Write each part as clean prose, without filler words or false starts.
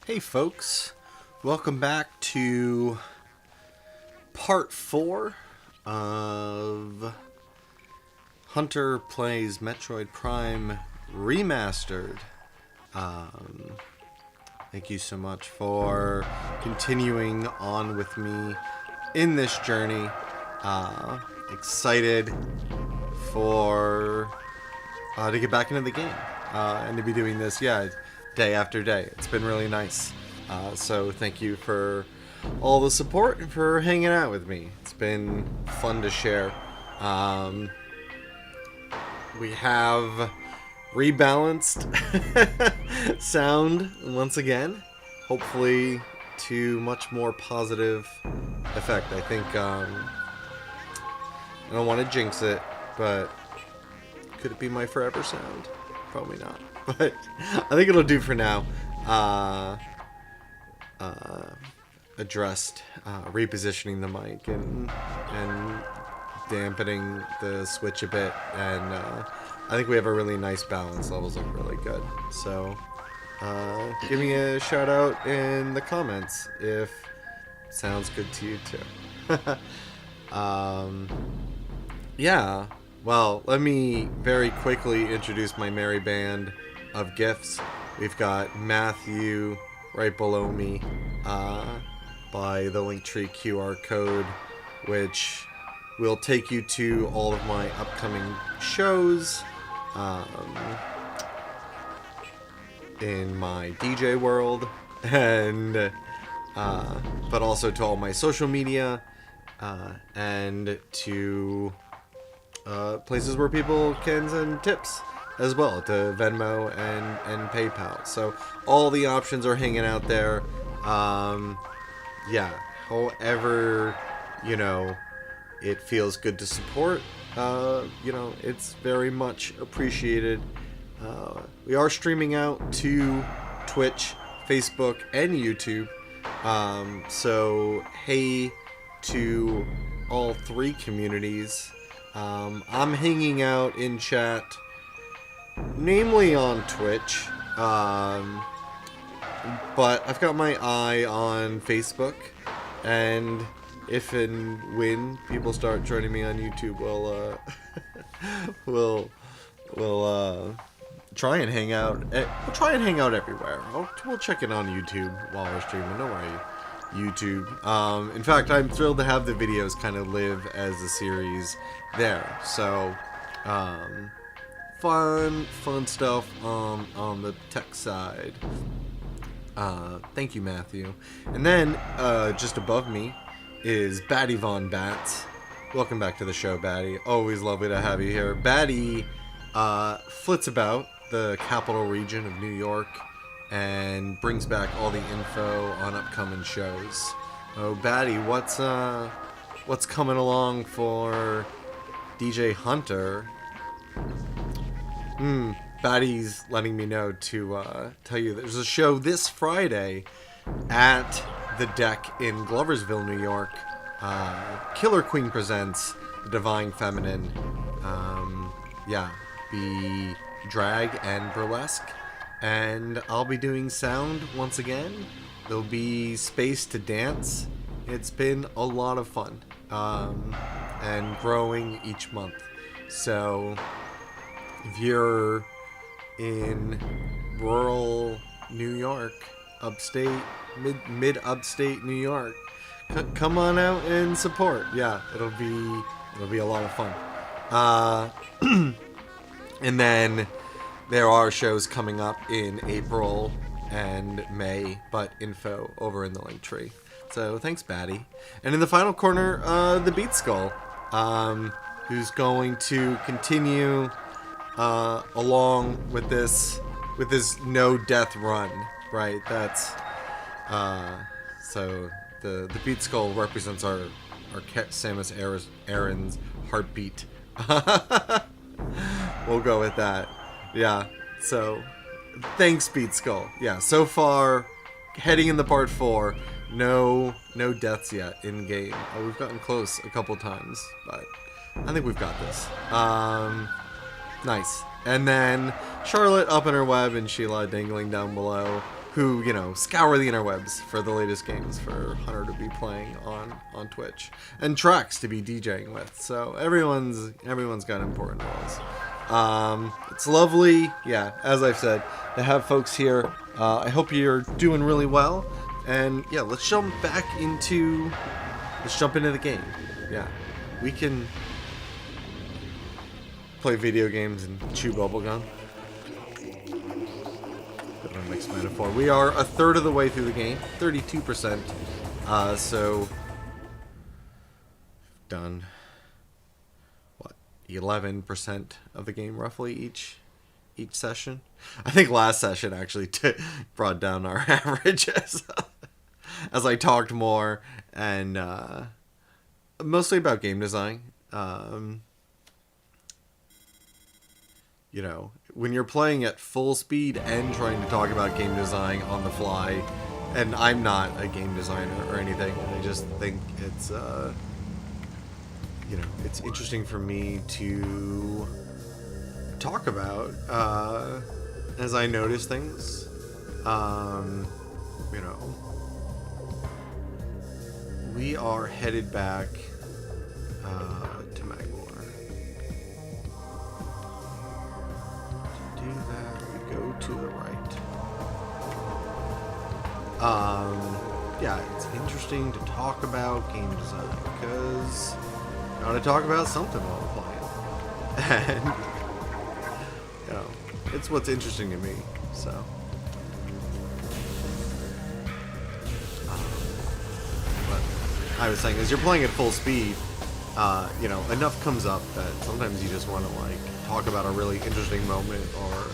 Hey folks, welcome back to part 4 of Hunter Plays Metroid Prime Remastered. Thank you so much for continuing on with me in this journey. Excited for to get back into the game and to be doing this, day after day. It's been really nice. So thank you for all the support and for hanging out with me. It's been fun to share. We have rebalanced sound once again, hopefully to much more positive effect. I think I don't want to jinx it, but could it be my forever sound? Probably not, but I think it'll do for now. Addressed repositioning the mic and dampening the switch a bit, and I think we have a really nice balance. Levels look really good. So give me a shout out in the comments if it sounds good to you too. Yeah. Well, let me very quickly introduce my merry band of gifts. We've got Matthew right below me by the Linktree QR code, which will take you to all of my upcoming shows in my DJ world, and but also to all my social media and to places where people can send tips as well, to Venmo and PayPal. So all the options are hanging out there. However, it feels good to support. It's very much appreciated. We are streaming out to Twitch, Facebook, and YouTube. So hey to all three communities. I'm hanging out in chat, namely on Twitch, but I've got my eye on Facebook, and if and when people start joining me on YouTube, we'll try and hang out. We'll try and hang out everywhere. We'll check in on YouTube while we're streaming. Don't worry, YouTube. In fact, I'm thrilled to have the videos kind of live as a series there. So, fun stuff on the tech side. Thank you, Matthew. And then, just above me is Batty Von Bats. Welcome back to the show, Batty. Always lovely to have you here. Batty flits about the capital region of New York and brings back all the info on upcoming shows. Oh, Batty, what's coming along for DJ Hunter? Batty's letting me know to tell you there's a show this Friday at the Deck in Gloversville, New York. Killer Queen presents The Divine Feminine. Be drag and burlesque. And I'll be doing sound once again. There'll be space to dance. It's been a lot of fun. And growing each month. So if you're in rural New York, upstate, mid-upstate New York, come on out and support. Yeah, it'll be a lot of fun. And then there are shows coming up in April and May, but info over in the link tree. So thanks, Batty. And in the final corner, the Beat Skull, who's going to continue along with this no death run, right? That's so the Beat Skull represents our Samus Aran's heartbeat. We'll go with that. Yeah. So thanks, Beat Skull. Yeah. So far, heading into part 4, no deaths yet in game. We've gotten close a couple times, but I think we've got this. Nice. And then Charlotte up in her web and Sheila dangling down below, who, you know, scour the interwebs for the latest games for Hunter to be playing on Twitch, and tracks to be DJing with. So everyone's got important roles. It's lovely, yeah, as I've said, to have folks here. I hope you're doing really well, and yeah, let's jump into the game. Yeah, we can play video games and chew bubblegum. Bit of a mixed metaphor. We are a third of the way through the game, 32%. So done what, 11% of the game roughly each session. I think last session actually brought down our averages as I talked more and mostly about game design. You know, when you're playing at full speed and trying to talk about game design on the fly, and I'm not a game designer or anything, I just think it's, you know, it's interesting for me to talk about as I notice things. You know, we are headed back to Magmore. To do that, we go to the right. Yeah, it's interesting to talk about game design because I want to talk about something while we're playing, and you know, it's what's interesting to me. So, but I was saying, as you're playing at full speed, you know, enough comes up that sometimes you just want to like talk about a really interesting moment, or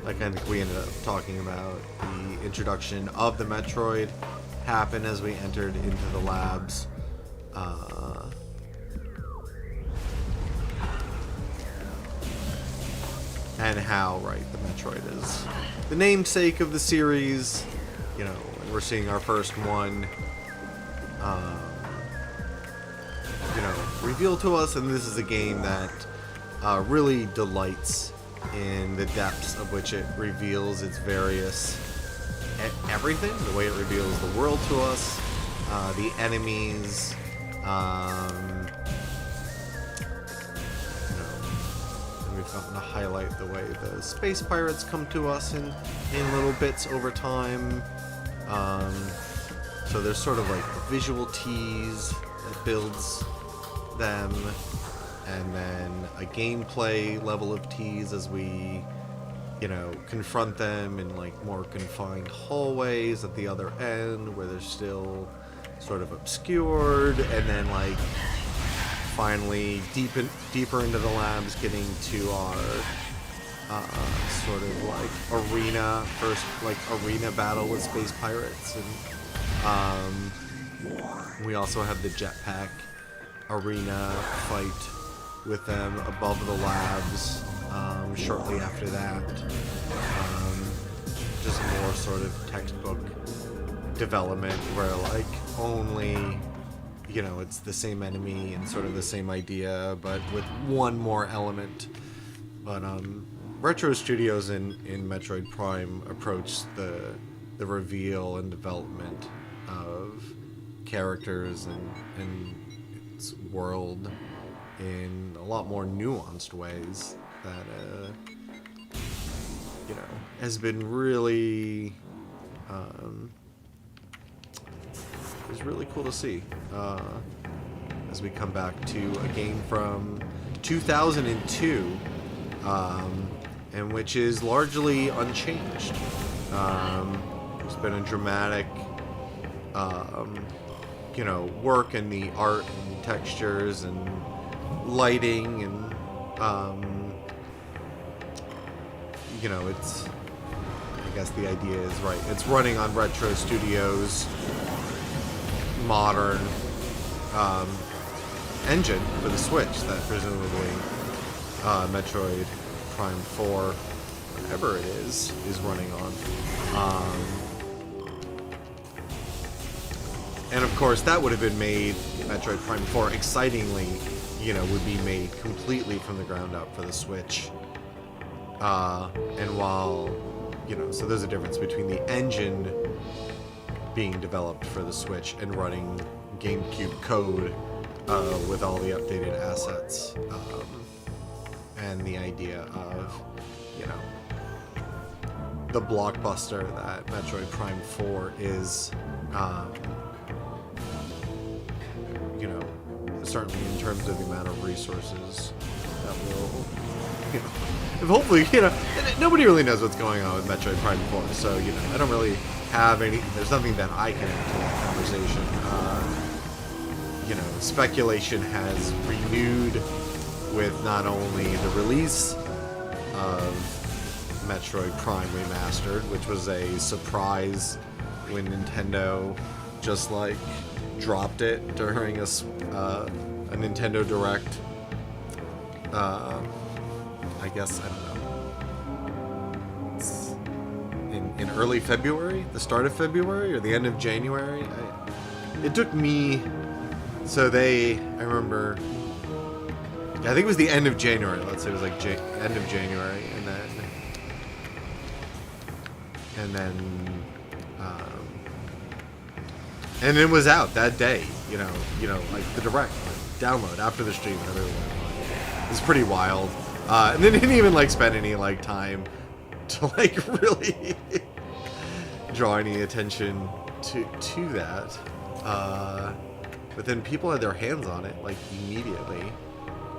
like I think we ended up talking about the introduction of the Metroid happen as we entered into the labs. And how, right, the Metroid is the namesake of the series, you know, and we're seeing our first one, you know, revealed to us, and this is a game that really delights in the depths of which it reveals its various everything, the way it reveals the world to us, the enemies, you know, and we've gotten to highlight the way the space pirates come to us in little bits over time. So there's sort of like a visual tease that builds them, and then a gameplay level of tease as we, you know, confront them in like more confined hallways at the other end where they're still sort of obscured, and then like finally deeper into the labs, getting to our sort of like arena battle with space pirates, and we also have the jetpack arena fight with them above the labs. Shortly after that, just more sort of textbook development where like only, you know, it's the same enemy and sort of the same idea but with one more element. But Retro Studios in Metroid Prime approached the reveal and development of characters and its world in a lot more nuanced ways that you know, has been really is really cool to see as we come back to a game from 2002, and which is largely unchanged. There's been a dramatic you know, work in the art and textures and lighting, and you know, it's, I guess the idea is right, it's running on Retro Studios modern engine for the Switch that presumably Metroid Prime 4, whatever it is running on. And of course that would have been made, Metroid Prime 4 excitingly, you know, would be made completely from the ground up for the Switch. And while, you know, so there's a difference between the engine being developed for the Switch and running GameCube code with all the updated assets, and the idea of, you know, the blockbuster that Metroid Prime 4 is, you know, certainly in terms of the amount of resources that will, you know, if hopefully, you know, nobody really knows what's going on with Metroid Prime 4, so, you know, I don't really have any, there's nothing that I can add to that conversation. You know, speculation has renewed with not only the release of Metroid Prime Remastered, which was a surprise when Nintendo just like dropped it during a Nintendo Direct. I guess, I don't know. It's in early February, the start of February, or the end of January. It took me. So I remember. I think it was the end of January. Let's say it was like end of January, and it was out that day. You know, like the direct download after the stream and everything. It was pretty wild, and they didn't even like spend any like time to like really draw any attention to that. But then people had their hands on it like immediately.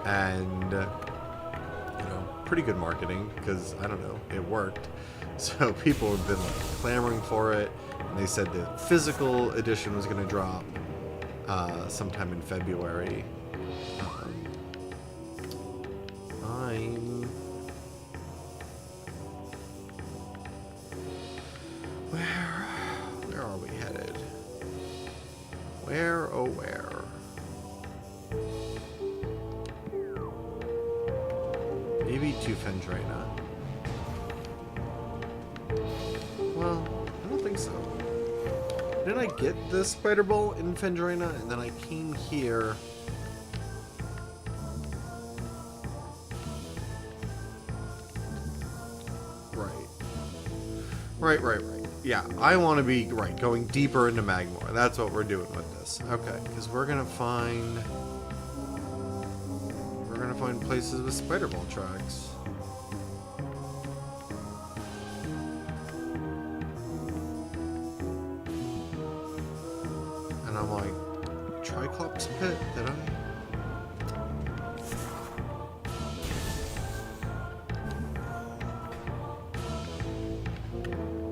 And, you know, pretty good marketing, because, I don't know, it worked. So people have been, like, clamoring for it, and they said the physical edition was going to drop sometime in February. Where are we headed? Where, oh where? Maybe to Fendrina. Well, I don't think so. Didn't I get the Spider Ball in Fendrina, and then I came here? Right. Yeah, I want to be, going deeper into Magmore. That's what we're doing with this. Okay, because we're gonna find places with Spider Ball tracks. And I'm like, Triclops Pit, did I?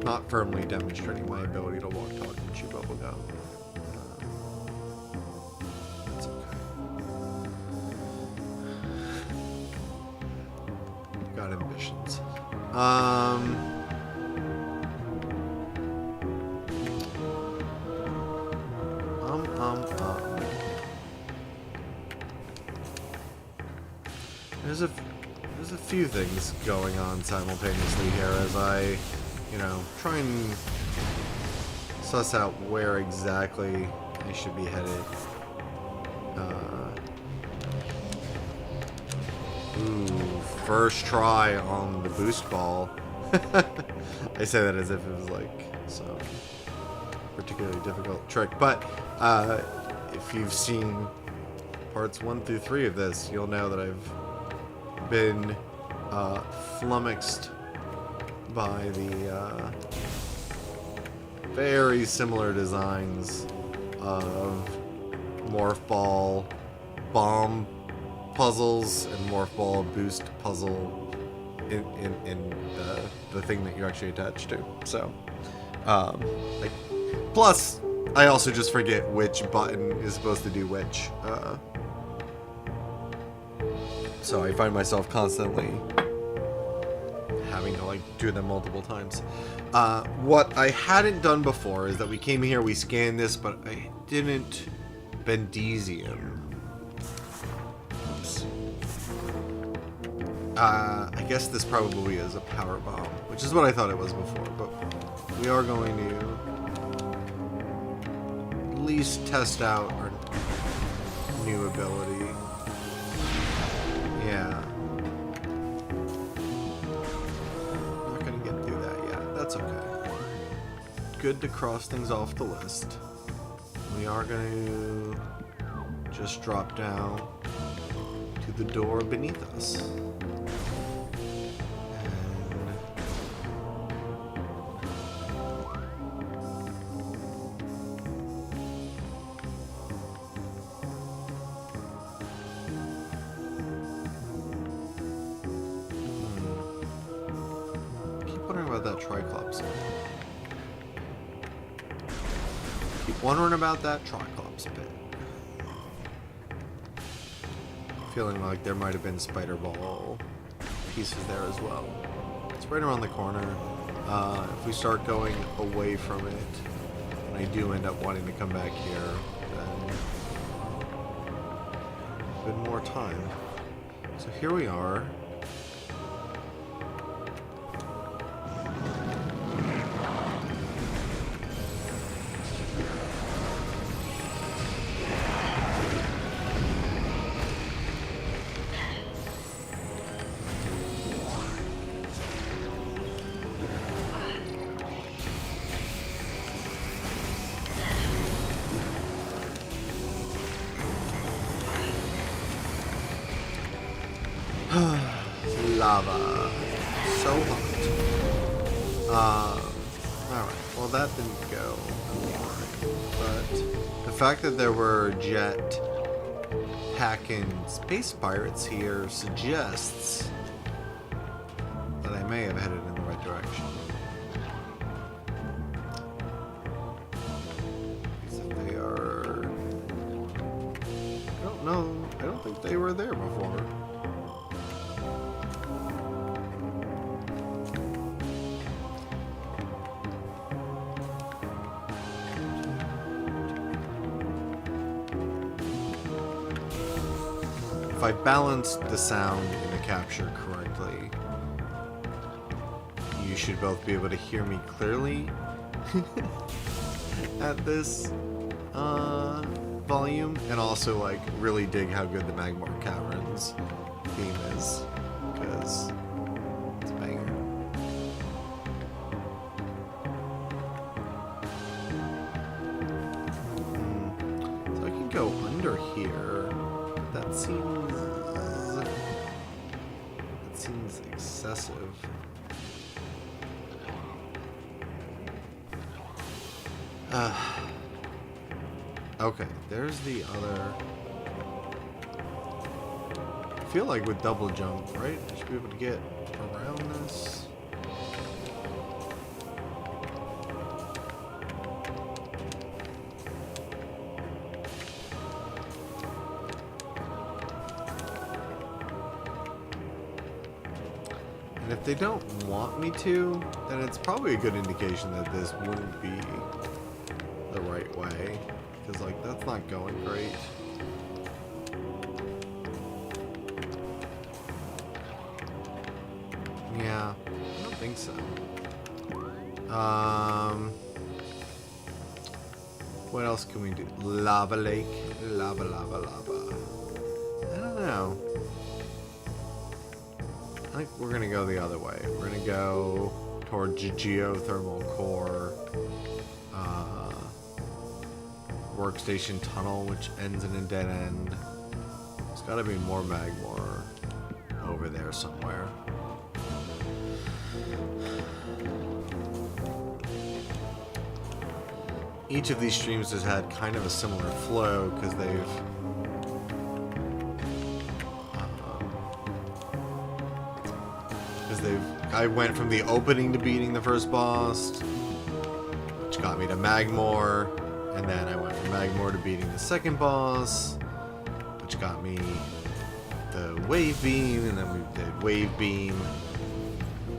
Not firmly demonstrating my ability to walk, talk, and chew bubblegum. That's okay. Got ambitions. There's a few things going on simultaneously here as I, try and suss out where exactly I should be headed. First try on the boost ball. I say that as if it was like some particularly difficult trick, but if you've seen parts 1 through 3 of this, you'll know that I've been flummoxed by the very similar designs of Morph Ball bomb puzzles and Morph Ball boost puzzle in the thing that you actually attach to. So, plus, I also just forget which button is supposed to do which. So I find myself constantly having to do them multiple times. What I hadn't done before is that we came here, we scanned this, but I didn't Bendezium. Oops. I guess this probably is a power bomb, which is what I thought it was before, but we are going to at least test out our new ability. Yeah. good to cross things off the list. We are going to just drop down to the door beneath us. That Triclops. Keep wondering about that Triclops bit. Feeling like there might have been spider ball pieces there as well. It's right around the corner. If we start going away from it, and I do end up wanting to come back here, then a bit more time. So here we are. Lava. So hot. Alright. Well, that didn't go. But the fact that there were jet packing space pirates here suggests that I may have headed in the right direction. Because if they are... I don't know. I don't think they were there before. If I balanced the sound in the capture correctly, you should both be able to hear me clearly at this volume, and also like really dig how good the Magmar Caverns theme is, because it's a banger. So I can go under here. That seems excessive. Okay, there's the other. I feel like with double jump, right? I should be able to get around this. And if they don't want me to, then it's probably a good indication that this wouldn't be the right way. Because, like, that's not going great. Yeah, I don't think so. What else can we do? Lava lake. Lava, lava, lava. I don't know. I think we're gonna go the other way. We're gonna go towards geothermal core workstation tunnel, which ends in a dead end. There's gotta be more Magmar over there somewhere. Each of these streams has had kind of a similar flow because I went from the opening to beating the first boss, which got me to Magmar, and then I went from Magmar to beating the second boss, which got me the Wave Beam, and then we did Wave Beam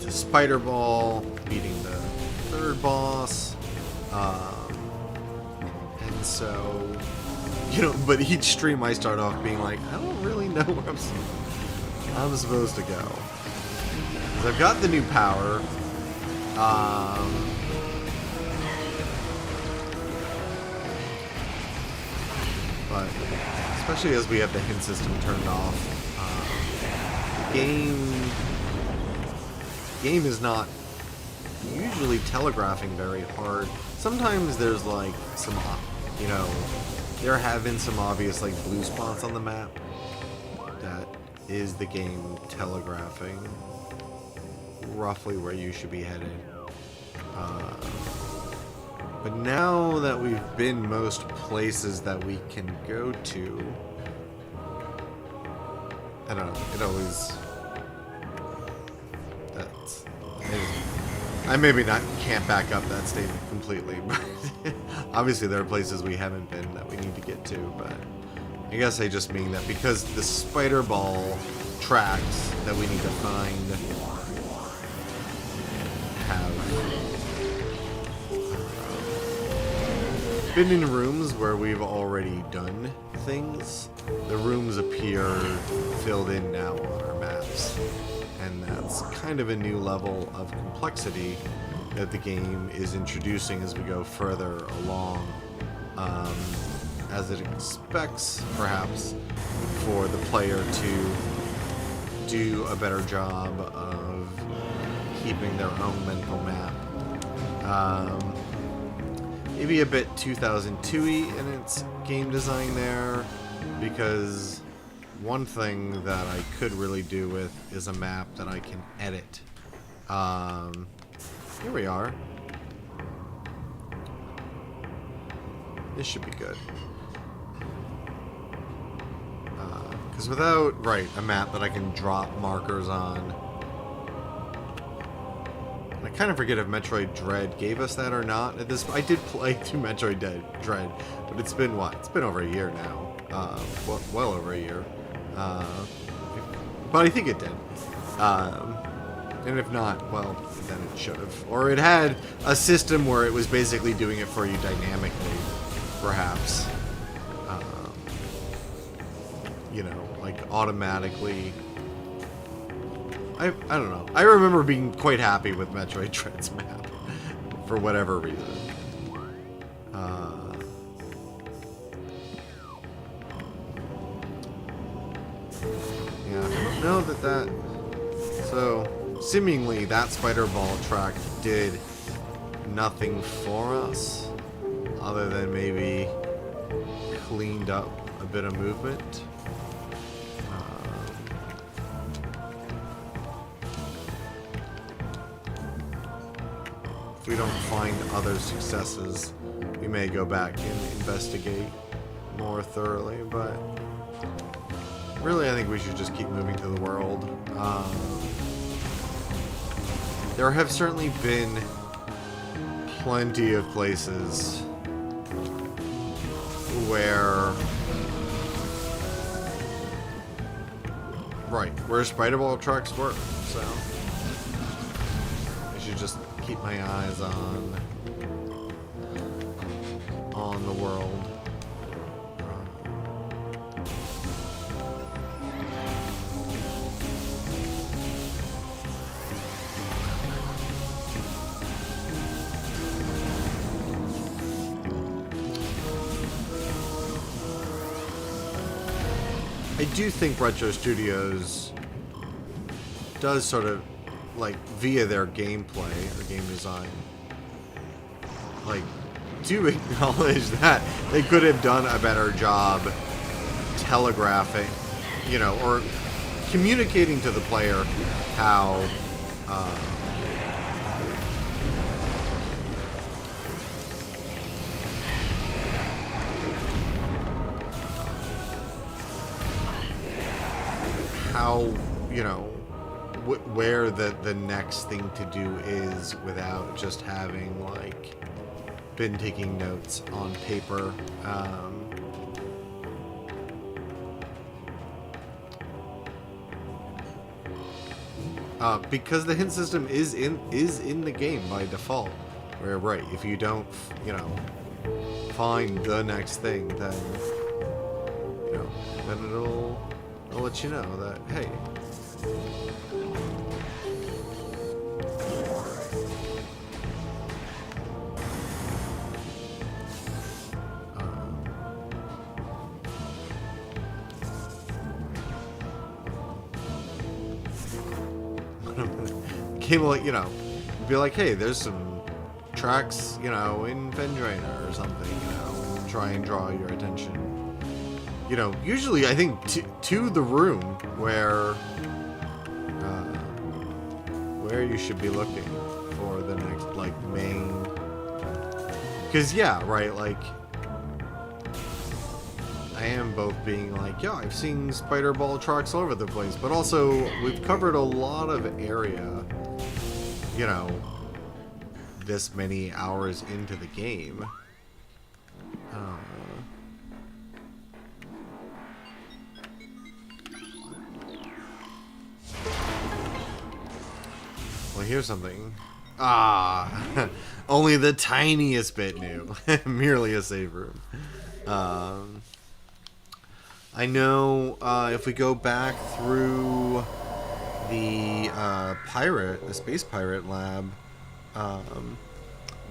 to Spider Ball, beating the third boss, and so, you know, but each stream I start off being like, I don't really know where I'm supposed to go. I've got the new power. But especially as we have the hint system turned off, the game is not usually telegraphing very hard sometimes there's like some, you know, there have been some obvious like blue spots on the map. That is the game telegraphing roughly where you should be headed. But now that we've been most places that we can go to, I don't know, it always... That's... I maybe can't back up that statement completely, but obviously there are places we haven't been that we need to get to, but I guess I just mean that because the spider ball tracks that we need to find have been in rooms where we've already done things. The rooms appear filled in now on our maps, and that's kind of a new level of complexity that the game is introducing as we go further along, as it expects, perhaps, for the player to do a better job of keeping their own mental map. Maybe a bit 2002-y in its game design there, because one thing that I could really do with is a map that I can edit. Here we are. This should be good. Because without, a map that I can drop markers on. I kind of forget if Metroid Dread gave us that or not. At this, I did play through Metroid Dread, but it's been what? It's been over a year now. Well over a year. But I think it did. And if not, well, then it should have. Or it had a system where it was basically doing it for you dynamically, perhaps. You know, like automatically. I don't know. I remember being quite happy with Metroid Dread's map for whatever reason. Yeah, I don't know that. So, seemingly that spider ball track did nothing for us, other than maybe cleaned up a bit of movement. If we don't find other successes, we may go back and investigate more thoroughly, but really I think we should just keep moving through the world. There have certainly been plenty of places where where spider ball trucks work, so I should just keep my eyes on the world. I do think Retro Studios does sort of, like, via their gameplay or game design, like, do acknowledge that they could have done a better job telegraphing, you know, or communicating to the player how you know, where the next thing to do is, without just having, like, been taking notes on paper. Because the hint system is in the game by default, where if you don't, you know, find the next thing, then, you know, then it'll let you know that, hey, game will, you know, be like, hey, there's some tracks, you know, in Vendrainer or something, you know, try and draw your attention. You know, usually I think to the room where you should be looking for the next, like, main... Because, yeah, right, like... I am both being like, yeah, I've seen spider ball tracks all over the place, but also we've covered a lot of area, you know, this many hours into the game. Well, here's something. Ah, only the tiniest bit new. Merely a save room. I know if we go back through the the space pirate lab,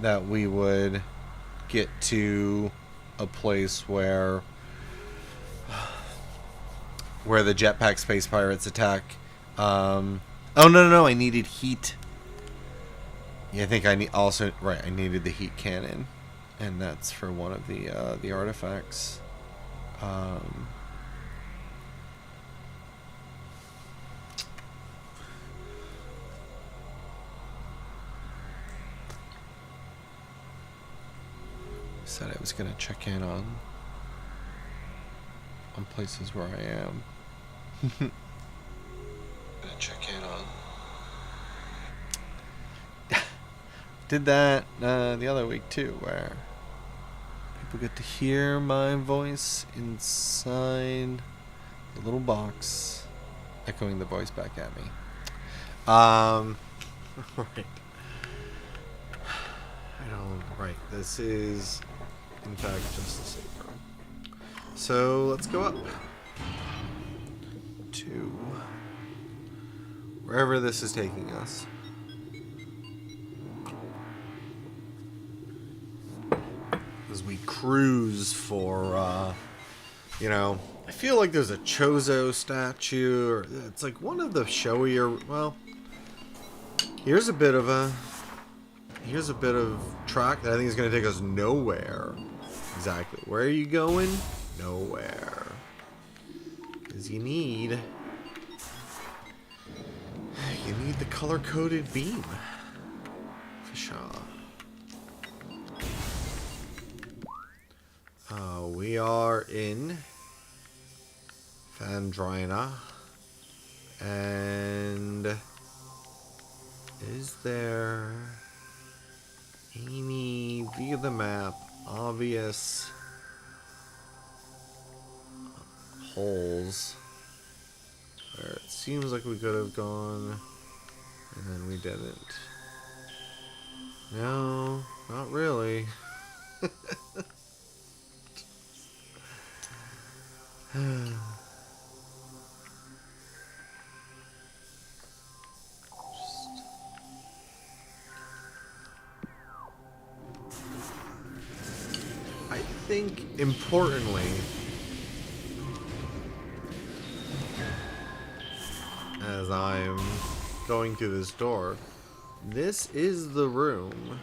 that we would get to a place where the jetpack space pirates attack. Oh no! I needed heat. Yeah, I think I I needed the heat cannon, and that's for one of the artifacts. Said I was gonna check in on places where I am. Gonna check in on. Did that the other week too, where people get to hear my voice inside the little box, echoing the voice back at me. Right. Right. This is, in fact, just the safe room. So let's go up to wherever this is taking us. As we cruise for, you know, I feel like there's a Chozo statue, or it's like one of the showier. Well, here's a bit of track that I think is going to take us nowhere. Exactly. Where are you going? Nowhere. Because you need the color-coded beam. For sure. We are in Vendrina, and is there any, via the map, obvious holes where it seems like we could have gone and then we didn't? No, not really. I think, importantly, as I'm going through this door, this is the room.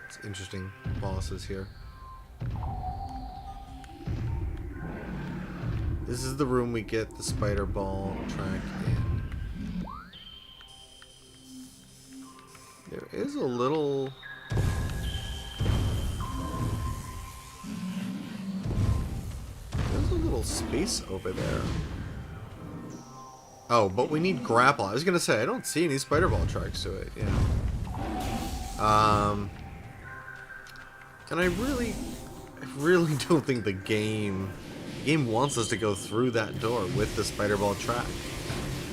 It's interesting. Bosses here. This is the room we get the spider ball track in. There is a little... There's a little space over there. Oh, but we need grapple. I was gonna say, I don't see any spider ball tracks to it, yeah. And I really don't think the game wants us to go through that door with the spider ball track.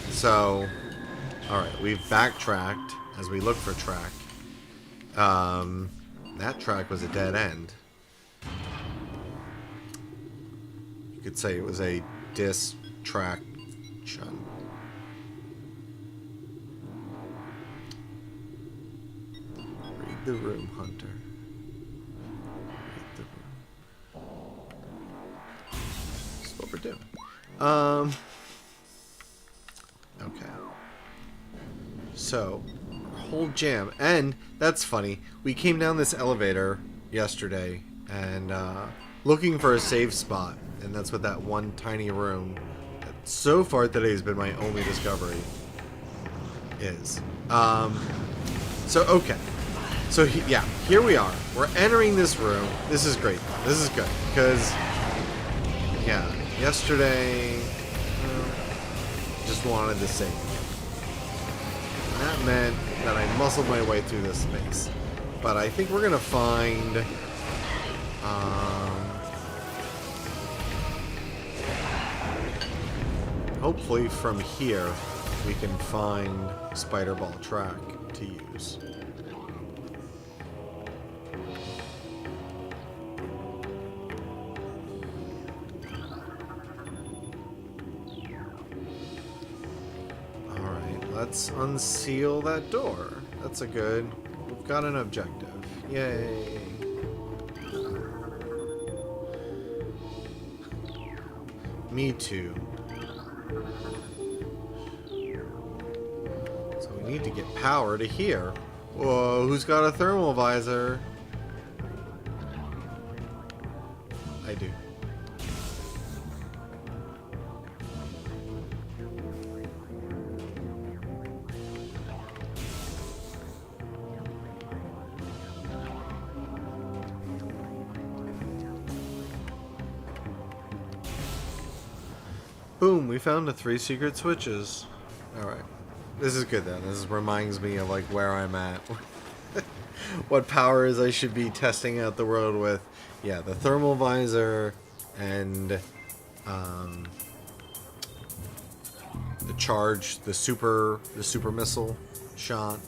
So, alright, we've backtracked as we look for track. That track was a dead end. You could say it was a distraction. Read the room, Hunter. Read the room. That's what we're doing. Okay. So, whole jam. And that's funny. We came down this elevator yesterday and looking for a safe spot, and that's what that one tiny room that so far today has been my only discovery is. So okay. So yeah, here we are. We're entering this room. This is great. This is good because yeah, yesterday just wanted to save. And that meant that I muscled my way through this space. But I think we're gonna find hopefully from here we can find spider ball track to use. Alright, let's unseal that door. That's a good... We've got an objective. Yay. Me too. So we need to get power to here. Whoa, who's got a thermal visor? I do. Boom, we found the 3 secret switches. Alright. This is good then. This reminds me of like where I'm at. What powers I should be testing out the world with. Yeah, the thermal visor and the charge, the super missile shot.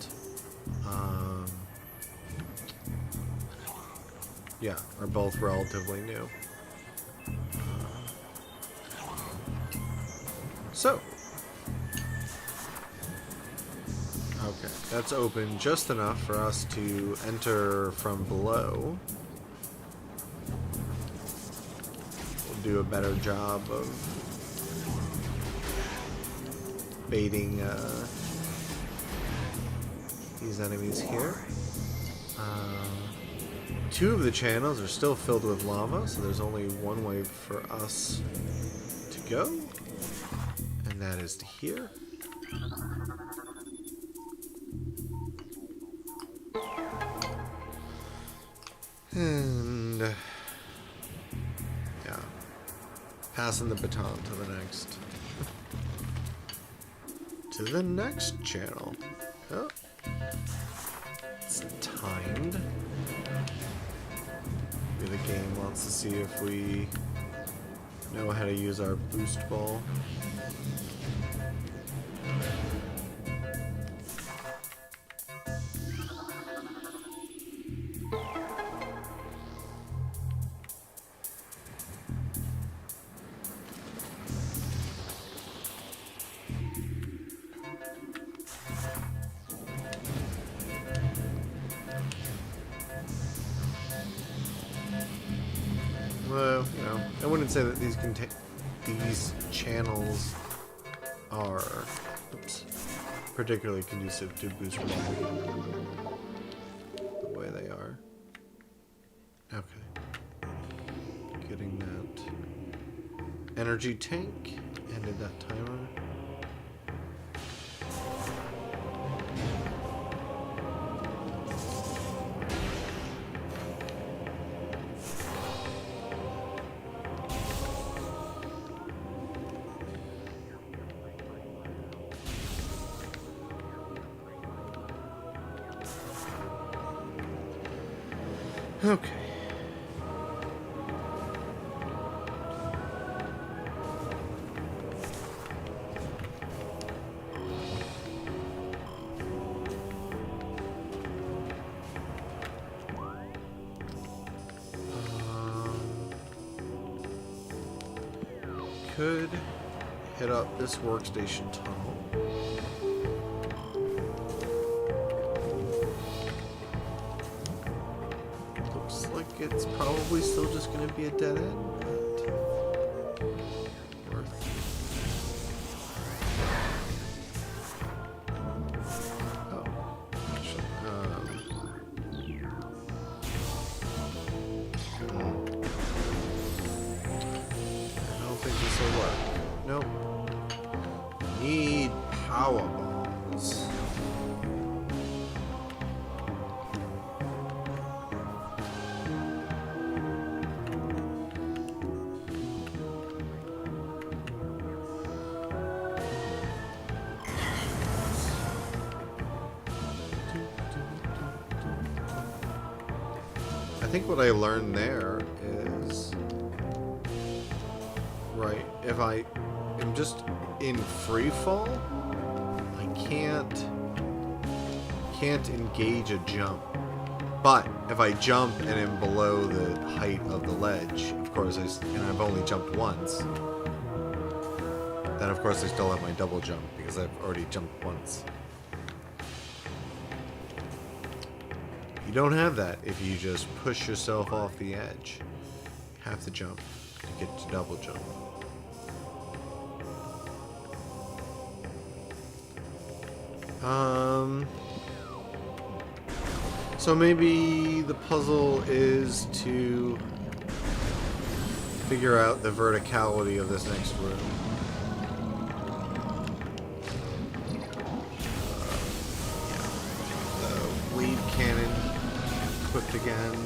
Yeah, are both relatively new. So, okay, that's open just enough for us to enter from below. We'll do a better job of baiting these enemies here. 2 of the channels are still filled with lava, so there's only one way for us to go. And that is to here. And yeah, passing the baton to the next channel. Oh, it's timed. Maybe the game wants to see if we know how to use our boost ball. Well, you know, I wouldn't say that these channels are particularly conducive to boost ball the way they are. Okay. Getting that energy tank. Ended that timer. Okay. Could hit up this workstation tunnel. It's probably still just going to be a dead end, but worth. think what I learned there is, right, if I am just in free fall, I can't engage a jump. But if I jump and am below the height of the ledge, of course, and I've only jumped once, then of course I still have my double jump because I've already jumped once. You don't have that if you just push yourself off the edge. You have to jump to get to double jump. So maybe the puzzle is to figure out the verticality of this next room. The lead cannon equipped again.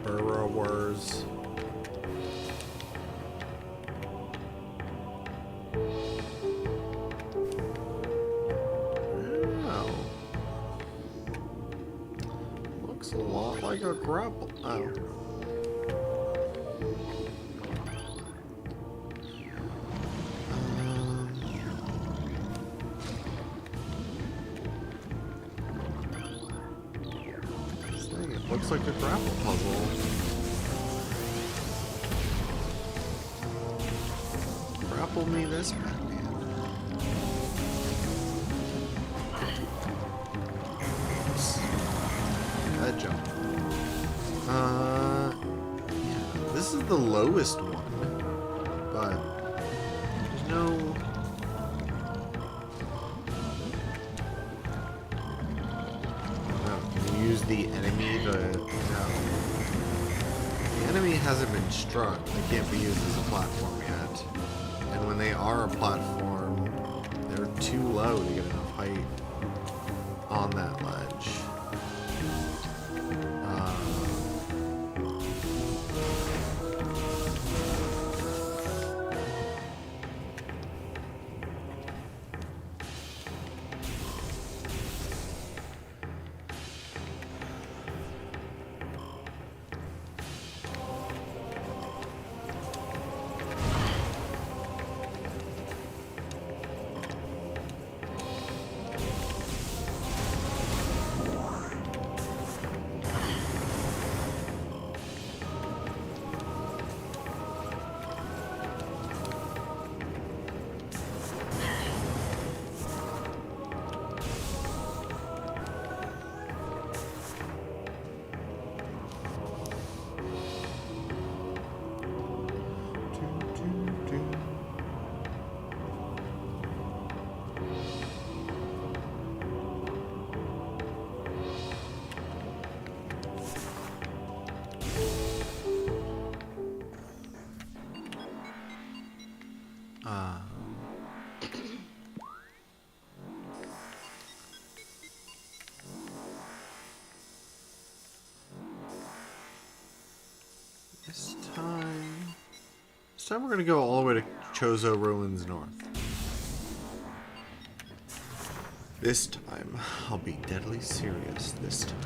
Burrowers. Oh. Looks a lot like a grapple. Oh. Looks like a grapple puzzle. Grapple me this Batman. That jump. Yeah, this is the lowest one, but there's no. Use the enemy to... No. The enemy hasn't been struck. They can't be used as a platform yet. And when they are a platform, they're too low to get enough height on that ledge. This time we're going to go all the way to Chozo Ruins North. This time, I'll be deadly serious this time.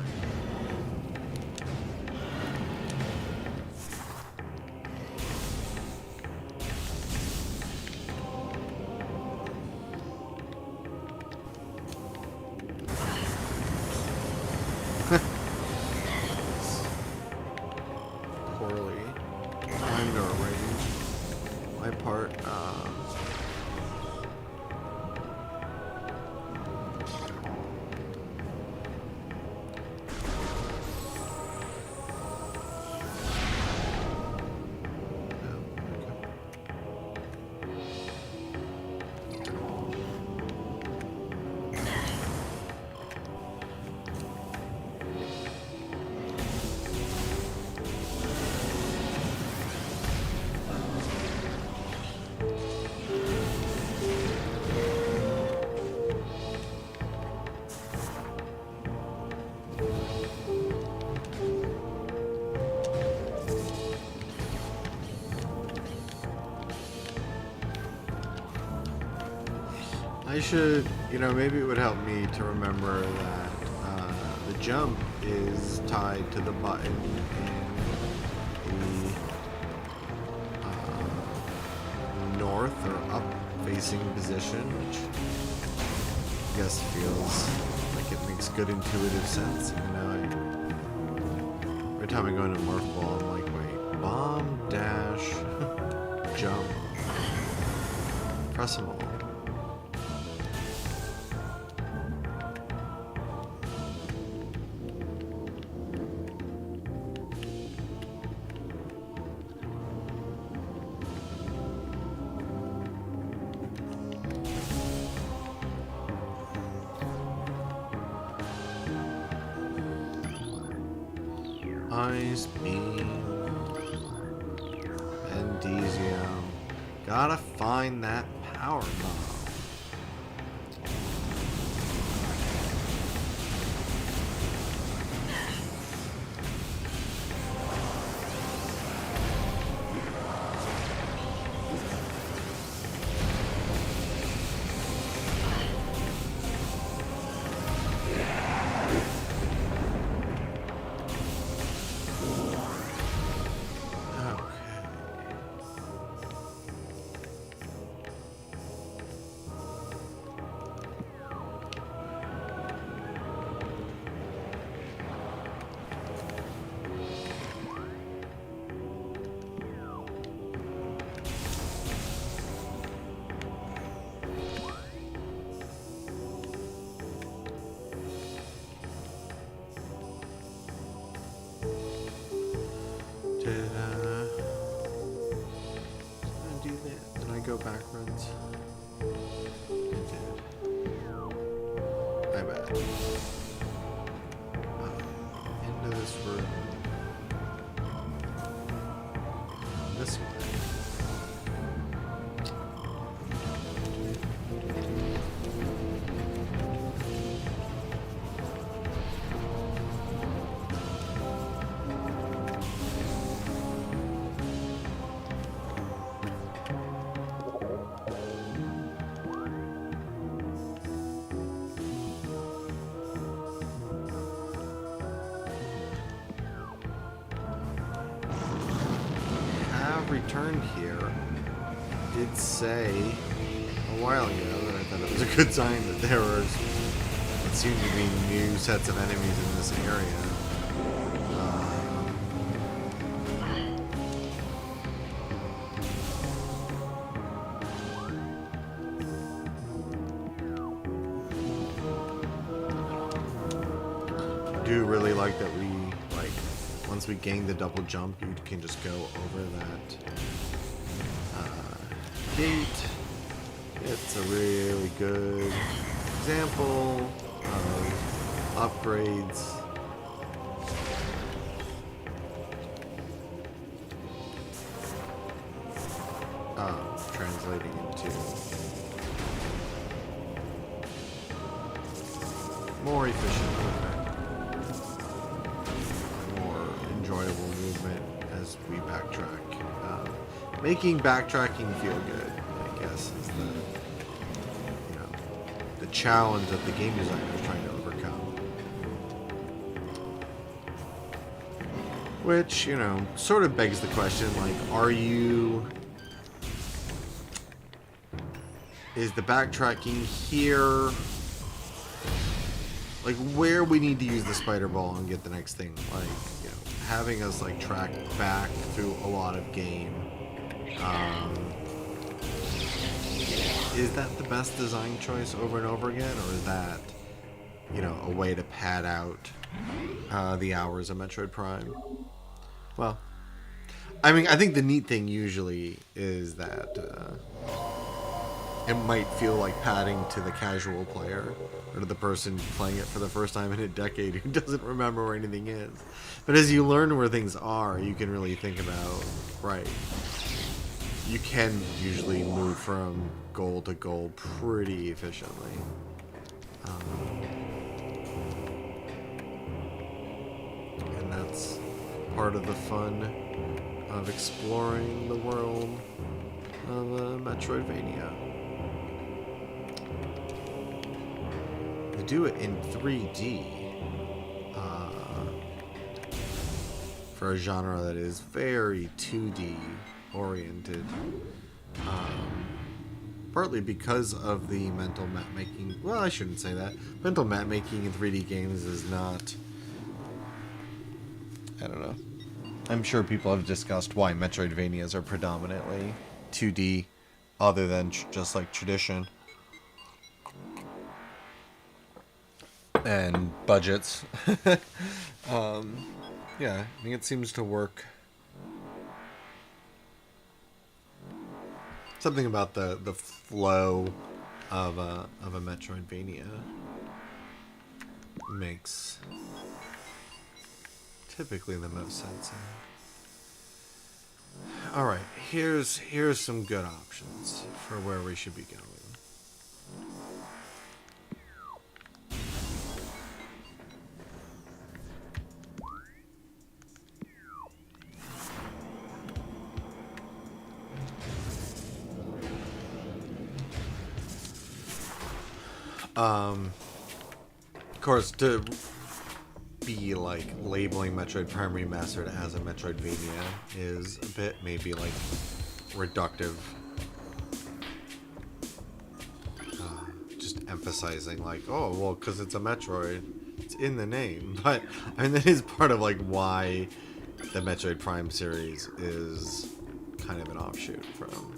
I should, maybe it would help me to remember that the jump is tied to the button in the north or up facing position, which I guess feels like it makes good intuitive sense. Every time I go into Morph Ball, I'm like, wait, bomb, dash, jump, press them all. Ice beam, Endesium. Gotta find that power bomb. Did I do that? Did I go backwards? I did. I bet. Into this room. This way. Returned here. Did say a while ago that I thought it was a good sign that there was what seemed to be new sets of enemies in this area. I do really like that once we gain the double jump, you can just go over that gate. It's a really good example of upgrades. Translating into more efficient movement, more enjoyable movement as we backtrack. Making backtracking feel good, I guess, is the challenge that the game designer is trying to overcome. Which, sort of begs the question, is the backtracking here, where we need to use the spider ball and get the next thing, having us, track back through a lot of game, is that the best design choice over and over again, or is that, a way to pad out the hours of Metroid Prime? Well, I think the neat thing usually is that it might feel like padding to the casual player, or to the person playing it for the first time in a decade who doesn't remember where anything is. But as you learn where things are, you can really think about, right, you can usually move from goal to goal pretty efficiently. And that's part of the fun of exploring the world of Metroidvania. do it in 3D for a genre that is very 2D oriented, partly because of the mental map making. Well, I shouldn't say that. Mental map making in 3D games is not. I don't know. I'm sure people have discussed why Metroidvanias are predominantly 2D, other than just like tradition and budgets. Yeah, I think it seems to work. Something about the flow of a Metroidvania makes typically the most sense. All right, here's some good options for where we should be going. Of course, to be like labeling Metroid Prime Remastered as a Metroidvania is a bit maybe like reductive. Just emphasizing like, oh well, because it's a Metroid, it's in the name. But I mean, that is part of like why the Metroid Prime series is kind of an offshoot from.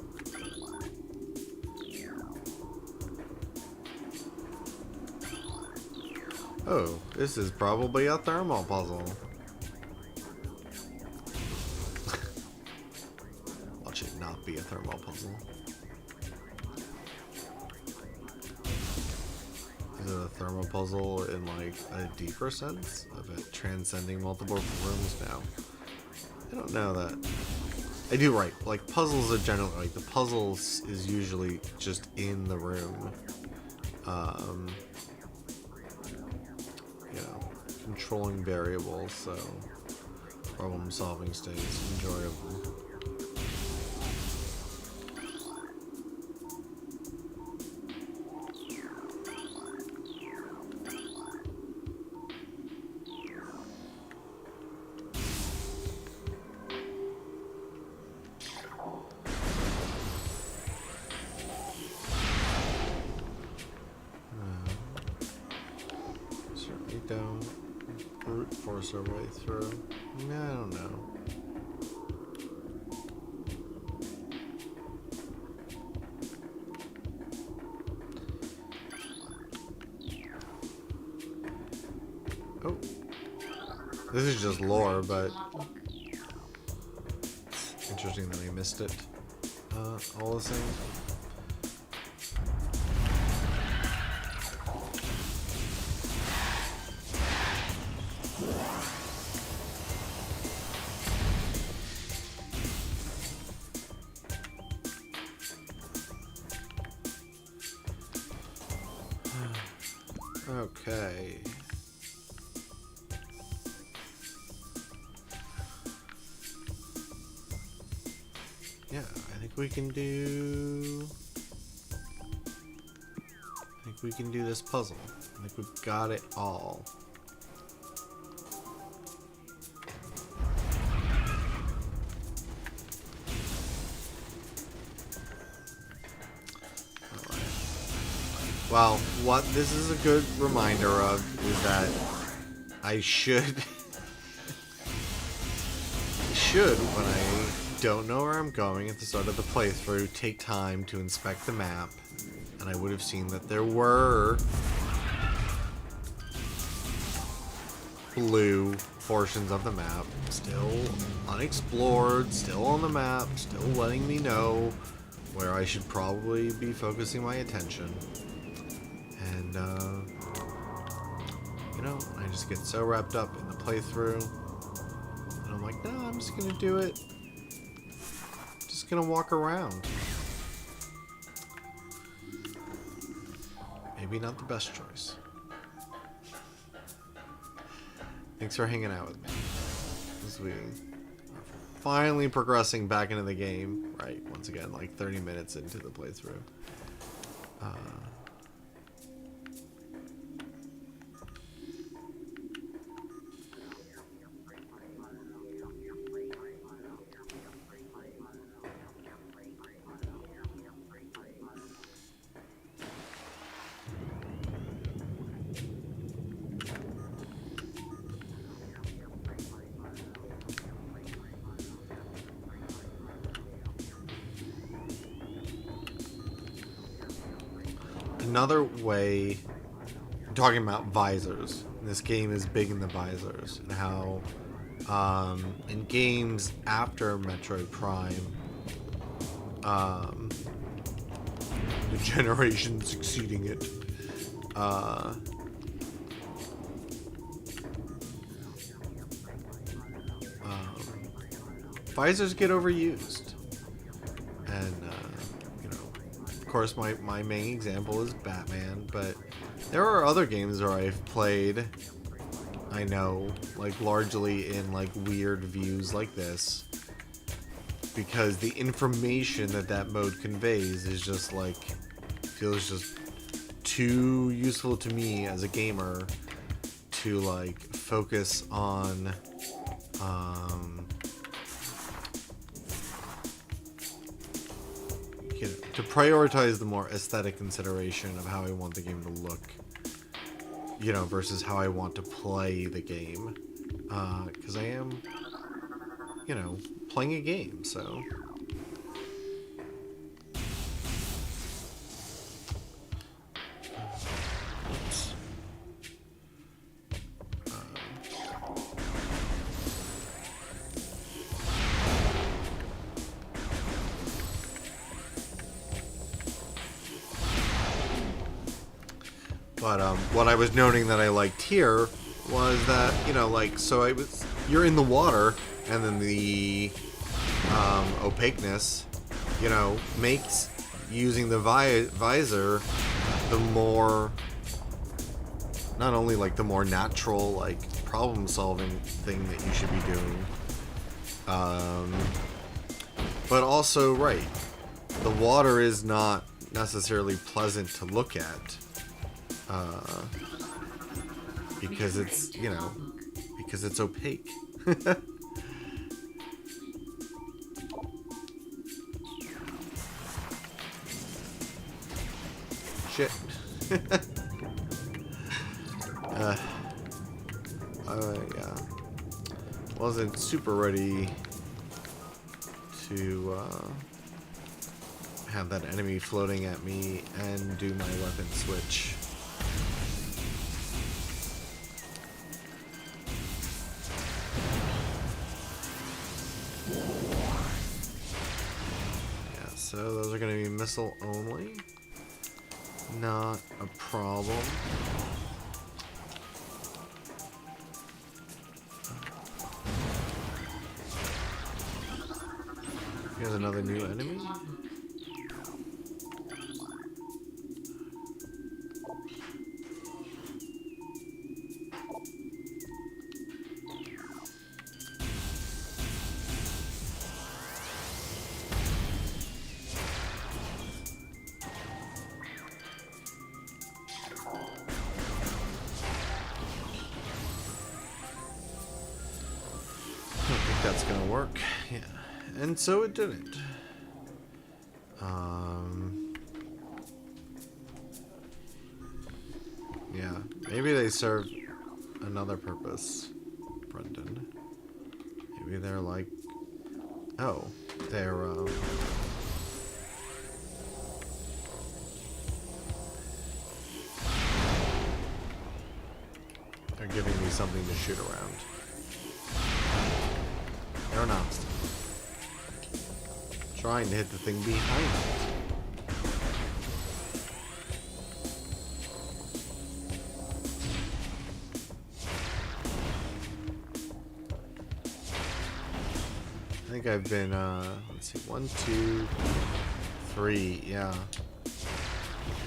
Oh, this is probably a thermal puzzle. Watch it not be a thermal puzzle. Is it a thermal puzzle in like a deeper sense of it transcending multiple rooms now? I don't know that. I do right. Like puzzles are generally like the puzzles is usually just in the room. Controlling variables, so problem solving stays enjoyable. Certainly don't brute force our way through. I don't know. Oh. This is just lore, but it's interesting that we missed it. All the same. Okay. Yeah, I think we can do this puzzle. I think we've got it all. Well, what this is a good reminder of is that I should, when I don't know where I'm going at the start of the playthrough, take time to inspect the map, and I would have seen that there were blue portions of the map still unexplored, still on the map, still letting me know where I should probably be focusing my attention. And, you know, I just get so wrapped up in the playthrough, and I'm like, no, I'm just gonna do it. Just gonna walk around. Maybe not the best choice. Thanks for hanging out with me. As we are finally progressing back into the game, right? Once again, like 30 minutes into the playthrough. another way, talking about visors. This game is big in the visors, and how in games after Metroid Prime, the generation succeeding it, visors get overused. And, of course, my main example is Batman, but there are other games where I've played, I know, like, largely in, like, weird views like this, because the information that mode conveys is just, like, feels just too useful to me as a gamer to, like, focus on, to prioritize the more aesthetic consideration of how I want the game to look, versus how I want to play the game, because I am, playing a game, so. But what I was noting that I liked here was that, you're in the water, and then the opaqueness, makes using the visor the more, not only like the more natural, like, problem solving thing that you should be doing, but also, right, the water is not necessarily pleasant to look at. Because it's, because it's opaque. Shit. Yeah. Wasn't super ready to, have that enemy floating at me and do my weapon switch. So those are going to be missile only. Not a problem. Here's another new enemy. That's gonna work. Yeah. And so it didn't. Yeah. Maybe they serve another purpose, Brendan. Maybe they're like, oh, they're giving me something to shoot around. Or not. Trying to hit the thing behind it. I think I've been, let's see, 1, 2, 3, yeah.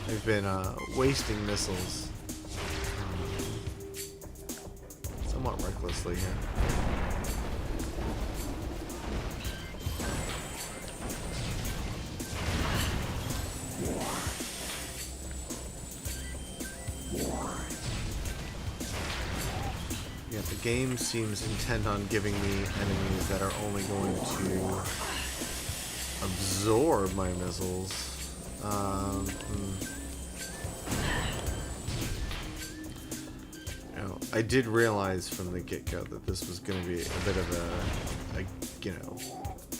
I've been, wasting missiles. Somewhat recklessly here. Yeah, the game seems intent on giving me enemies that are only going to absorb my missiles. I did realize from the get-go that this was going to be a bit of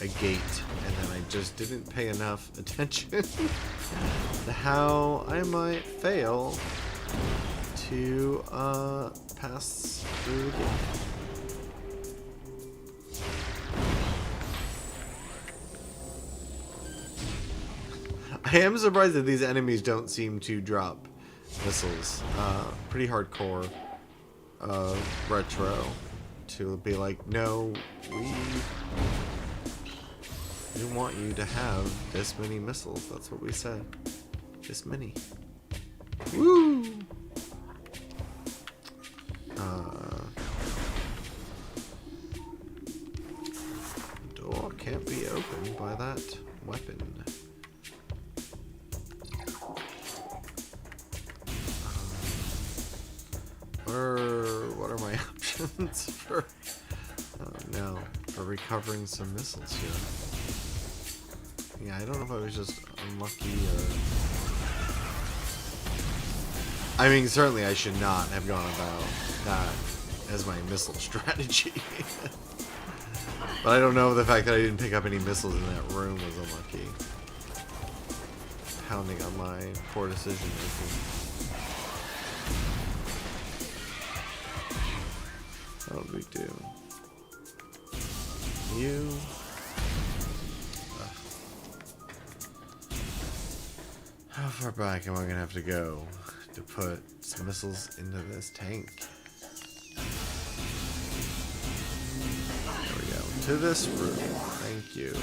a a gate, and then I just didn't pay enough attention to how I might fail to pass through the gate. I am surprised that these enemies don't seem to drop missiles. Pretty hardcore retro to be like, no, we want you to have this many missiles. That's what we said. This many. Woo! Door can't be opened by that weapon. What are my options for for recovering some missiles here? Yeah, I don't know if I was just unlucky or... I mean, certainly I should not have gone about that as my missile strategy. But I don't know if the fact that I didn't pick up any missiles in that room was unlucky. Pounding on my poor decision making. What did we do? You. How far back am I gonna have to go to put some missiles into this tank? There we go. To this room. Thank you.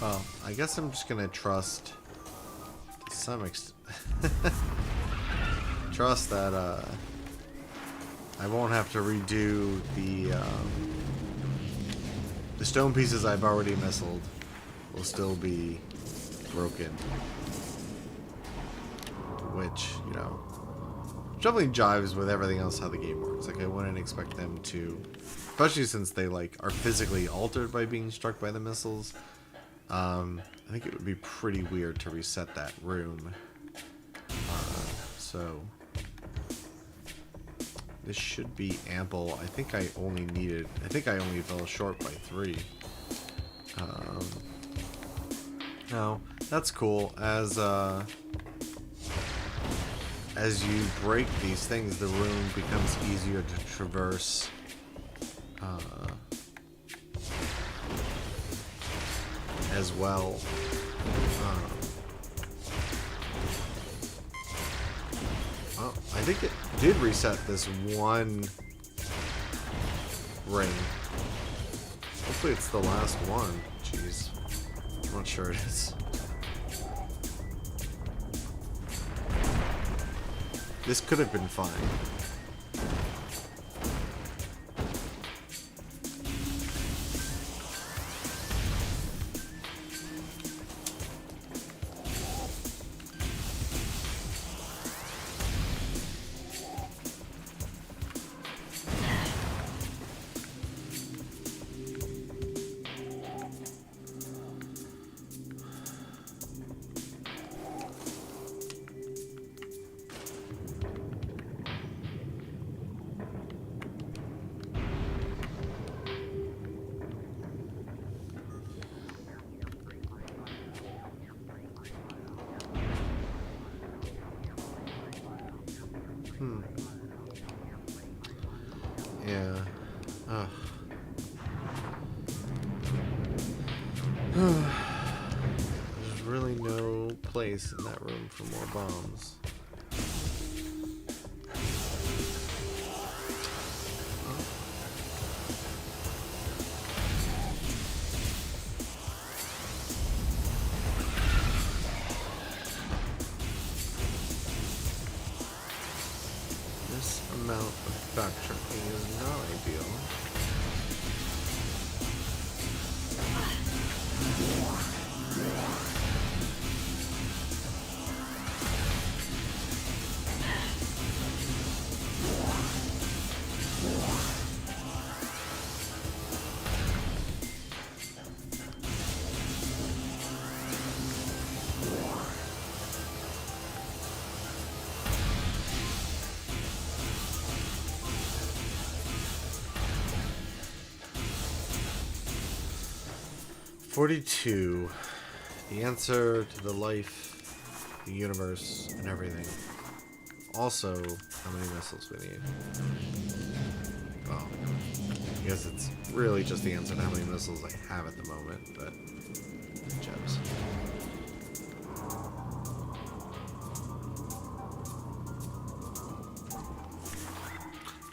Well, I guess I'm just gonna trust to some extent. Trust that I won't have to redo the stone pieces I've already missiled will still be broken. Which, you know, definitely jives with everything else how the game works. Like, I wouldn't expect them to, especially since they like are physically altered by being struck by the missiles. I think it would be pretty weird to reset that room. So this should be ample. I think I only fell short by 3. No, that's cool. As you break these things, the room becomes easier to traverse. As well. Well, I think it did reset this one ring. Hopefully it's the last one. Jeez. I'm not sure it is. This could have been fine. Yeah. Ugh. There's really no place in that room for more bombs. This amount of backtracking is not ideal. "42. The answer to the life, the universe, and everything. Also, how many missiles we need." Well, I guess it's really just the answer to how many missiles I have at the moment, but gems.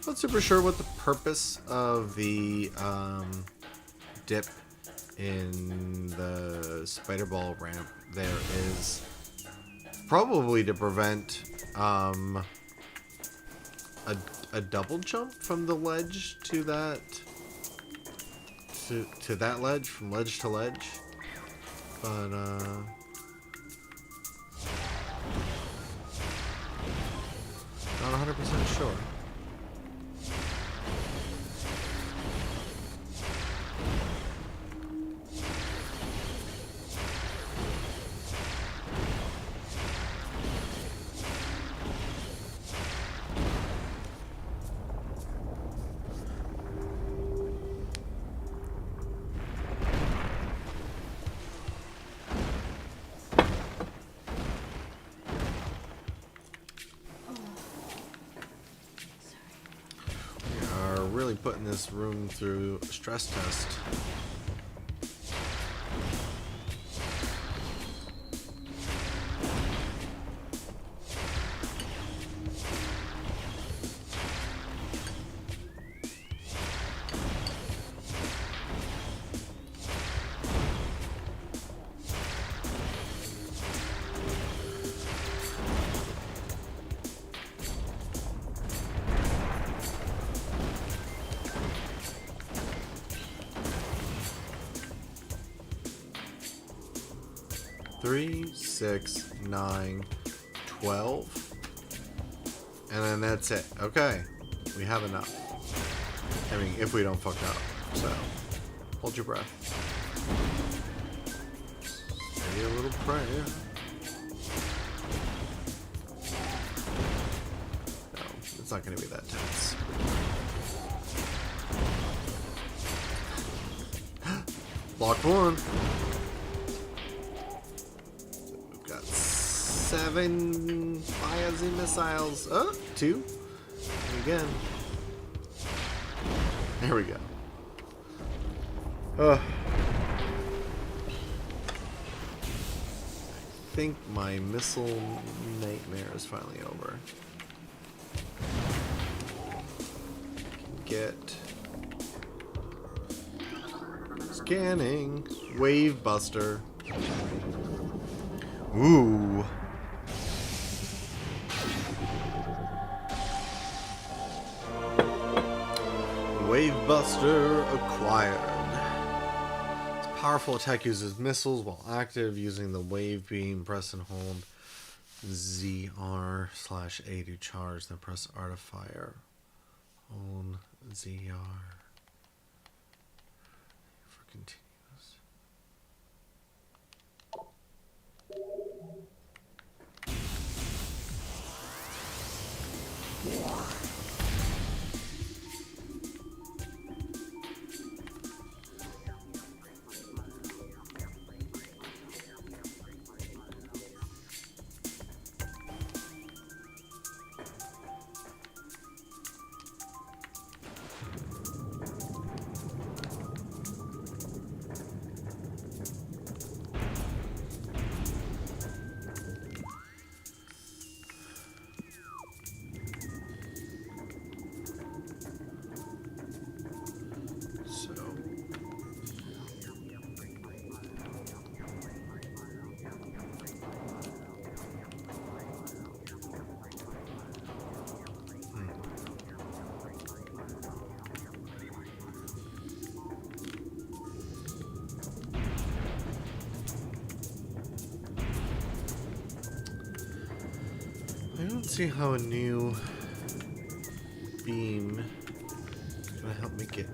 Not super sure what the purpose of the dip in the spider ball ramp there is. Probably to prevent a double jump from the ledge to that to that ledge, from ledge to ledge, but not 100% sure. Really putting this room through a stress test. Three, 6, 9, 12, and then that's it. Okay, we have enough. I mean, if we don't fuck up. So, hold your breath. Say a little prayer. No, it's not going to be that tense. Block 1. 7 fires and missiles. Oh, 2. Again. There we go. I think my missile nightmare is finally over. Get scanning. Wave Buster. Ooh. Wave Buster acquired. This powerful attack uses missiles while active, using the wave beam. Press and hold ZR/A to charge, then press R to fire. Hold ZR for continuous. I don't see how a new beam is gonna help me get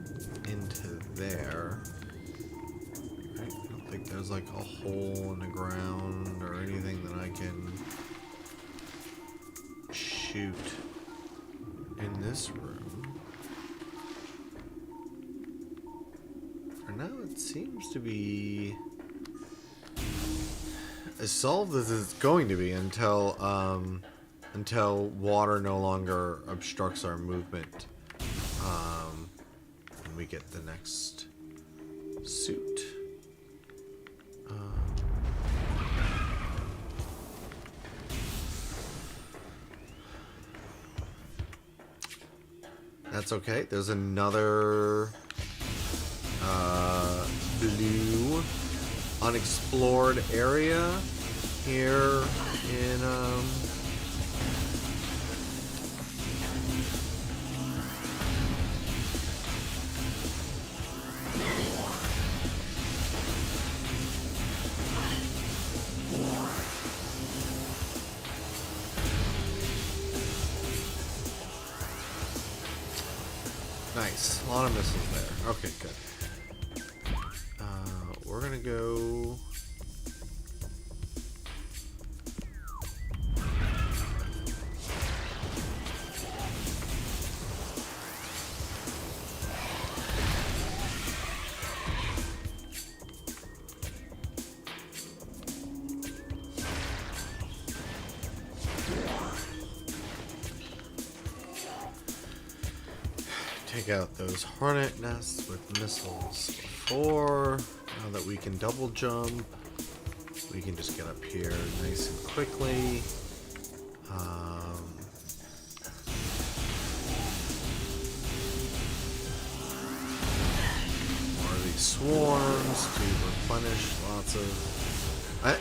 into there. Right? I don't think there's like a hole in the ground or anything that I can shoot in this room. For now, it seems to be as solved as it's going to be until water no longer obstructs our movement. And we get the next suit. That's okay. There's another blue unexplored area here in nice. A lot of missiles there. Okay, good. We're gonna go. Take out those hornet nests with missiles. Now that we can double jump, we can just get up here nice and quickly. More of these swarms to replenish lots of.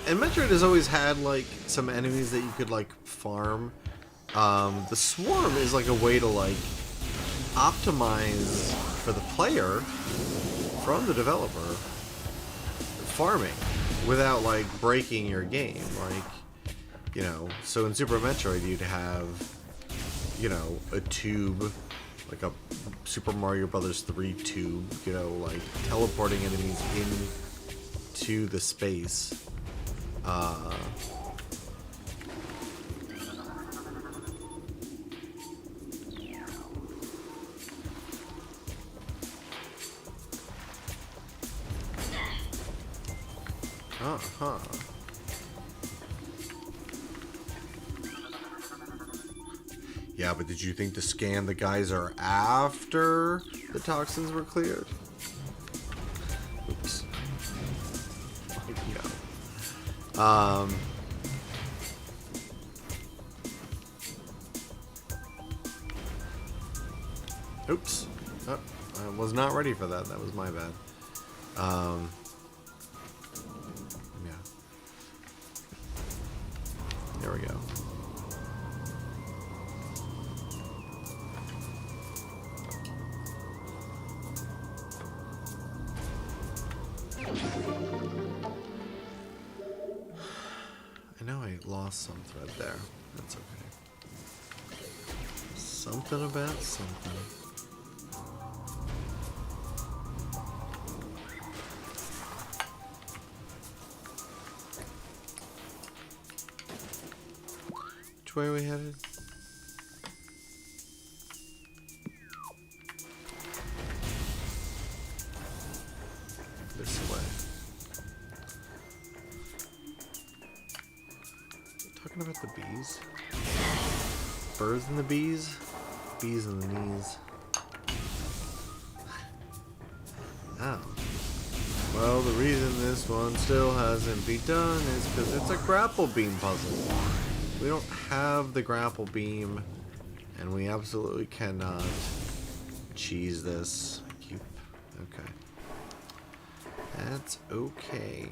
And Metroid has always had like some enemies that you could like farm. The swarm is like a way to like optimize for the player from the developer farming without like breaking your game, like, you know, so in Super Metroid you'd have, you know, a tube, like a Super Mario Brothers 3 tube, you know, like teleporting enemies into the space. Uh-huh. Yeah, but did you think to scan the geyser after the toxins were cleared? Oops. No. Oops. Oh, I was not ready for that. That was my bad. Yeah. There we go. I know I lost some thread there. That's okay. Something about something. Which way are we headed? This way. Talking about the bees? Birds and the bees? Bees and the knees. Oh. Well, the reason this one still hasn't been done is because it's a grapple beam puzzle. We don't have the grapple beam, and we absolutely cannot cheese this. Okay. That's okay.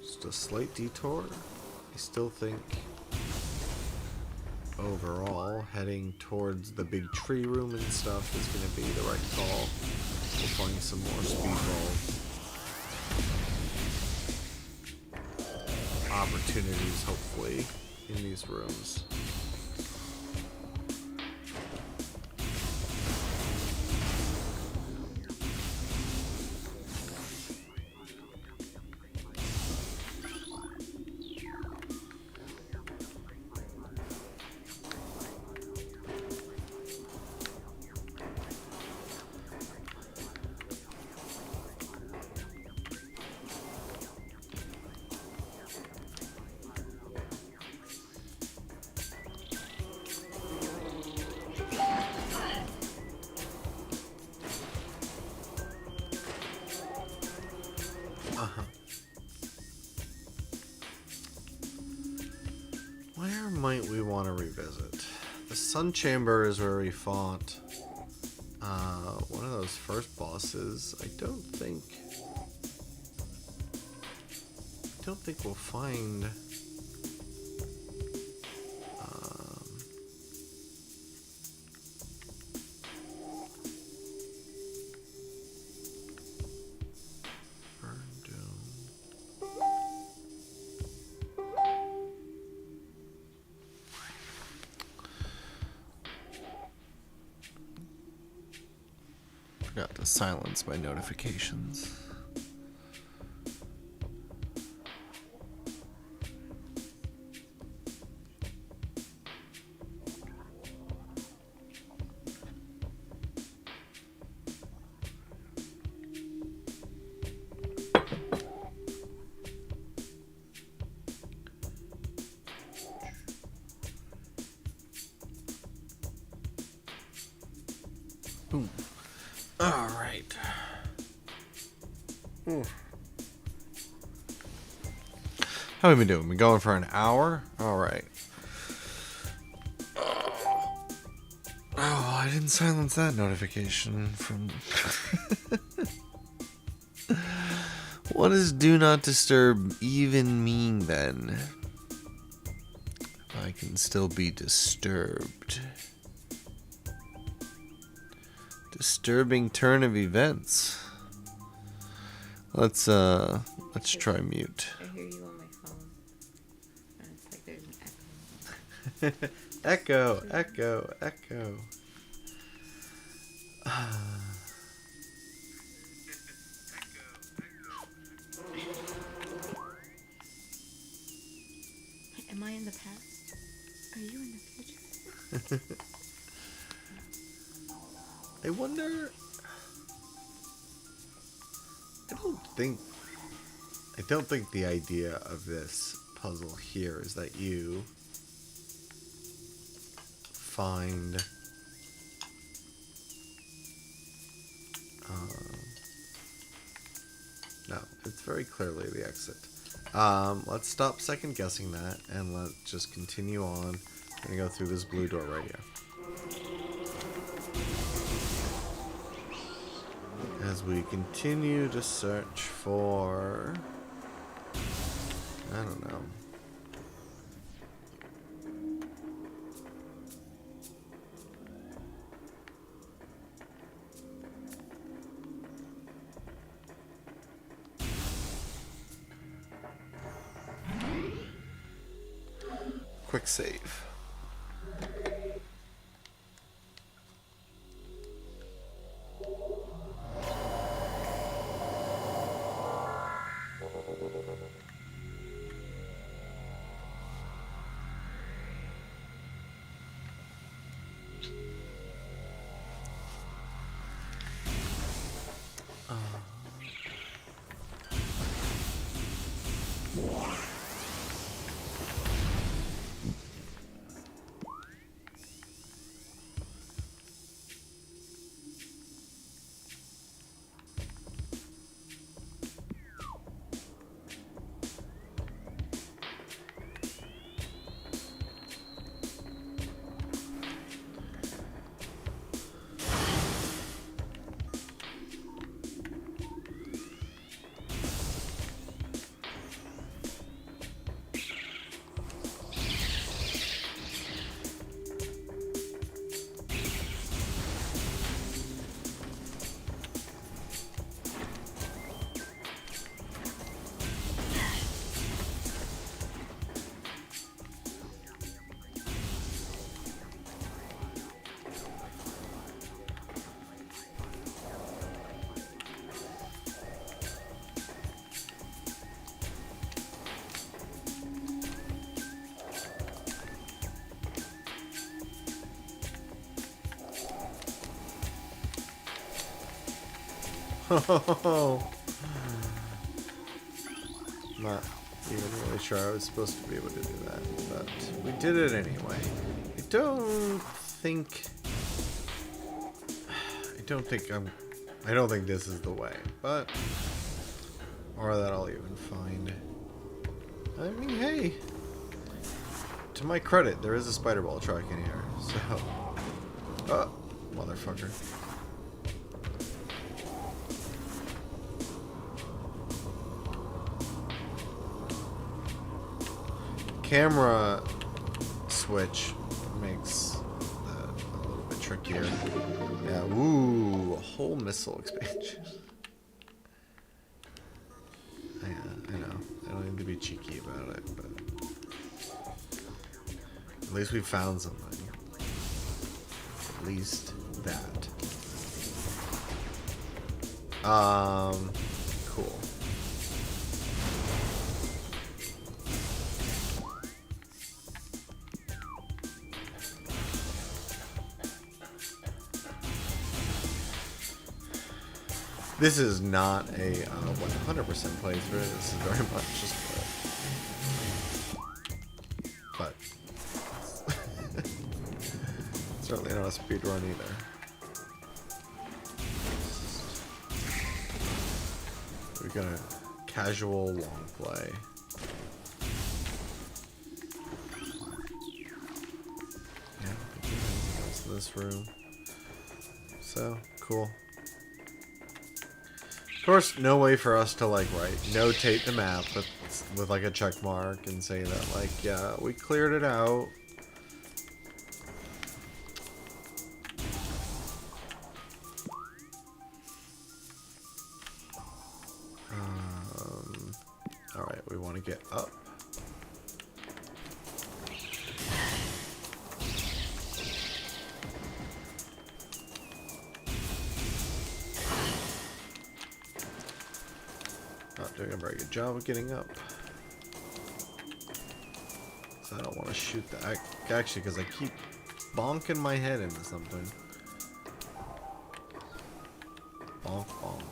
Just a slight detour. I still think overall heading towards the big tree room and stuff is going to be the right call. We'll find some more speedball opportunities, hopefully. in these rooms. Where might we want to revisit? The Sun Chamber is where we fought one of those first bosses. I don't think we'll find forgot to silence my notifications. Boom. All right. How have we been doing? Been going for an hour? All right. Oh, I didn't silence that notification from... What does do not disturb even mean then? I can still be disturbed. Disturbing turn of events. Let's try mute. I hear you on my phone. And it's like there's an Echo, echo, echo. Am I in the past? Are you in the future? I wonder. I don't think the idea of this puzzle here is that you find no, it's very clearly the exit. Let's stop second guessing that and let's just continue on. I'm gonna go through this blue door right here. As we continue to search for, I don't know. Quick save. Not even really sure I was supposed to be able to do that, but we did it anyway. I don't think this is the way, but or that I'll even find. I mean, hey, to my credit, there is a spider ball truck in here, so. Oh, motherfucker. Camera switch makes that a little bit trickier. Yeah, ooh, a whole missile expansion. Yeah, I know. I don't need to be cheeky about it, but at least we found something. At least that. Cool. This is not a 100% playthrough. This is very much just but certainly not a speed run either. We're gonna casual long play. Yeah, that's this room. So cool. Of course, no way for us to like notate the map with like a check mark and say that like, yeah, we cleared it out. All right, we want to get up. Not doing a very good job of getting up. So I don't want to shoot the actually because I keep bonking my head into something. Bonk bonk.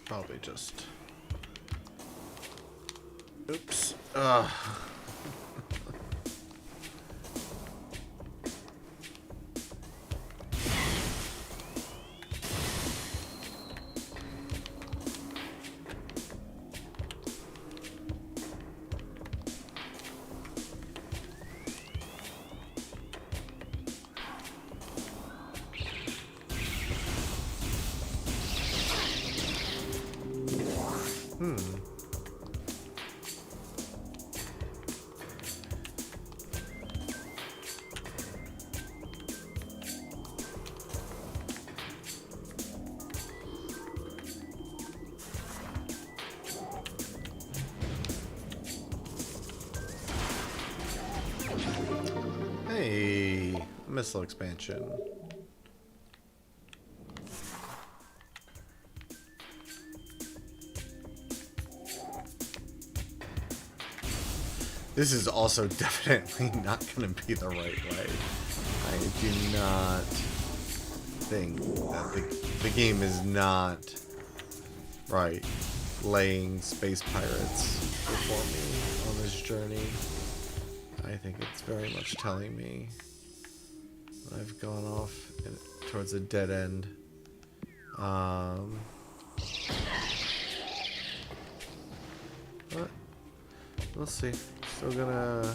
Probably just. Oops. Hey, missile expansion. This is also definitely not going to be the right way. I do not think that the game is not right laying space pirates before me on this journey. I think it's very much telling me that I've gone off towards a dead end. But we'll see. Still gonna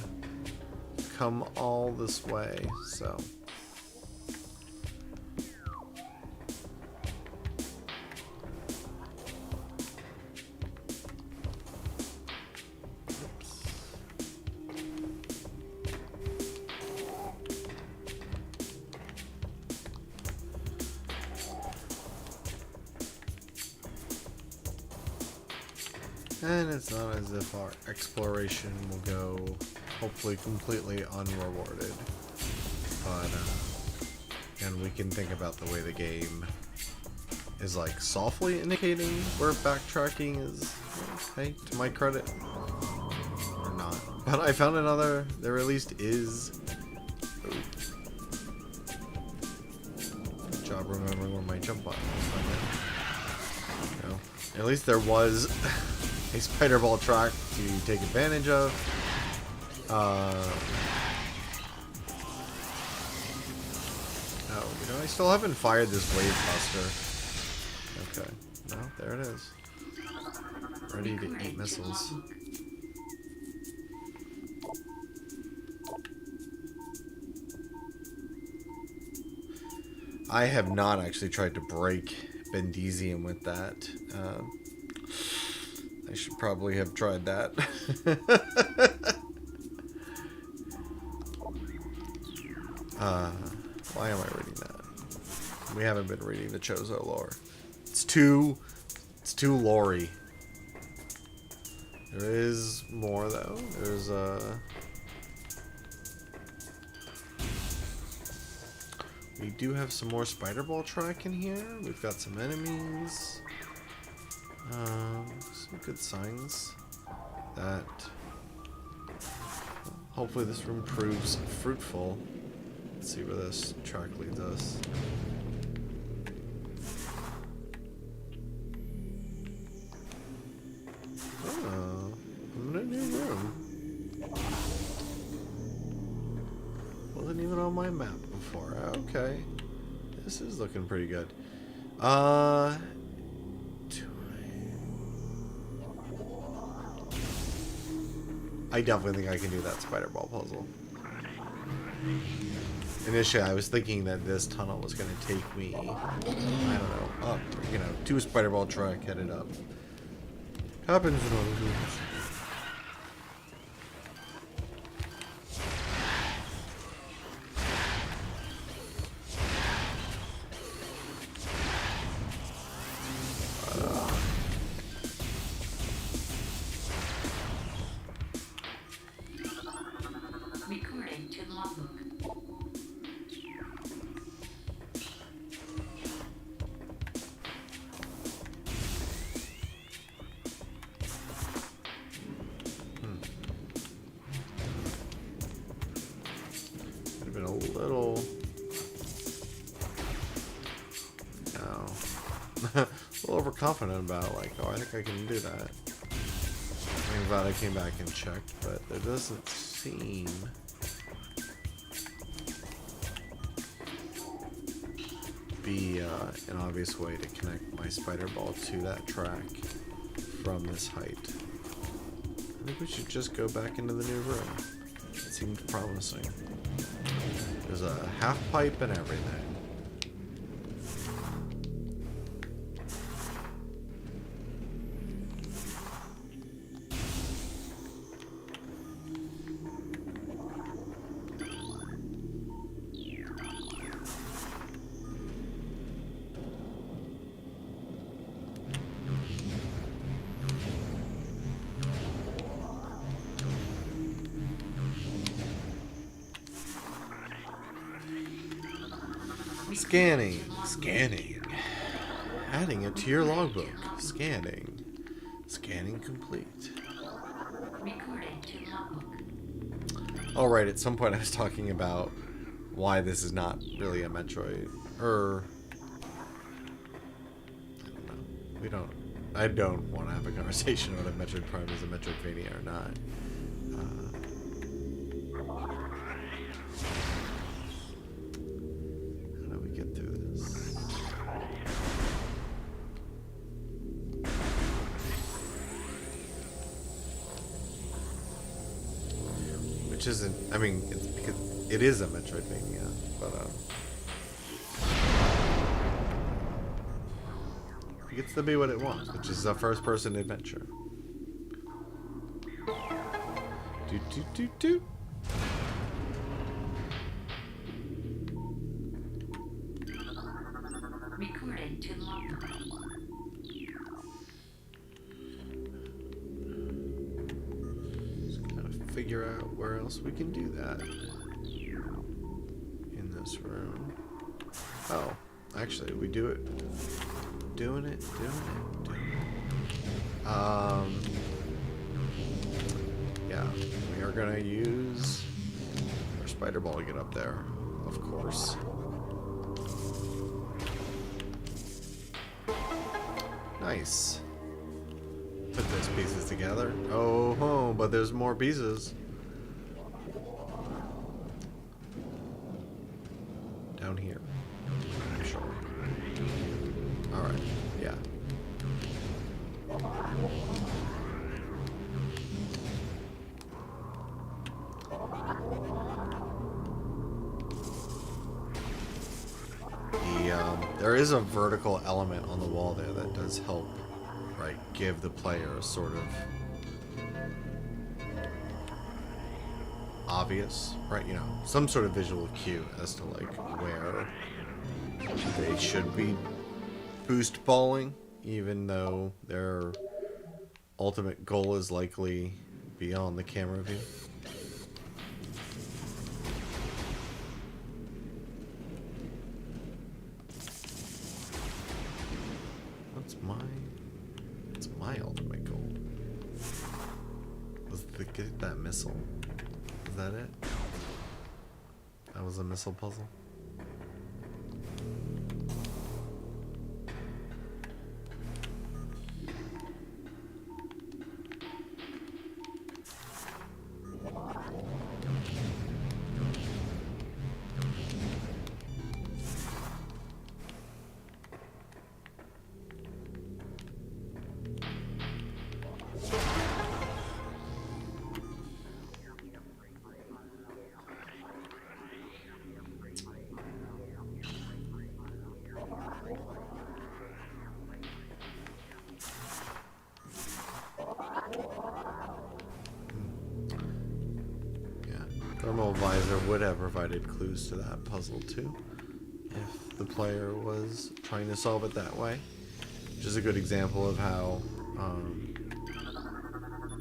come all this way, so. And it's not as if our exploration will go, hopefully, completely unrewarded. But, and we can think about the way the game is, like, softly indicating where backtracking is, hey, to my credit, or not. But I found another, there at least is, ooh. Good job remembering where my jump button was. No. At least there was a spider ball track to take advantage of. Oh, you know, I still haven't fired this wave buster. Okay. No, there it is. Ready to eat missiles. I have not actually tried to break Bendesium with that. I should probably have tried that. Why am I reading that? We haven't been reading the Chozo lore. It's too lore-y. There is more though. There's we do have some more spider ball track in here. We've got some enemies. Some good signs that hopefully this room proves fruitful. Let's see where this track leads us. Oh, I'm in a new room. Wasn't even on my map before. Okay. This is looking pretty good. I definitely think I can do that spider ball puzzle. Initially, I was thinking that this tunnel was going to take me, I don't know, up. You know, to a spider ball track headed up. Happens in all the games. Recording to logbook. Could have been a little... No. A little overconfident about, like, oh, I think I can do that. I'm glad I came back and checked, but there doesn't seem... be an obvious way to connect my spider ball to that track from this height. I think we should just go back into the new room. It seemed promising. There's a half pipe and everything. Scanning. Adding it to your logbook. Scanning complete. Recording to logbook. Oh, right, at some point I was talking about why this is not really a Metroid. I don't know. I don't want to have a conversation about if Metroid Prime is a Metroidvania or not. How do we get through this? Which isn't, I mean, it's because it is a Metroidvania, but it gets to be what it wants, which is a first-person adventure. Do. Recording to logbook. figure out where else we can do that. In this room. Oh, actually, we do it. Doing it. Yeah, we are gonna use our spider ball to get up there, of course. Nice. Put those pieces together. Oh, but there's more pieces. Down here. I'm sure. Alright, yeah. There is a vertical element on the wall there that does help, right, give the player a sort of obvious, right, you know, some sort of visual cue as to, like, where they should be boost balling, even though their ultimate goal is likely beyond the camera view. What's my ultimate goal? Was to get that missile. Is that it? That was a missile puzzle? Thermal visor would have provided clues to that puzzle too, if the player was trying to solve it that way. Which is a good example of how,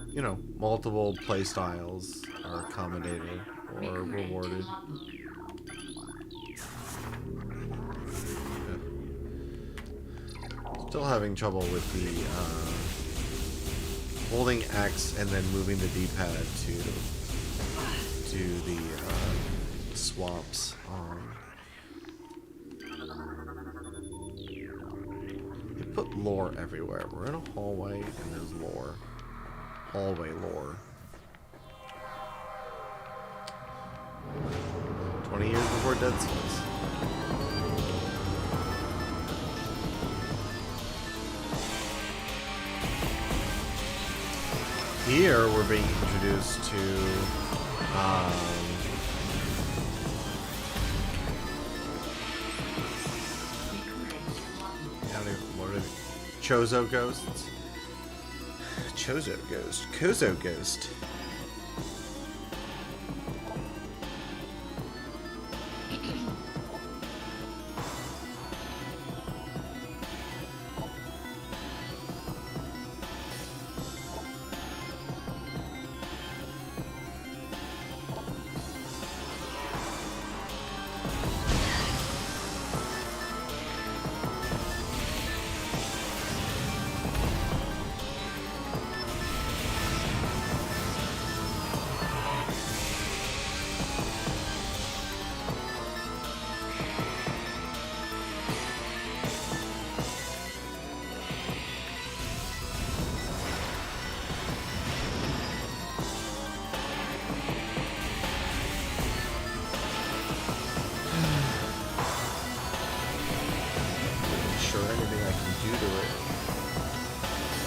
you know, multiple play styles are accommodated or rewarded. Yeah. Still having trouble with the holding X and then moving the D-pad to do the swaps on. They put lore everywhere. We're in a hallway and there's lore. Hallway lore. 20 years before Dead Cells. Here we're being introduced to Chozo ghosts. Chozo ghost. Kozo ghost.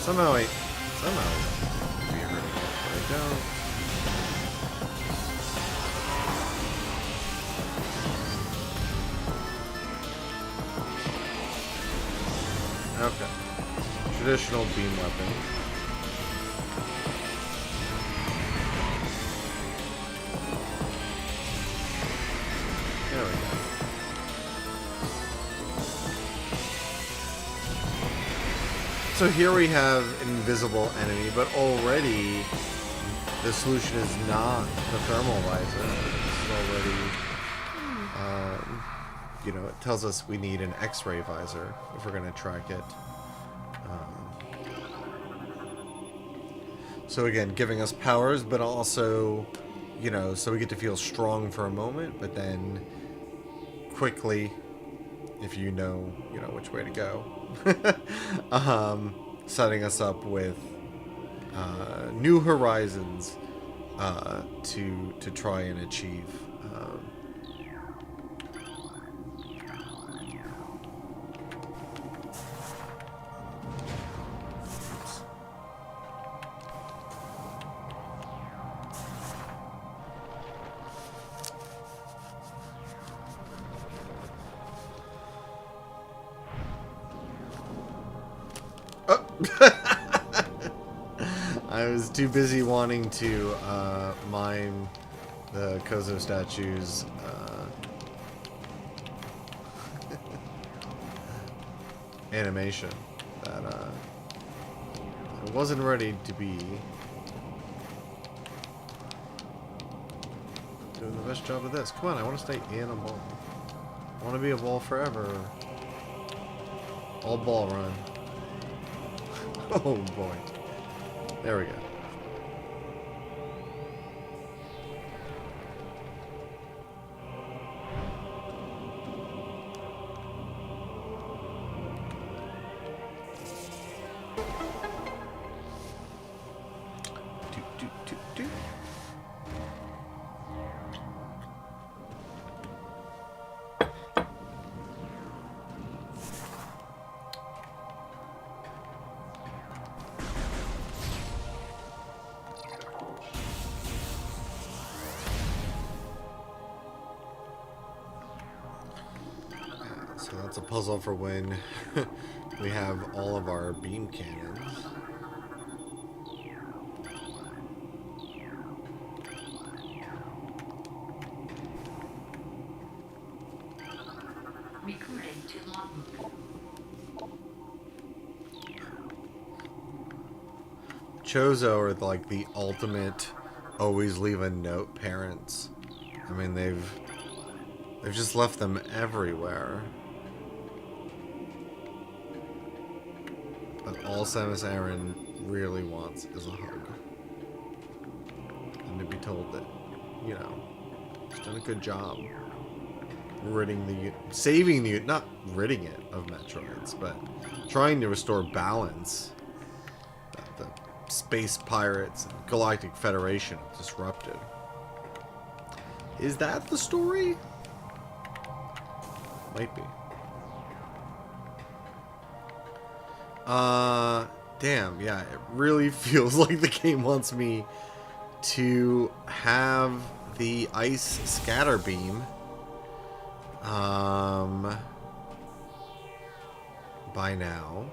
Somehow be hurting it, but I don't. Okay. Traditional beam weapon. There we go. So here we have an invisible enemy, but already the solution is not the thermal visor. It's already, you know, it tells us we need an X-ray visor if we're going to track it. So again, giving us powers, but also, you know, so we get to feel strong for a moment, but then quickly, if you know which way to go, setting us up with new horizons to try and achieve. I was too busy wanting to mime the Kozo statue's animation that I wasn't ready to be doing the best job of this. Come on, I want to stay in a ball. I want to be a ball forever. All ball run. Oh boy. There we go. Do. So that's a puzzle for when we have all of our beam cannons. Chozo are like the ultimate always leave a note parents. I mean, they've just left them everywhere. But all Samus Aran really wants is a hug. And to be told that, you know, she's done a good job saving the, not ridding it of Metroids, but trying to restore balance that the space pirates and Galactic Federation have disrupted. Is that the story? Might be. Damn, yeah, it really feels like the game wants me to have the ice scatter beam by now,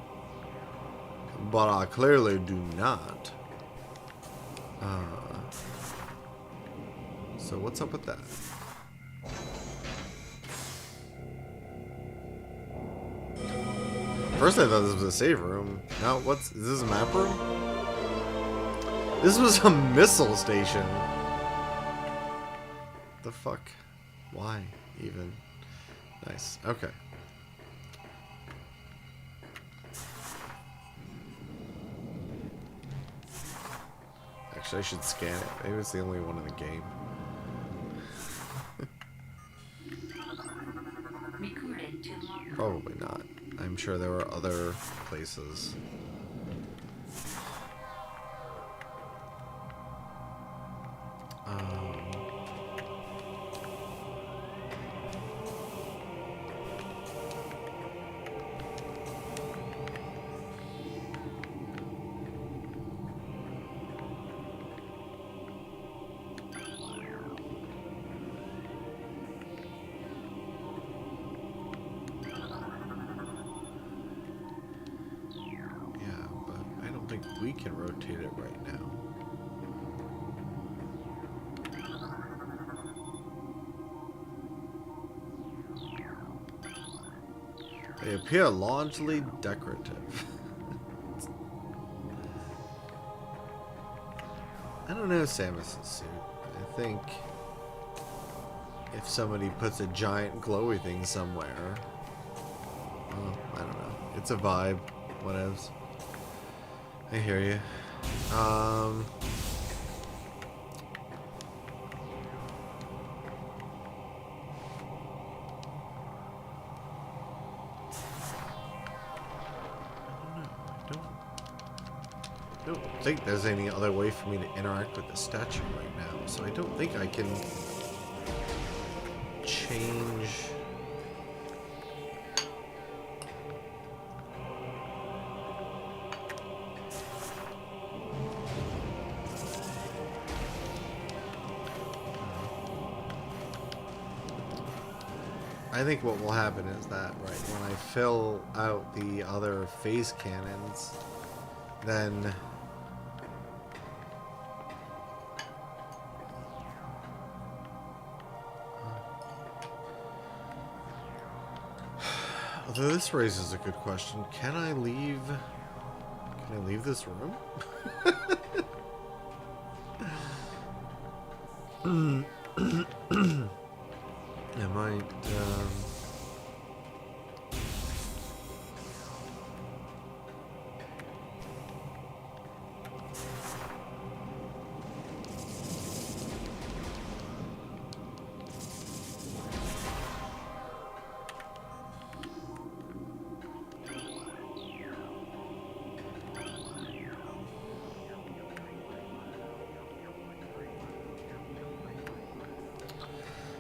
but I clearly do not. So what's up with that? First I thought this was a save room. Now is this a map room? This was a missile station. The fuck? Why even? Nice. Okay. Actually, I should scan it. Maybe it's the only one in the game. Probably not. I'm sure there were other places. We can rotate it right now. They appear largely decorative. I don't know Samus's suit. I think if somebody puts a giant glowy thing somewhere, well, I don't know. It's a vibe. Whatevs. I hear you. I don't think there's any other way for me to interact with the statue right now, so I don't think I can change. I think what will happen is that, right, when I fill out the other phase cannons, then although this raises a good question, can I leave this room? I might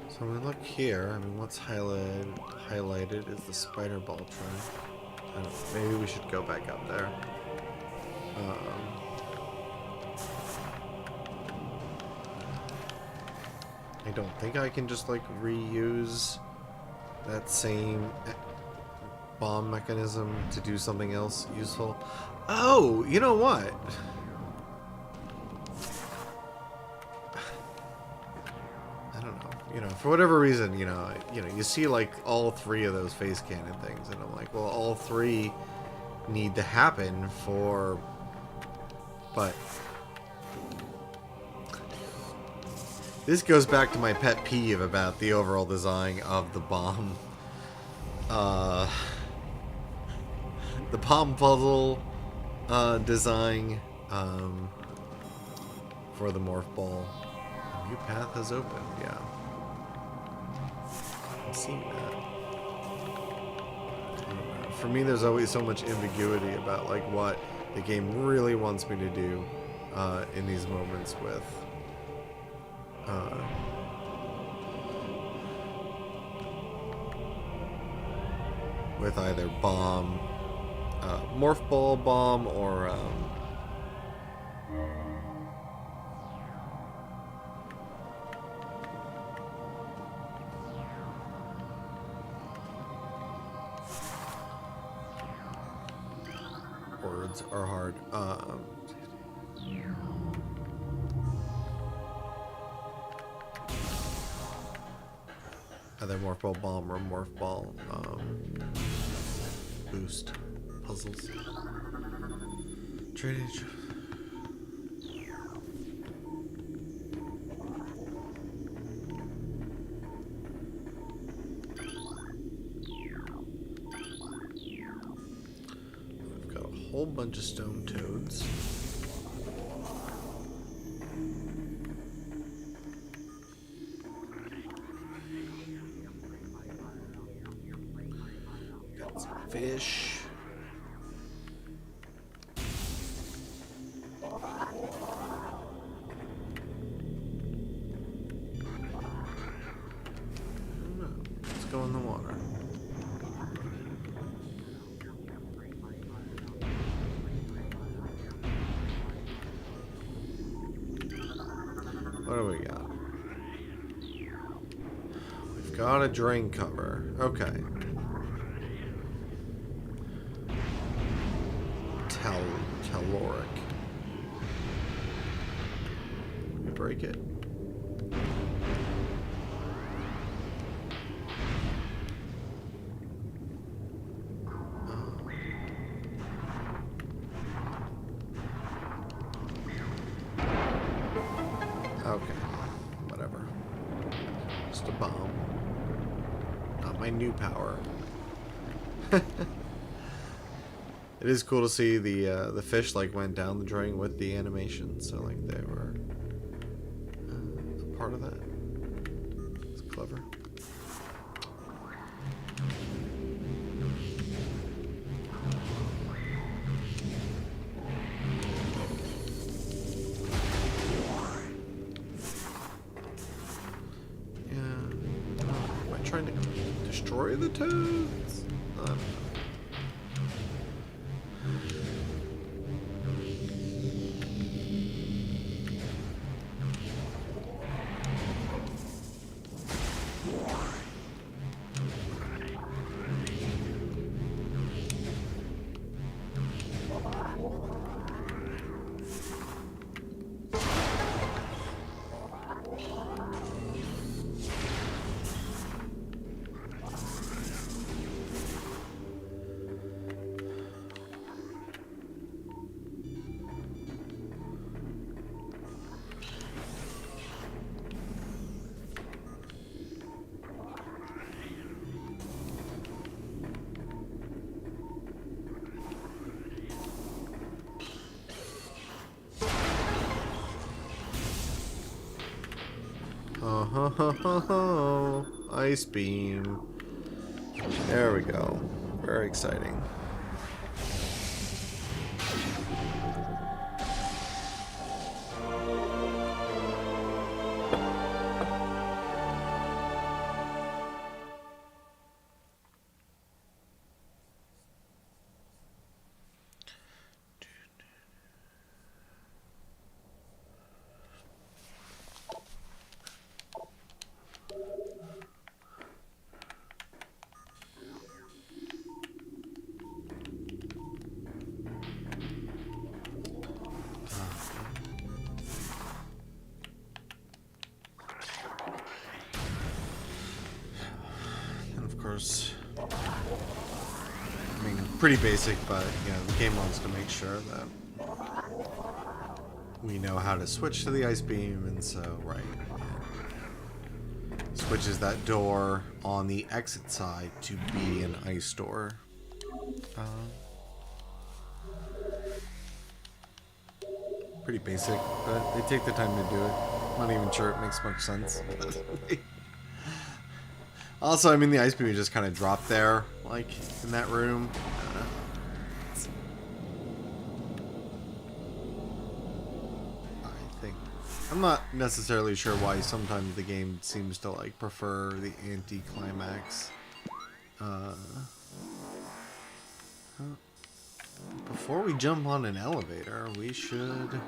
so when we look here, I mean, what's highlighted is the spider ball track. I don't know, maybe we should go back up there. I don't think I can just like reuse that same bomb mechanism to do something else useful. Oh, you know what? You know, for whatever reason, you know, you see like all three of those face cannon things, and I'm like, well, all three need to happen for, but this goes back to my pet peeve about the overall design of the bomb, the bomb puzzle design for the morph ball. A new path has opened, yeah. Seen that. For me, there's always so much ambiguity about like what the game really wants me to do in these moments with either bomb, morph ball bomb, or words are hard. Either morph ball bomb or morph ball boost puzzles. Drainage. Whole bunch of stone toads. Got some fish. Let's go in the water. What do we got? We've got a drain cover. Okay. Telluric. We break it. my new power. It is cool to see the fish like went down the drain with the animation, so like they were a part of that. It's clever. Trying to destroy the toads? I don't know. Oh, ice beam. There we go. Very exciting. I mean, pretty basic, but you know, the game wants to make sure that we know how to switch to the ice beam, and so right, switches that door on the exit side to be an ice door. Pretty basic, but they take the time to do it. Not even sure it makes much sense. Also, I mean, the ice beam just kind of dropped there, like, in that room. I think... I'm not necessarily sure why sometimes the game seems to, like, prefer the anti-climax. Before we jump on an elevator, we should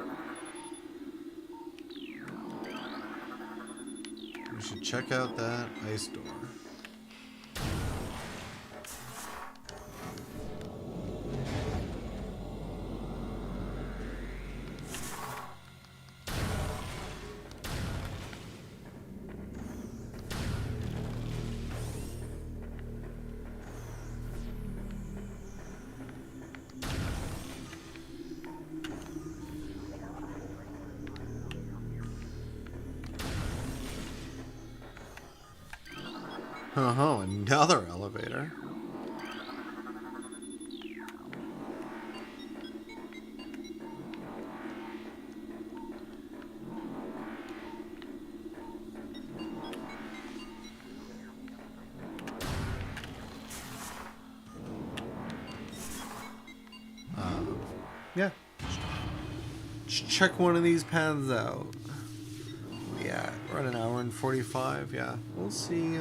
check out that ice door. Oh, another elevator. Yeah. Check one of these paths out. Yeah, we're at an hour and 45. Yeah, we'll see.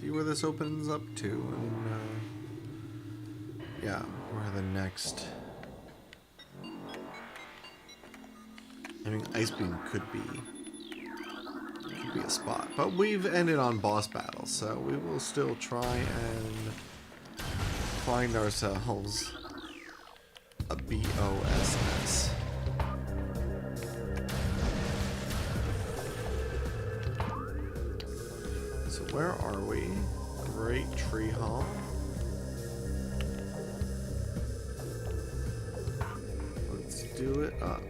See where this opens up to, and yeah, where the next. I mean, ice beam could be a spot, but we've ended on boss battles, so we will still try and find ourselves a BOSS. So where are we? Great Tree Hall. Let's do it up.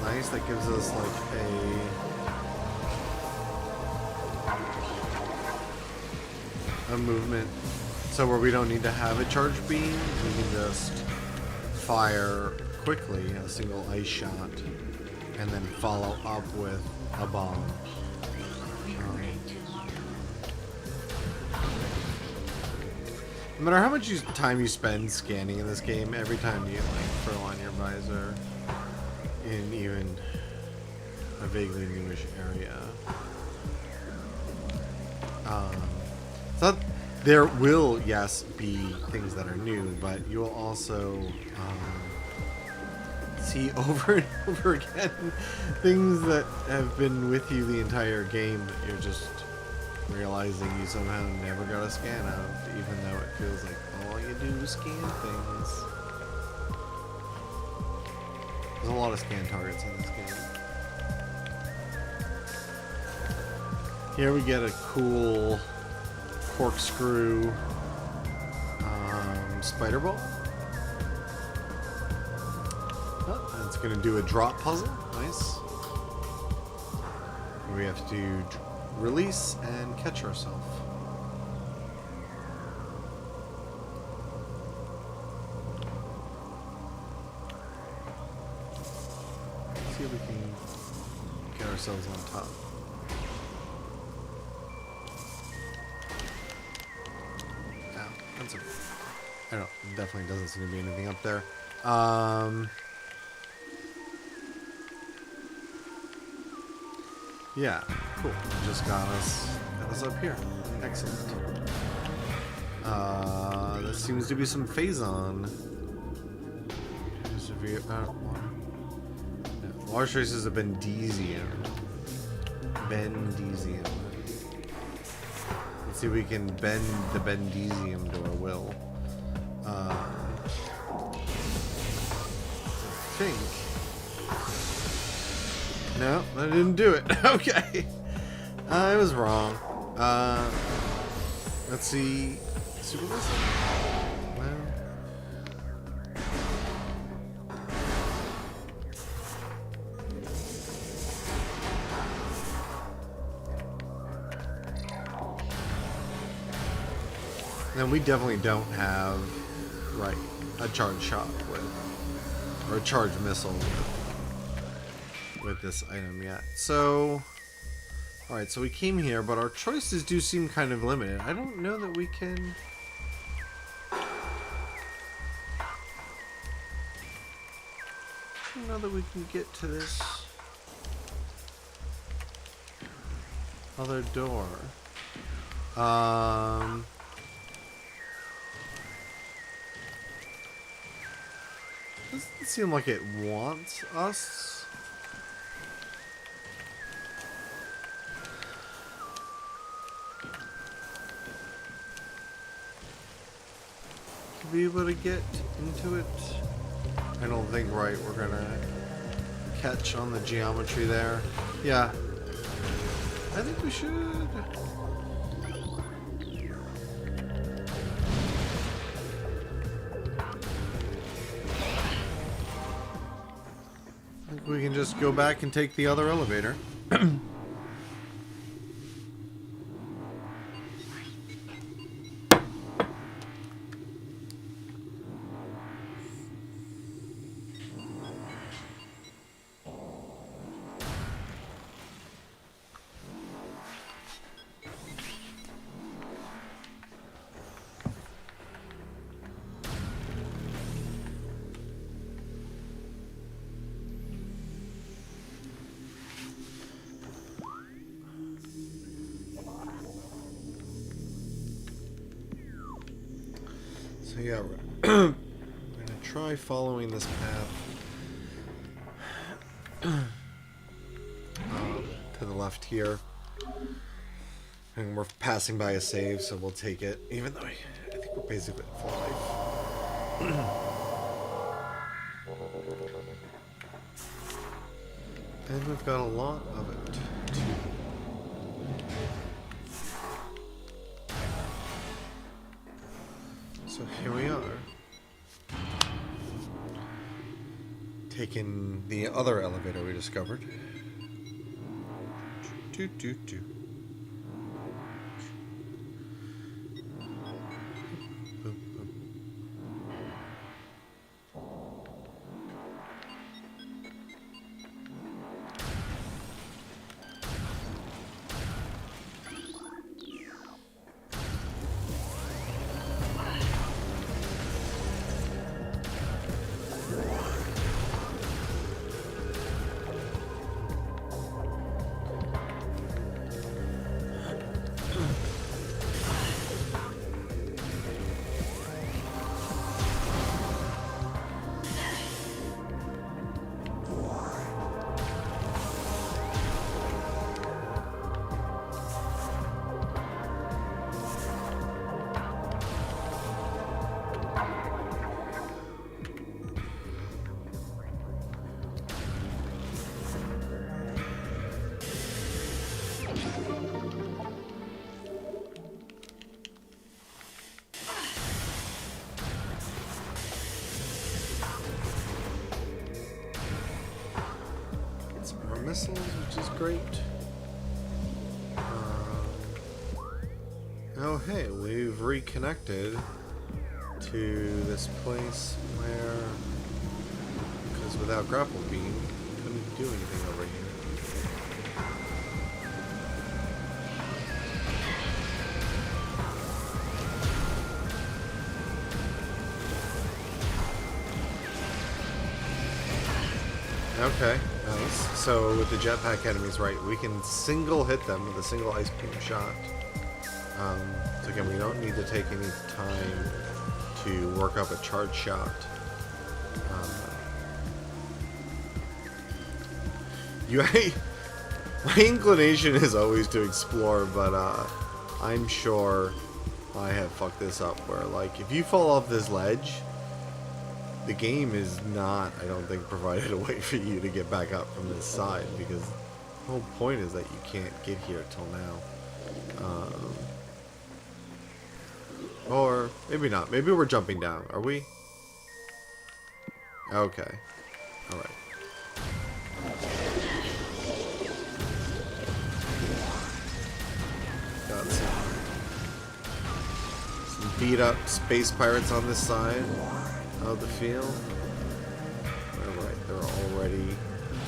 nice. That gives us like a movement. So where we don't need to have a charge beam, we can just fire quickly a single ice shot and then follow up with a bomb. No matter how much time you spend scanning in this game, every time you like throw on your visor in even a vaguely newish area, so there will, yes, be things that are new, but you will also see over and over again things that have been with you the entire game that you're just realizing you somehow never got a scan of, even though it feels like all you do is scan things. There's a lot of scan targets in this game. Here we get a cool corkscrew spider ball. Oh, and it's going to do a drop puzzle. Nice. We have to release and catch ourselves. See if we can get ourselves on top. Oh, that's a... I don't know. Definitely doesn't seem to be anything up there. Yeah, cool. Just got us up here. Excellent. There seems to be some phazon. Water traces of bendesium. Bendesium. Let's see if we can bend the bendesium to our will. I think. No, I didn't do it. Okay. I was wrong. Let's see. Super Whistle? Well. Then we definitely don't have, right, a charge shot with, or a charge missile with this item yet. So, alright, so we came here, but our choices do seem kind of limited. I don't know that we can... I don't know that we can get to this other door. Doesn't seem like it wants us. To be able to get into it. I don't think, right, we're gonna catch on the geometry there. Yeah. I think we should. I think we can just go back and take the other elevator. So yeah, we're gonna try following this path to the left here, and we're passing by a save, so we'll take it. Even though I think we're basically at full life. And we've got a lot of it too. So here we are. taken the other elevator we discovered. Doo, doo, doo. Some more missiles, which is great. Oh hey, we've reconnected to this place where, because without grapple beam, couldn't do anything over here. Okay, nice. So with the jetpack enemies, right, we can single hit them with a single ice beam shot. So again, we don't need to take any time to work up a charge shot. My inclination is always to explore, but I'm sure I have fucked this up. Where like, if you fall off this ledge, the game is not, I don't think, provided a way for you to get back up from this side, because the whole point is that you can't get here till now. Or maybe not. Maybe we're jumping down. Are we? Okay. Alright. Got some beat up space pirates on this side of the field. Alright, they're already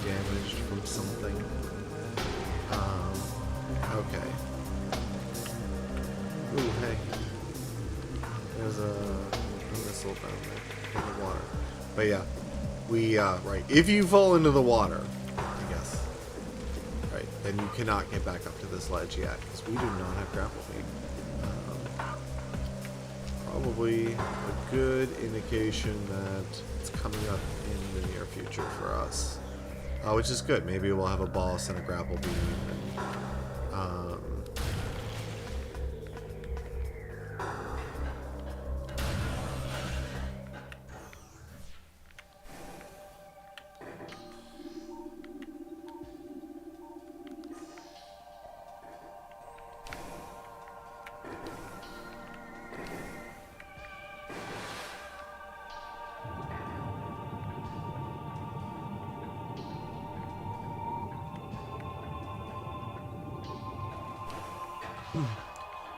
damaged from something. Okay. Ooh, hey. There's a missile down there in the water. But yeah, we, right. If you fall into the water, I guess, right, then you cannot get back up to this ledge yet, because we do not have grapple beam. Probably a good indication that it's coming up in the near future for us. Which is good. Maybe we'll have a boss and a grapple beam. And,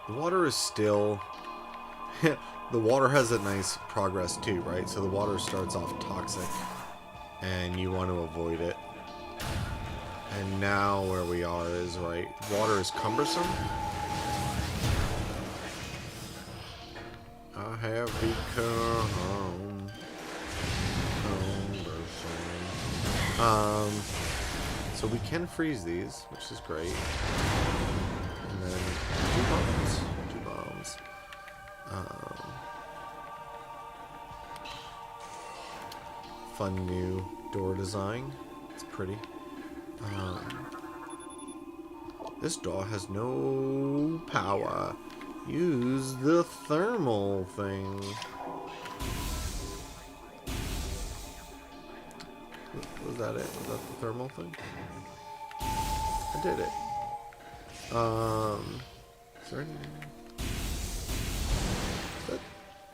the water is still... the water has a nice progress too, right? So the water starts off toxic, and you want to avoid it. And now where we are is, right, water is cumbersome. I have become cumbersome. So we can freeze these, which is great. And then two bombs. Fun new door design. It's pretty. This door has no power. Use the thermal thing. Was that it? Was that the thermal thing? I did it. Is there any... Is that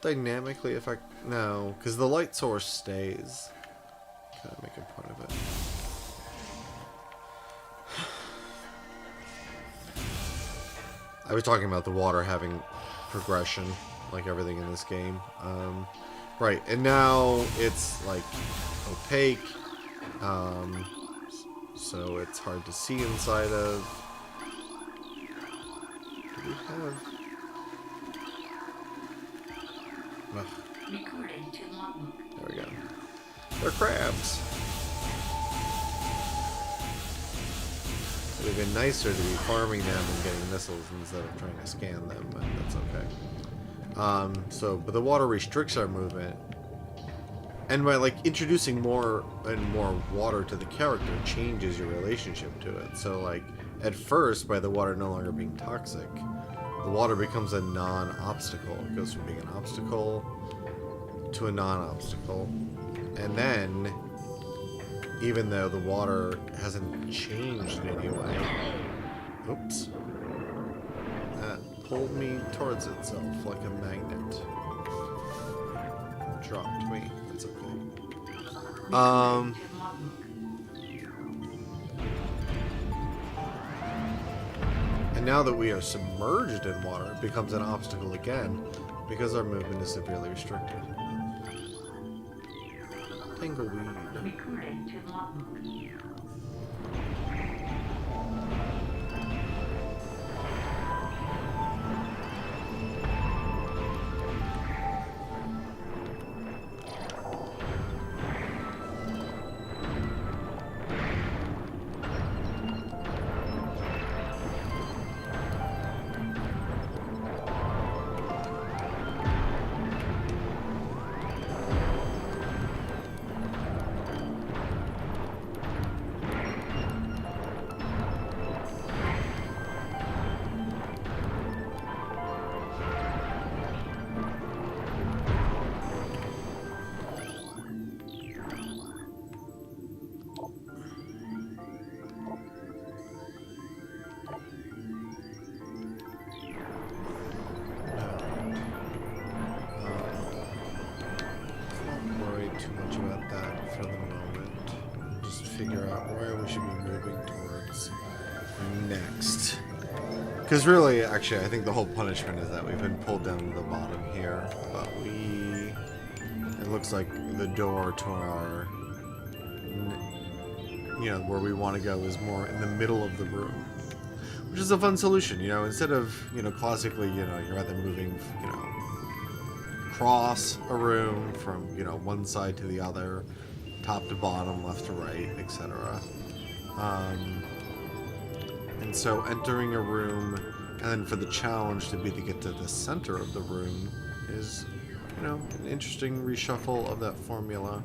dynamically affect? No, because the light source stays. Kind of make a point of it. I was talking about the water having progression, like everything in this game. Right, and now it's like opaque, so it's hard to see inside of. Do we have? Ugh. There we go. They're crabs. It would have been nicer to be farming them and getting missiles instead of trying to scan them, but that's okay. But the water restricts our movement, and by like introducing more and more water to the character changes your relationship to it. So like at first, by the water no longer being toxic, the water becomes a non-obstacle. It goes from being an obstacle to a non-obstacle, and then even though the water hasn't changed in any way, oops, that pulled me towards itself like a magnet. Dropped me. That's okay. And now that we are submerged in water, it becomes an obstacle again because our movement is severely restricted. Tangleweed. Too much about that for the moment. Just figure out where we should be moving towards next. Because really, actually, I think the whole punishment is that we've been pulled down to the bottom here, but it looks like the door to our, where we want to go is more in the middle of the room, which is a fun solution. Instead of, classically, you're either moving, across a room from one side to the other, top to bottom, left to right, etc. And so entering a room and then for the challenge to be to get to the center of the room is an interesting reshuffle of that formula.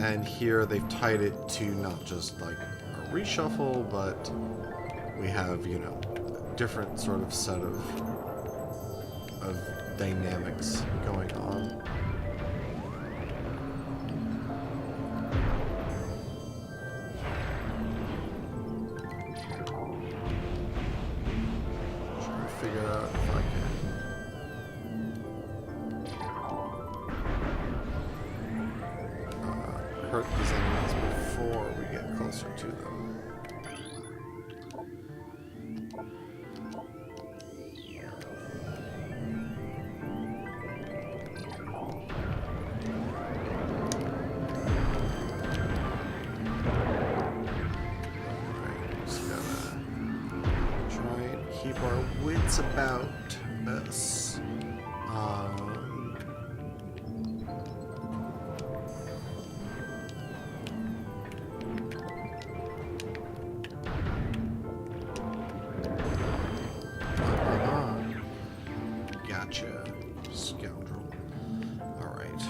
And here they've tied it to not just like a reshuffle, but we have different sort of set of dynamics going on. Trying to figure out if I can hurt these enemies before we get closer to them. Keep our wits about us. Gotcha, scoundrel. All right.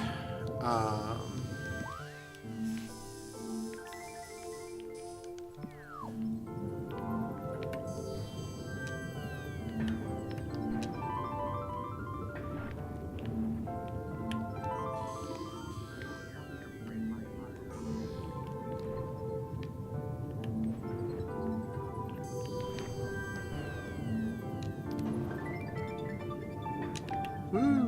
Woo.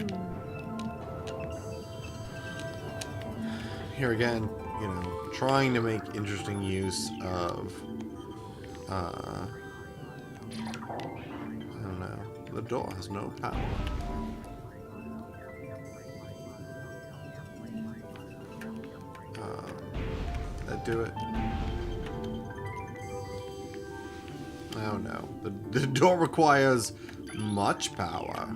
Here again, you know, trying to make interesting use of, I don't know, the door has no power. That do it? Oh no, the door requires much power.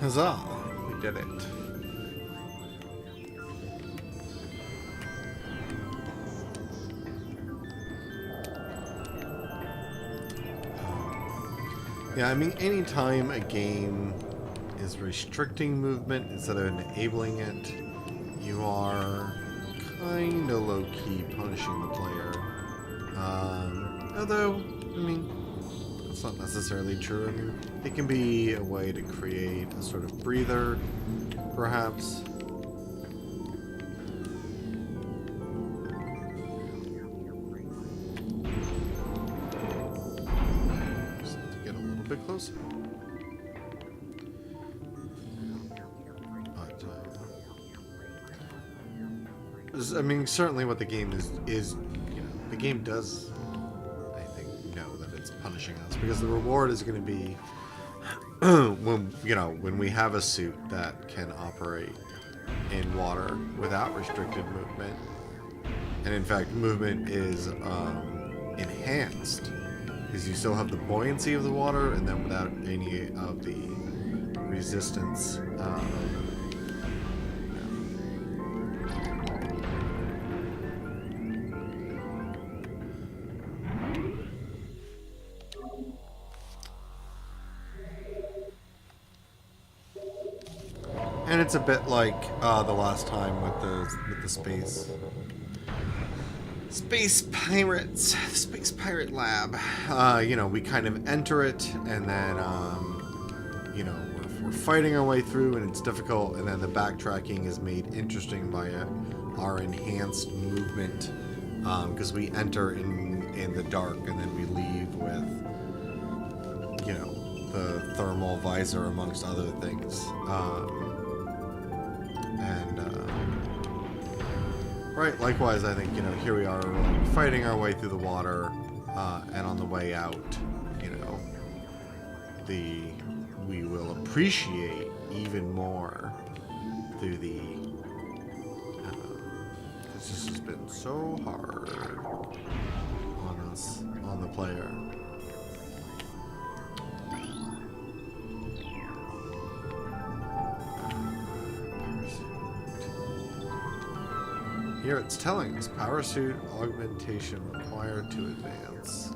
Huzzah! We did it. Yeah, I mean, anytime a game is restricting movement instead of enabling it, you are kind of low-key punishing the player. Although, I mean, that's not necessarily true. I mean, it can be a way to create a sort of breather, perhaps. Just have to get a little bit closer. But, I mean, certainly what the game is, you know, the game does, I think, know that it's punishing us, because the reward is going to be when we have a suit that can operate in water without restricted movement, and in fact movement is enhanced, because you still have the buoyancy of the water, and then without any of the resistance. And it's a bit like the last time with the space pirates, space pirate lab. You know, we kind of enter it, and then you know, we're fighting our way through, and it's difficult, and then the backtracking is made interesting by our enhanced movement, because we enter in the dark, and then we leave with, you know, the thermal visor amongst other things. Right, likewise, I think, you know, here we are fighting our way through the water, and on the way out, you know, we will appreciate even more through the, this has been so hard on us, on the player. Here it's telling us power suit augmentation required to advance.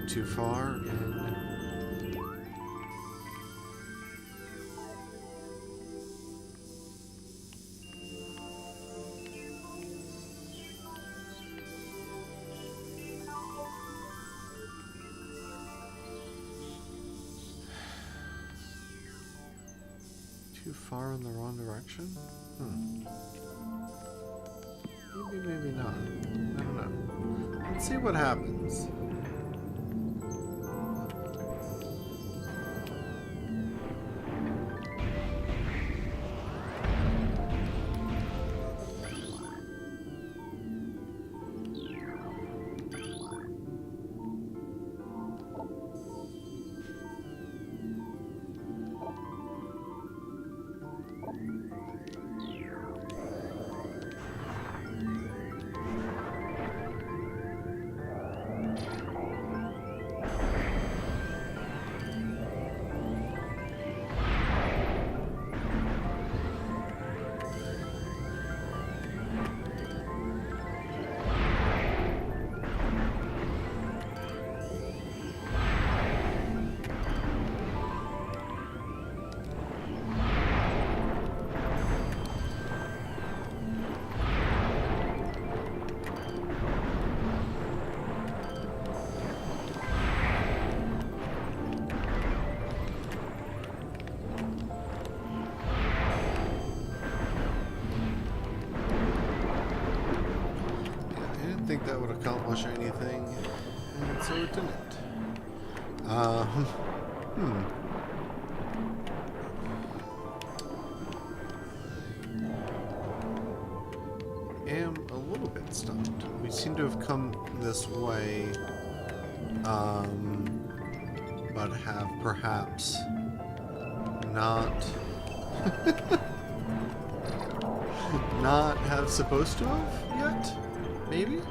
too far and... Too far in the wrong direction? Maybe, maybe not. I don't know. Let's see what happens. Think that would accomplish anything, and so it didn't. Am a little bit stumped. We seem to have come this way, but have perhaps not not have supposed to have yet. Maybe?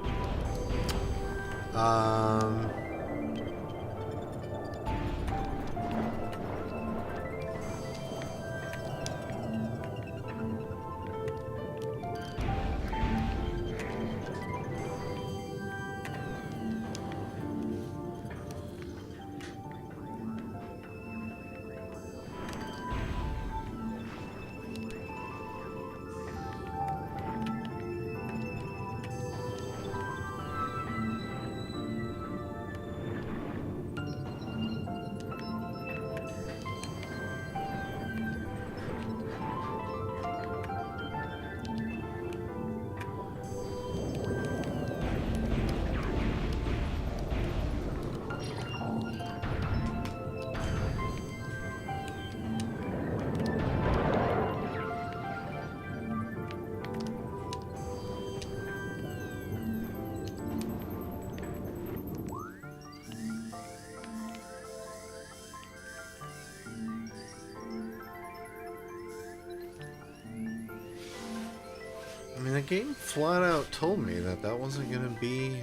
I mean, the game flat out told me that that wasn't going to be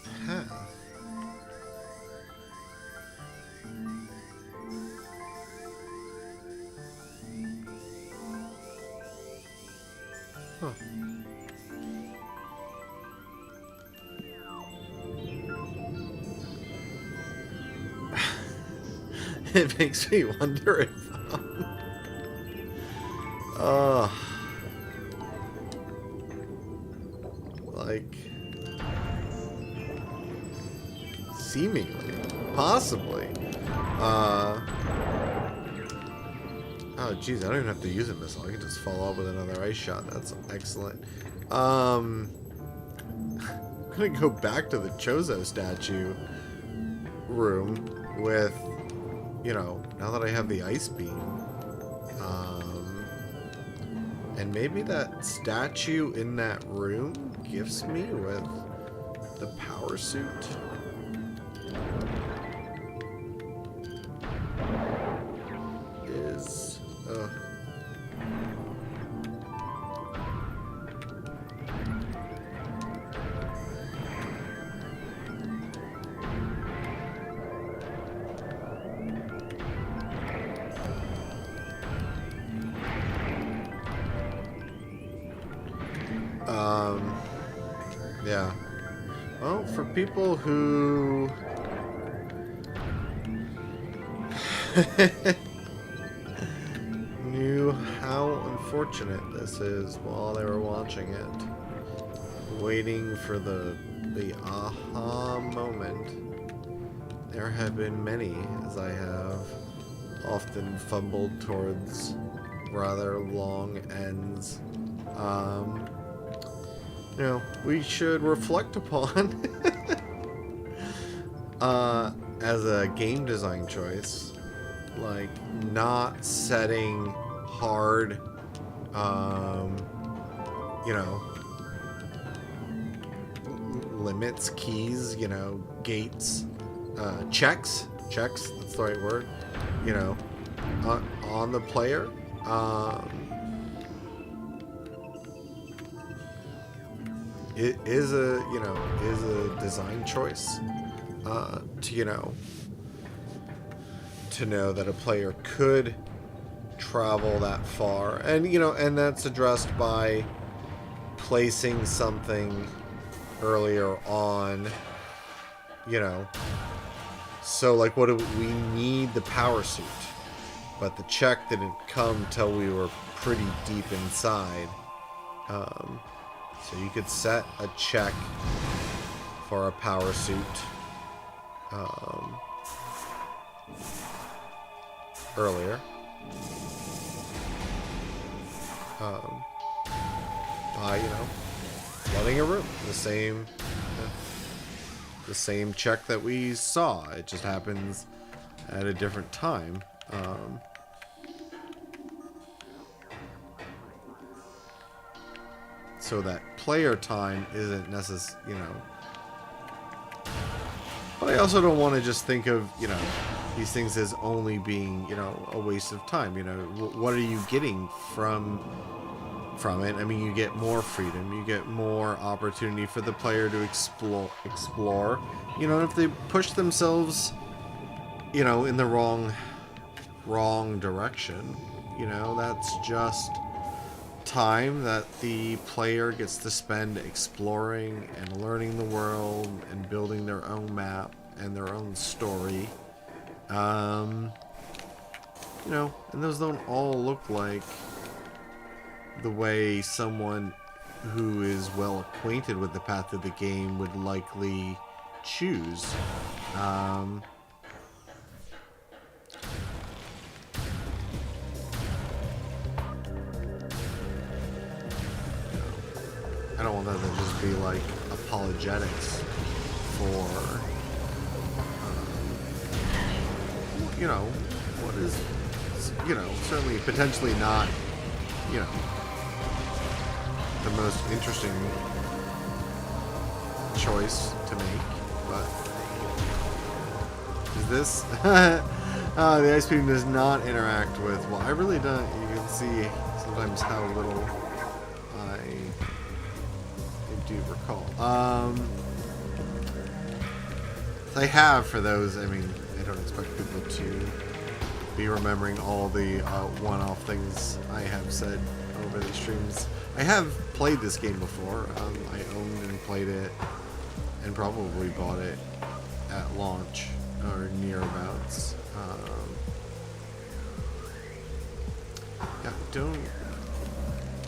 the path. Huh. It makes me wonder if... like... seemingly. Possibly. Oh, jeez, I don't even have to use a missile. I can just follow up with another ice shot. That's excellent. I'm gonna go back to the Chozo statue room with, you know, now that I have the ice beam. And maybe that statue in that room gifts me with the power suit. Is, yeah. Well, for people who knew how unfortunate this is while they were watching it, waiting for the aha moment. There have been many, as I have often fumbled towards rather long ends. You know, we should reflect upon as a game design choice, like not setting hard, you know, limits, keys, you know, gates, checks, that's the right word, you know, on the player. It is a design choice, to, you know, to know that a player could travel that far, and, you know, and that's addressed by placing something earlier on, you know. So, like, what do we need? The power suit, but the check didn't come till we were pretty deep inside. So you could set a check for a power suit earlier. By, you know, flooding a room. The same check that we saw. It just happens at a different time. So that player time isn't necessary, you know. But I also don't want to just think of, you know, these things as only being, you know, a waste of time. You know, what are you getting from it? I mean, you get more freedom, you get more opportunity for the player to explore. You know, if they push themselves, you know, in the wrong direction, you know, that's just time that the player gets to spend exploring and learning the world and building their own map and their own story. You know, and those don't all look like the way someone who is well acquainted with the path of the game would likely choose. I don't want that to just be like apologetics for, you know, what is, you know, certainly potentially not, you know, the most interesting choice to make, but is this? The ice beam does not interact with, well, I really don't, you can see sometimes how little I do recall. I have, for those, I mean, I don't expect people to be remembering all the one-off things I have said over the streams. I have played this game before. I owned and played it, and probably bought it at launch or nearabouts. Yeah,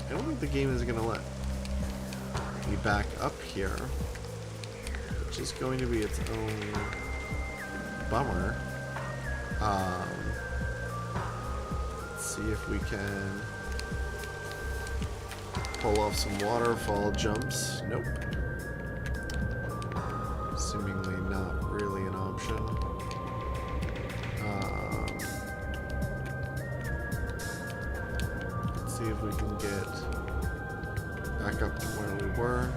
I don't think the game is gonna let me back up here, which is going to be its own bummer. Let's see if we can pull off some waterfall jumps. Nope. Seemingly not really an option. Let's see if we can get back up to where we were.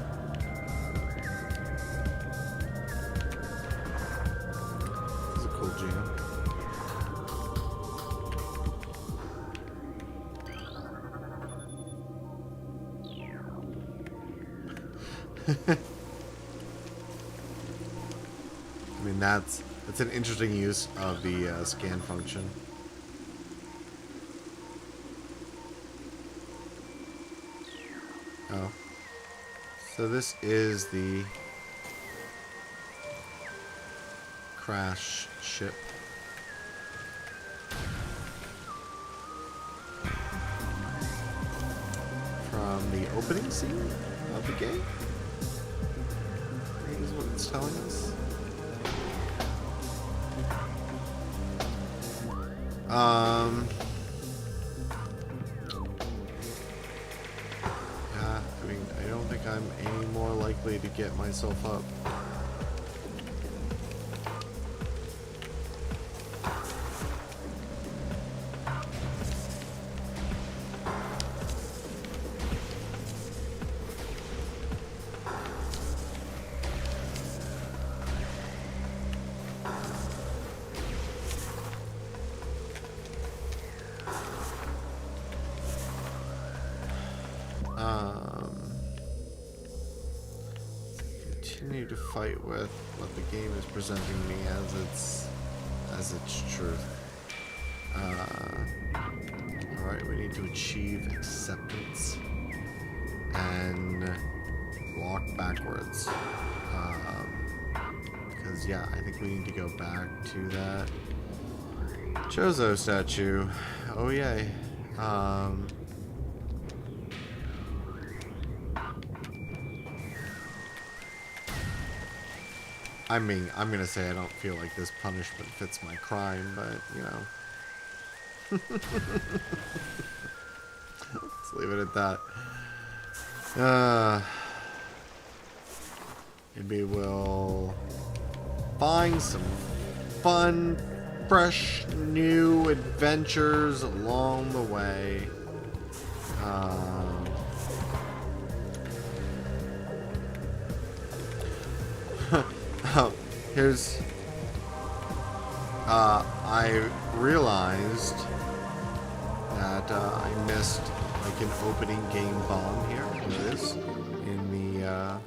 This is a cool jam. I mean, that's an interesting use of the scan function. Oh. So this is the crash ship. From the opening scene of the game. Is what it's telling us. Yeah, I mean, I don't think I'm any more likely to get myself up. Continue to fight with what the game is presenting me as its truth. Alright, we need to achieve acceptance and walk backwards. Because yeah, I think we need to go back to that Chozo statue. Oh yay. I mean, I'm gonna say I don't feel like this punishment fits my crime, but, you know. Let's leave it at that. Maybe we'll find some fun, fresh, new adventures along the way. Here's... I realized that I missed like an opening game bomb here. There it is. In the...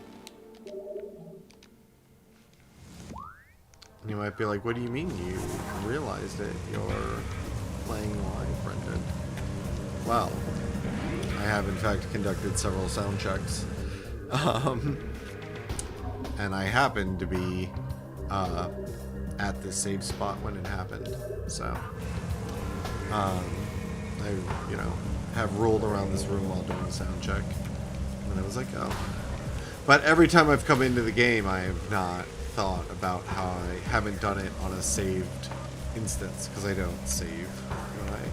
You might be like, what do you mean you realized it? You're playing live, Brendan. Well, I have in fact conducted several sound checks. And I happened to be at the save spot when it happened. So, I, you know, have rolled around this room while doing a sound check. And I was like, oh. But every time I've come into the game, I have not thought about how I haven't done it on a saved instance, because I don't save when I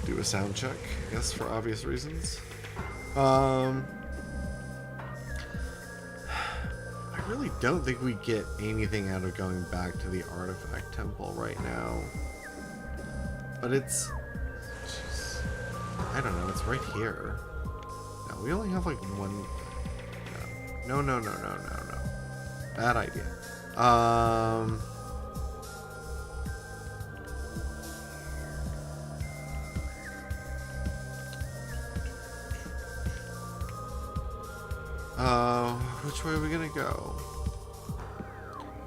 do a sound check, I guess, for obvious reasons. I really don't think we get anything out of going back to the artifact temple right now. But it's... Geez, I don't know, it's right here. No, we only have like one... No. Bad idea. Which way are we gonna go?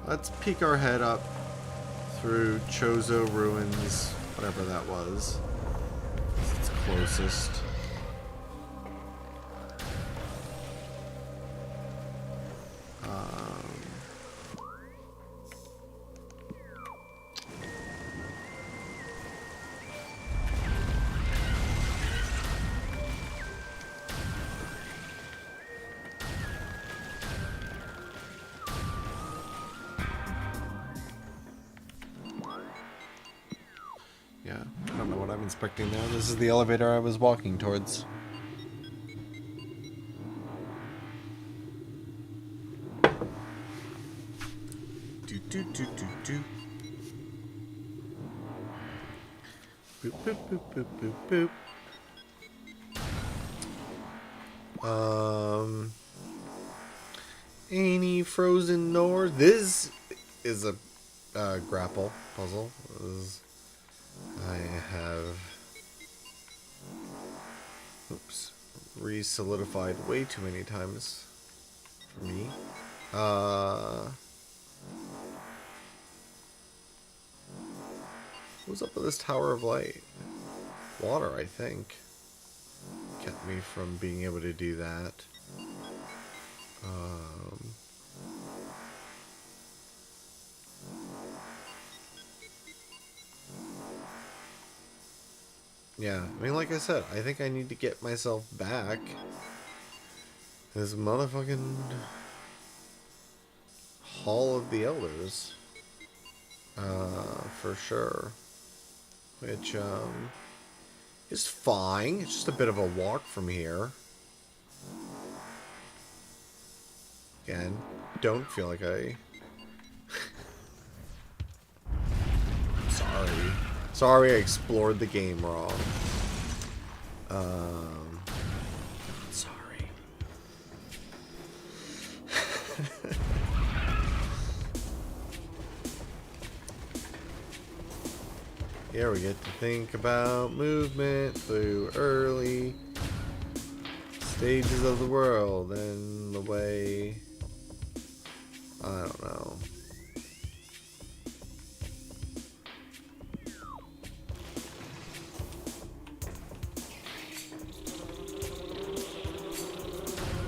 Let's peek our head up through Chozo Ruins, whatever that was. It's closest. Yeah, I don't know what I'm inspecting now. This is the elevator I was walking towards. Do. Boop, boop, boop, boop, boop, boop. Any frozen door? This is a grapple puzzle. I have re-solidified way too many times for me. What's up with this Tower of Light? Water, I think, kept me from being able to do that. yeah, I mean, like I said, I think I need to get myself back this motherfucking Hall of the Elders, for sure. Which is fine. It's just a bit of a walk from here. Again, don't feel like I. Sorry, I explored the game wrong. Sorry. Here we get to think about movement through early stages of the world and the way. I don't know.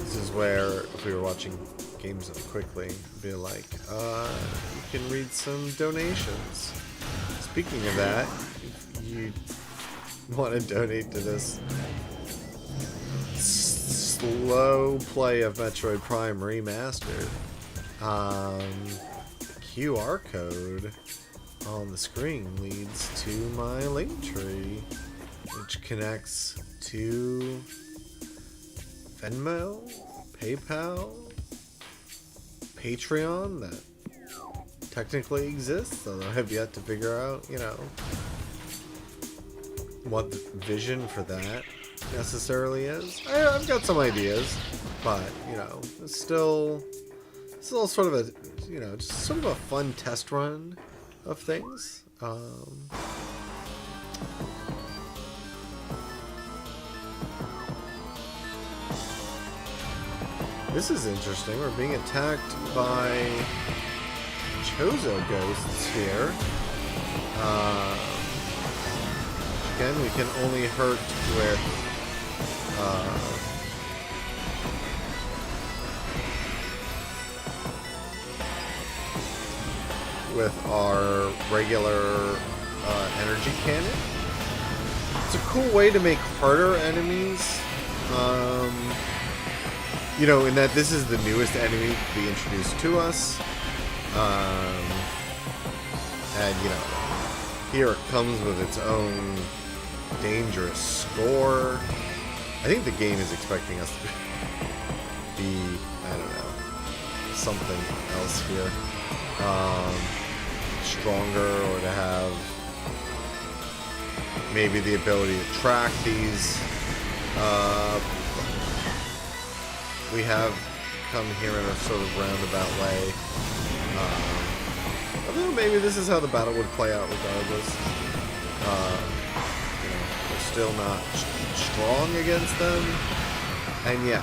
This is where, if we were watching games up quickly, be like, you can read some donations. Speaking of that, if you want to donate to this slow play of Metroid Prime Remastered, QR code on the screen leads to my link tree, which connects to Venmo, PayPal, Patreon that technically exists, although I have yet to figure out, you know, what the vision for that necessarily is. I've got some ideas, but, you know, it's still sort of a, you know, just sort of a fun test run of things. This is interesting. We're being attacked by Chozo ghosts here. Again, we can only hurt with our regular energy cannon. It's a cool way to make harder enemies. You know, in that this is the newest enemy to be introduced to us. And, you know, here it comes with its own dangerous score. I think the game is expecting us to be, I don't know, something else here. Stronger, or to have maybe the ability to track these. We have come here in a sort of roundabout way. Although maybe this is how the battle would play out regardless. You know, we're still not strong against them. And yeah.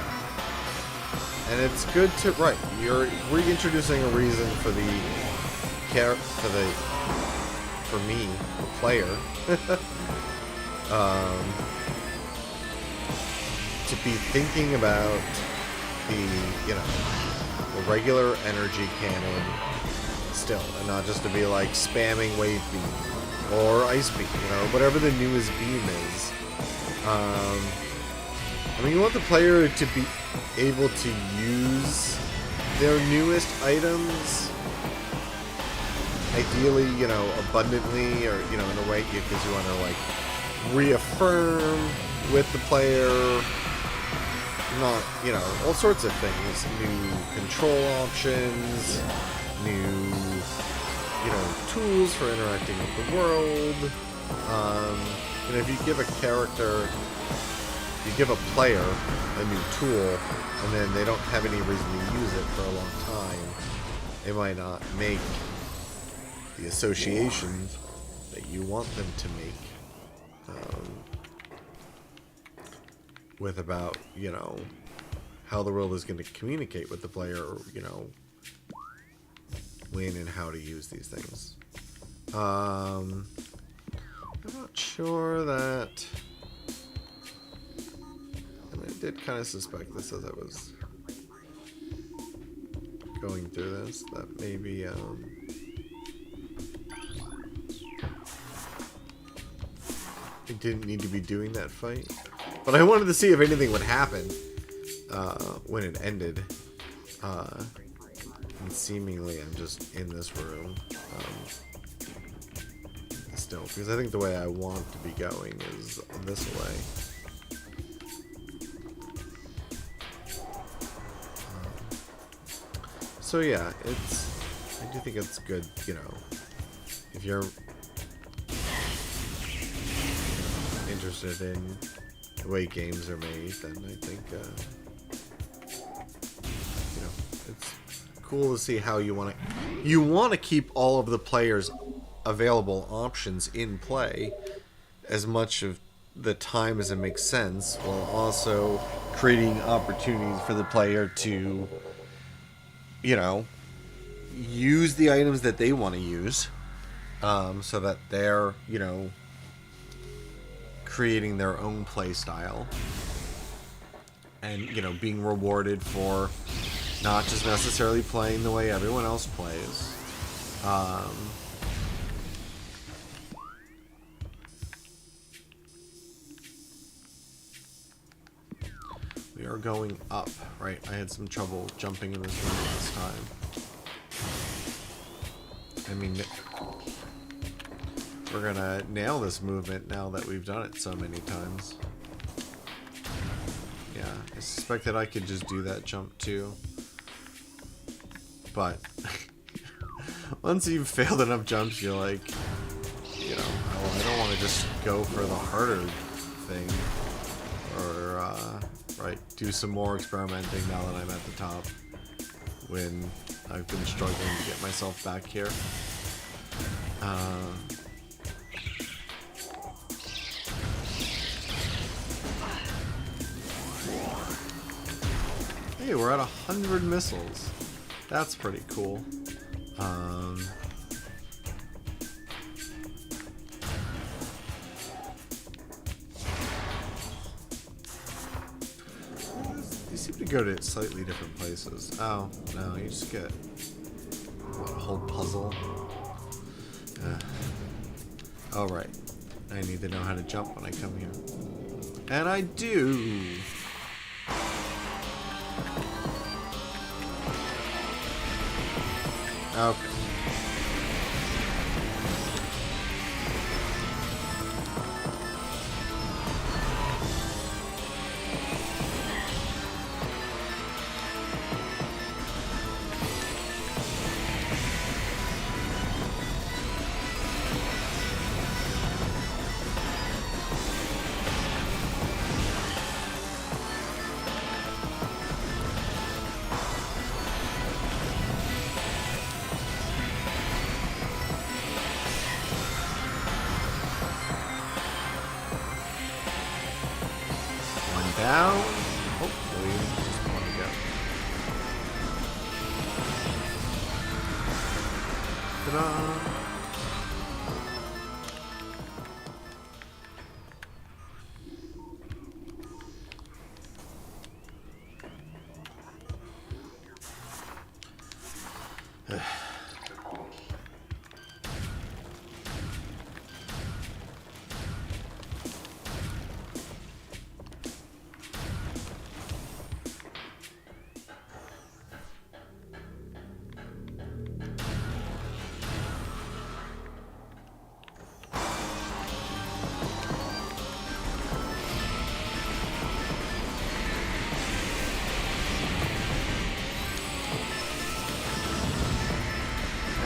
And it's good to, right, you're reintroducing a reason for me, the player, to be thinking about the, you know, the regular energy cannon still, and not just to be like spamming wave beam or ice beam, you know, whatever the newest beam is. I mean, you want the player to be able to use their newest items, ideally, you know, abundantly, or, you know, in a way, because you want to, like, reaffirm with the player, not, you know, all sorts of things, new control options, new, you know, tools for interacting with the world. And if you give a character, you give a player a new tool, and then they don't have any reason to use it for a long time, they might not make the associations that you want them to make with about, you know, how the world is going to communicate with the player, or, you know, when and how to use these things. I'm not sure that... I mean, I did kind of suspect this as I was going through this, that maybe, I didn't need to be doing that fight. But I wanted to see if anything would happen when it ended. And seemingly I'm just in this room still, because I think the way I want to be going is this way. So yeah, I do think it's good, you know, if you're interested in the way games are made, then I think, you know, it's cool to see how you want to keep all of the players' available options in play as much of the time as it makes sense, while also creating opportunities for the player to, you know, use the items that they want to use, so that they're, you know, creating their own play style, and, you know, being rewarded for not just necessarily playing the way everyone else plays. We are going up, right? I had some trouble jumping in this room last time. I mean, we're gonna nail this movement now that we've done it so many times. Yeah, I suspect that I could just do that jump too. But once you've failed enough jumps, you're like, you know, oh, I don't want to just go for the harder thing. Or, right, do some more experimenting now that I'm at the top, when I've been struggling to get myself back here. Hey, we're at 100 missiles. That's pretty cool. They seem to go to slightly different places. Oh, no, you just get what, a whole puzzle. Oh, right. I need to know how to jump when I come here. And I do! Okay. Down. Hopefully, just want to go. Ta-da!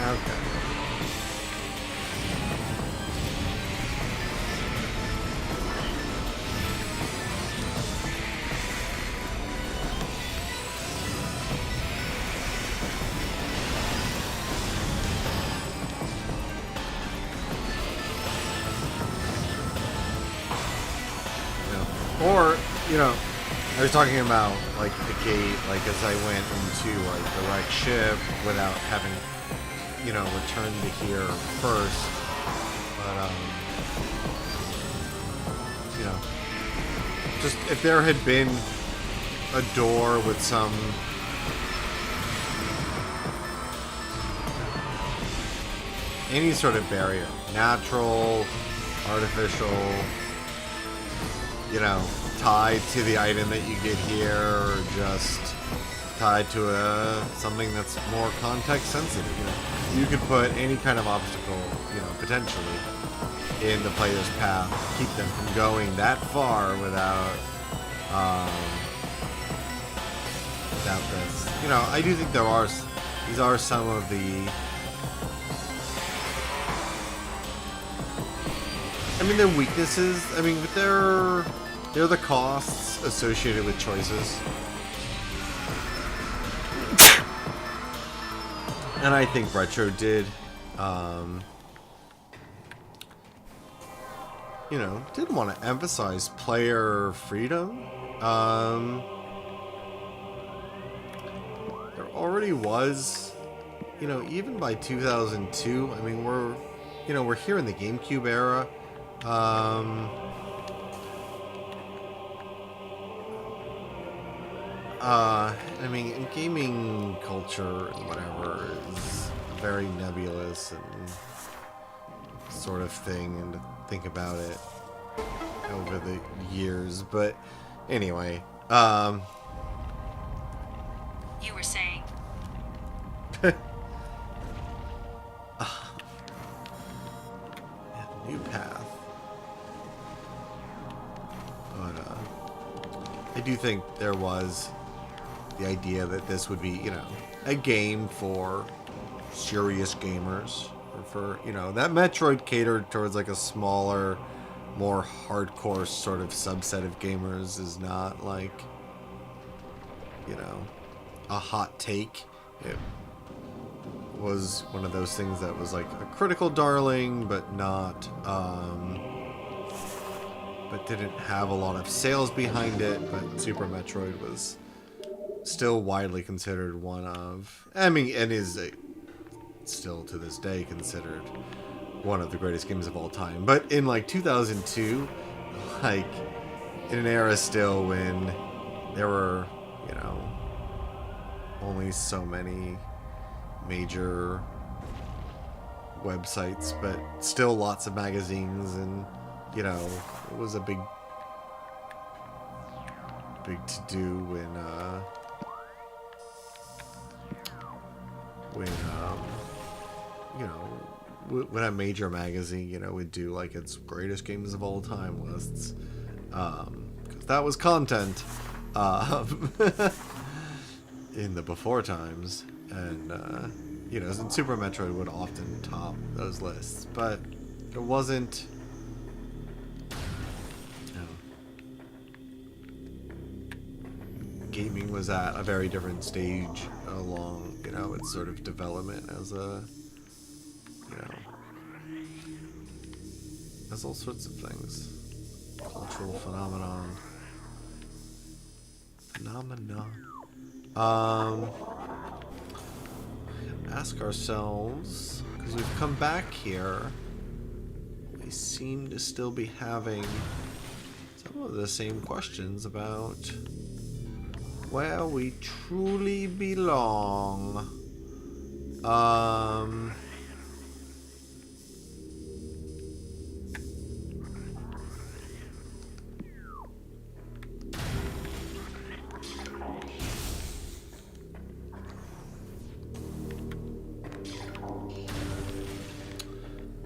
Okay. Or, you know, I was talking about, like, the gate, like, as I went into, like, the right shift without having, you know, returned to here first. But, you know, just if there had been a door with some any sort of barrier, natural, artificial, you know, tied to the item that you get here, or just tied to something that's more context sensitive. You know, you could put any kind of obstacle, you know, potentially in the player's path, keep them from going that far without this. You know, I do think these are some of the. I mean, they're weaknesses. I mean, but they're the costs associated with choices. And I think Retro did, you know, did want to emphasize player freedom. There already was, you know, even by 2002. I mean, we're here in the GameCube era. I mean, in gaming culture and whatever is very nebulous and sort of thing, and to think about it over the years. But anyway, You were saying? new path. But I do think there was the idea that this would be, you know, a game for serious gamers, or for, you know, that Metroid catered towards like a smaller, more hardcore sort of subset of gamers, is not like, you know, a hot take. It was one of those things that was like a critical darling, but not, but didn't have a lot of sales behind it. But Super Metroid was still widely considered one of, I mean, and is still to this day considered one of the greatest games of all time. But in like 2002, like in an era still when there were, you know, only so many major websites, but still lots of magazines, and, you know, it was a big to do when you know, when a major magazine, you know, would do like its greatest games of all time lists, because that was content in the before times. And you know, and Super Metroid would often top those lists, but it wasn't, you know, gaming was at a very different stage along, you know, its sort of development as a, you know, as all sorts of things. Cultural phenomenon. Ask ourselves, because we've come back here, we seem to still be having some of the same questions about where we truly belong.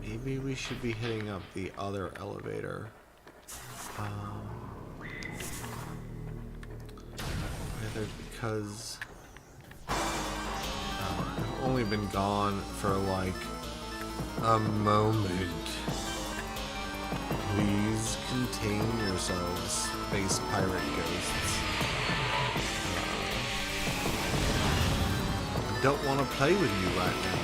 Maybe we should be hitting up the other elevator. Either because I've only been gone for like a moment. Please contain yourselves, space pirate ghosts. I don't want to play with you right now.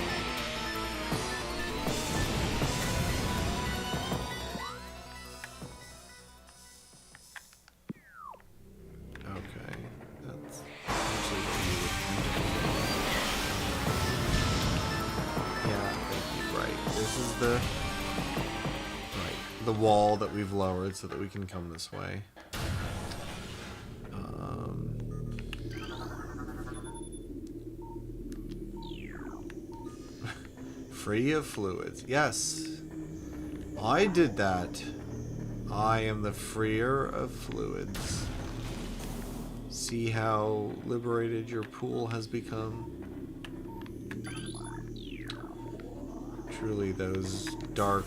The wall that we've lowered so that we can come this way. Free of fluids. Yes. I did that. I am the freer of fluids. See how liberated your pool has become? Truly, those dark,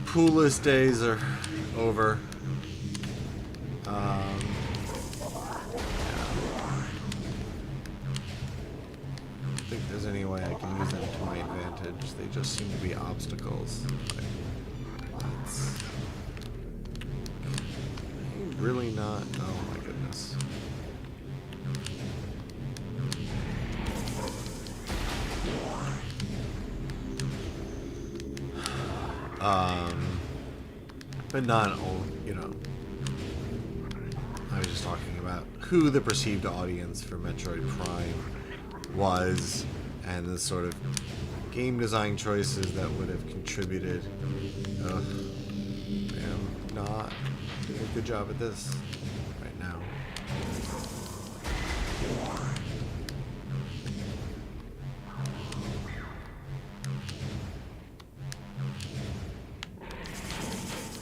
poolless days are over. I don't think there's any way I can use them to my advantage. They just seem to be obstacles. That's really not. Oh my goodness. But not all, you know. I was just talking about who the perceived audience for Metroid Prime was, and the sort of game design choices that would have contributed. Ugh, I'm not doing a good job at this right now.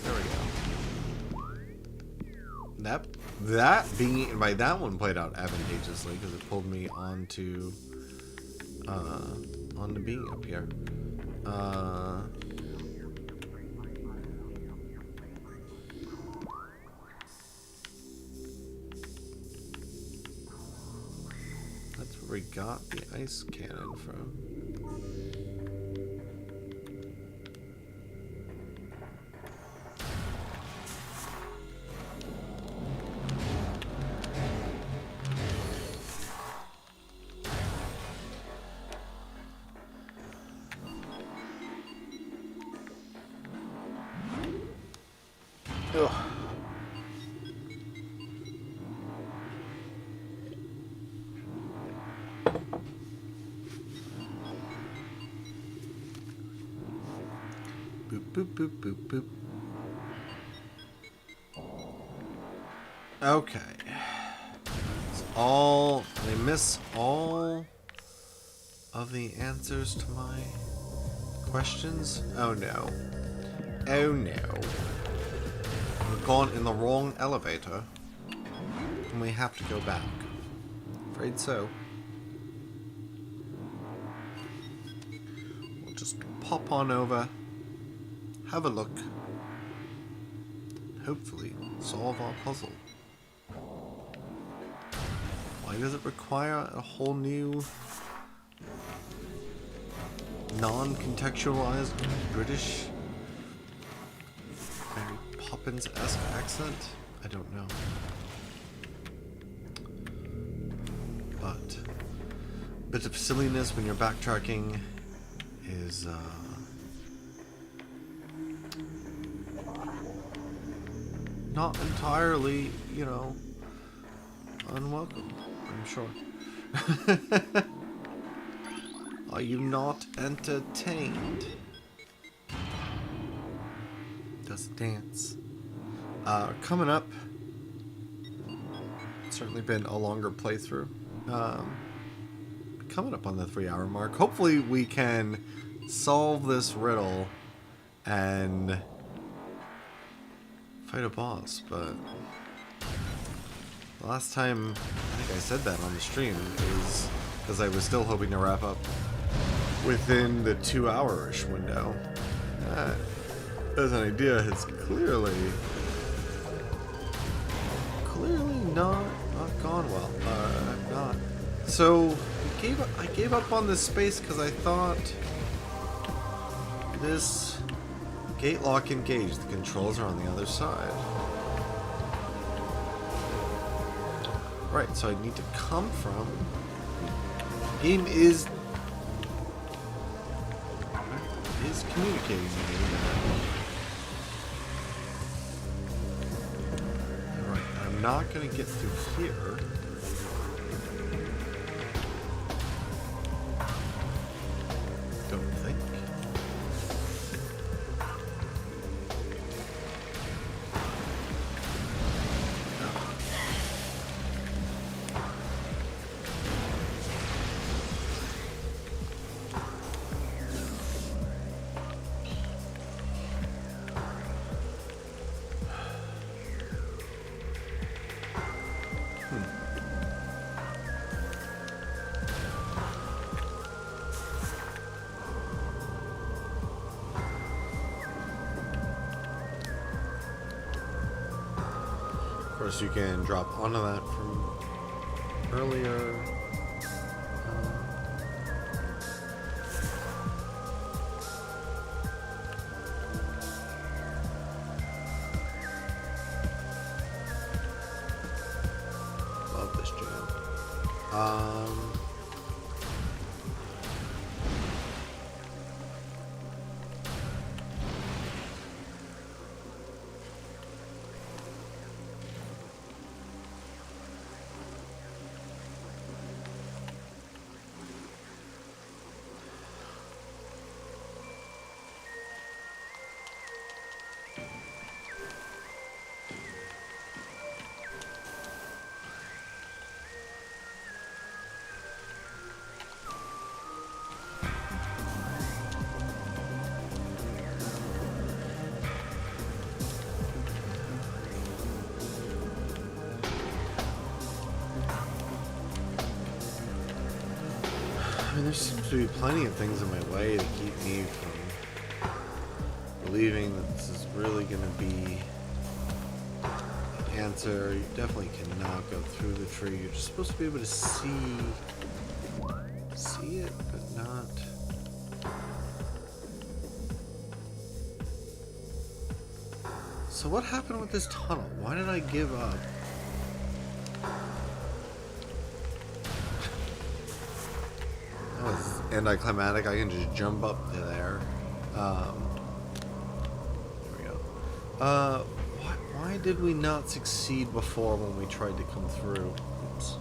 There we go. That one played out advantageously because it pulled me onto being up here. That's where we got the ice cannon from. Ugh. Boop, boop, boop, boop, boop. Okay. It's all... Did I miss all of the answers to my questions? Oh no. Oh no. We've gone in the wrong elevator. And we have to go back. Afraid so. We'll just pop on over. Have a look. Hopefully solve our puzzle. Why does it require a whole new non-contextualized British Mary Poppins-esque accent? I don't know. But a bit of silliness when you're backtracking is not entirely, you know, unwelcome, I'm sure. Are you not entertained? Does dance. Coming up, it's certainly been a longer playthrough. Coming up on the 3-hour mark. Hopefully we can solve this riddle and fight a boss, but the last time I think I said that on the stream is because I was still hoping to wrap up within the 2-hour-ish window. As an idea, has clearly not gone well. Not. So I gave up on this space because I thought this gate lock engaged. The controls are on the other side. Right, so I need to come from... The game is communicating with me that... Right, I'm not going to get through here. Don't think. course, you can drop onto that from earlier. Love this jam. I mean, there seems to be plenty of things in my way to keep me from believing that this is really going to be the answer. You definitely cannot go through the tree. You're just supposed to be able to see it, but not. So what happened with this tunnel? Why did I give up? That was anticlimactic. I can just jump up to there. There we go. Why did we not succeed before when we tried to come through? Oops.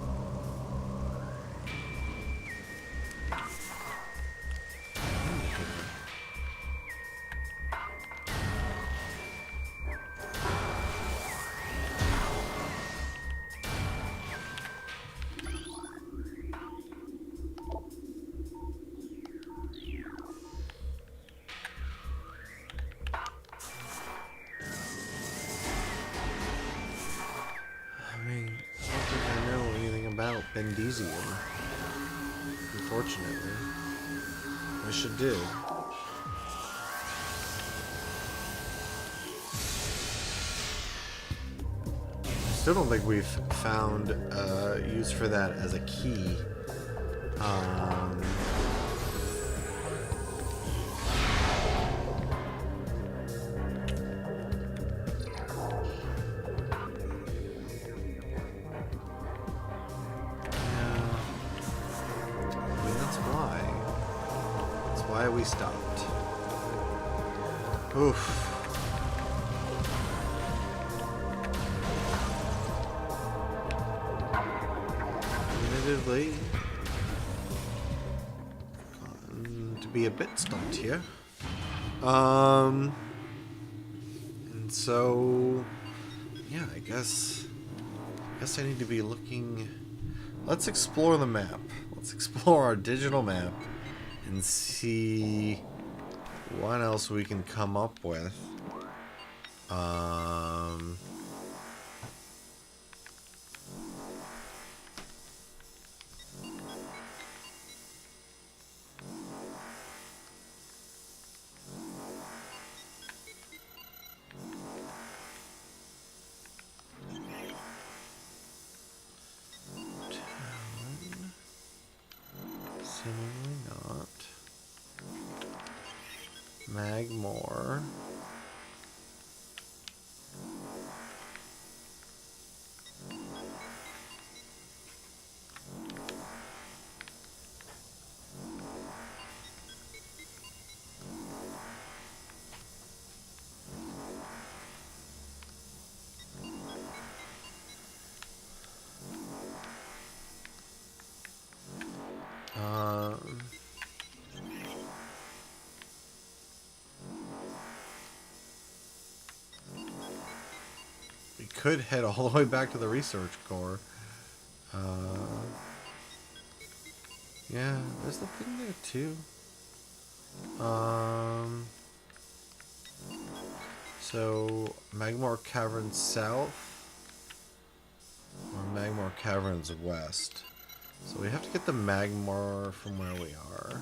Bendesium. Unfortunately. Wish it did. Still don't think we've found use for that as a key. We stopped. Oof. Admittedly, to be a bit stumped here. And so, yeah, I guess I need to be looking. Let's explore the map. Let's explore our digital map. And see what else we can come up with. Seemingly not. Magmore. We could head all the way back to the research core. Yeah, there's the thing there too. So Magmore Caverns south or Magmore Caverns west. So we have to get the Magmore from where we are.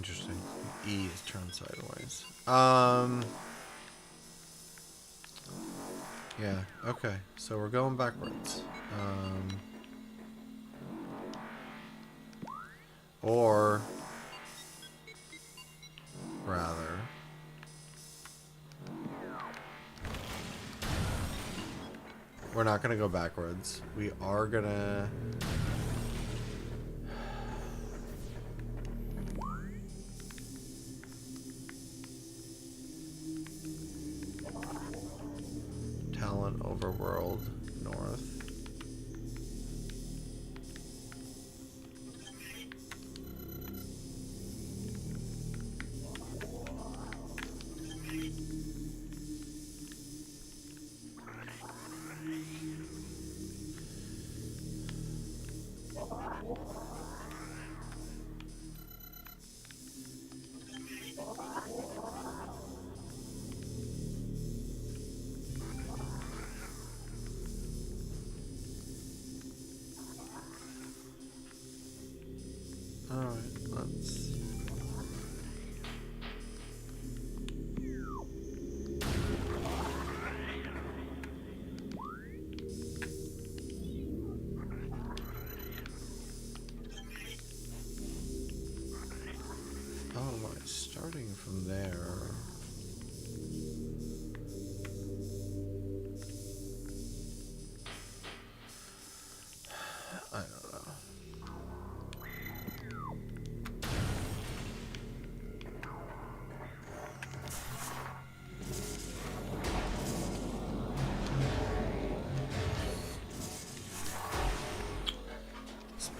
interesting. E is turned sideways. Yeah, okay. So we're going backwards. Or rather, we're not gonna go backwards. We are gonna Talent Overworld North. Alright, let's... Oh, am I starting from there? I don't know.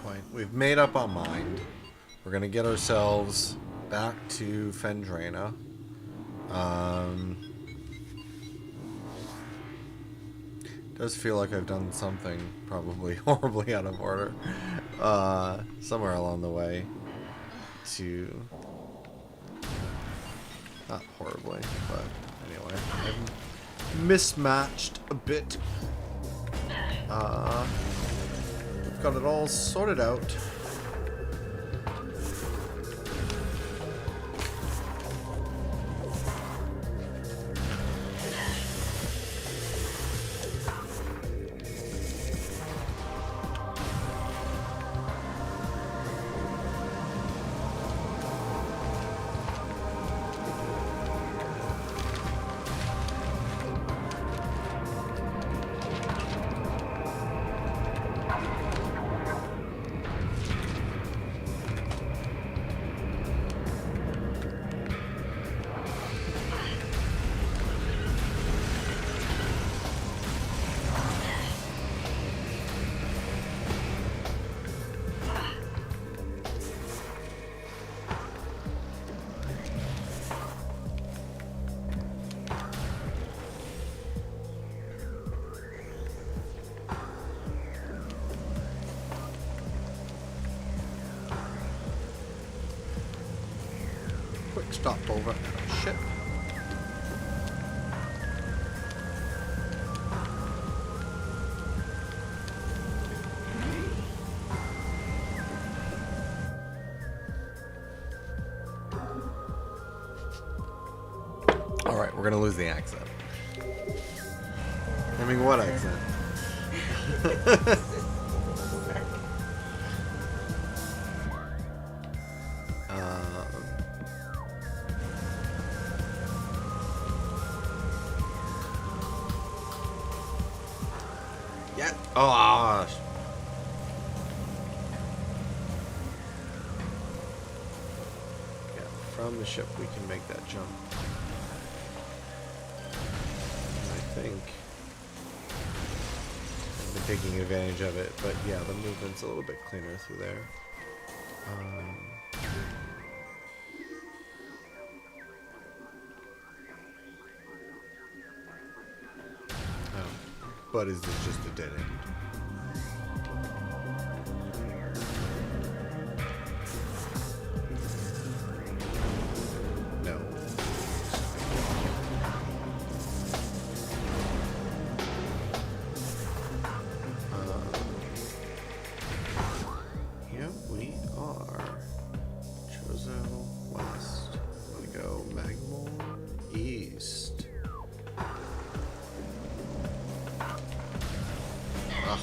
Point. We've made up our mind. We're gonna get ourselves back to Fendrana. Does feel like I've done something probably horribly out of order somewhere along the way to... Not horribly, but anyway. I've mismatched a bit. Got it all sorted out. Quick stopover at a ship. Alright, we're gonna lose the accent. I mean, what accent? Yeah. Oh. Yeah, from the ship we can make that jump. I think I've been taking advantage of it, but yeah, the movement's a little bit cleaner through there. But is this just a dead end? No. Here we are. Roseau, west. I'm gonna go Magmore, east. Ugh.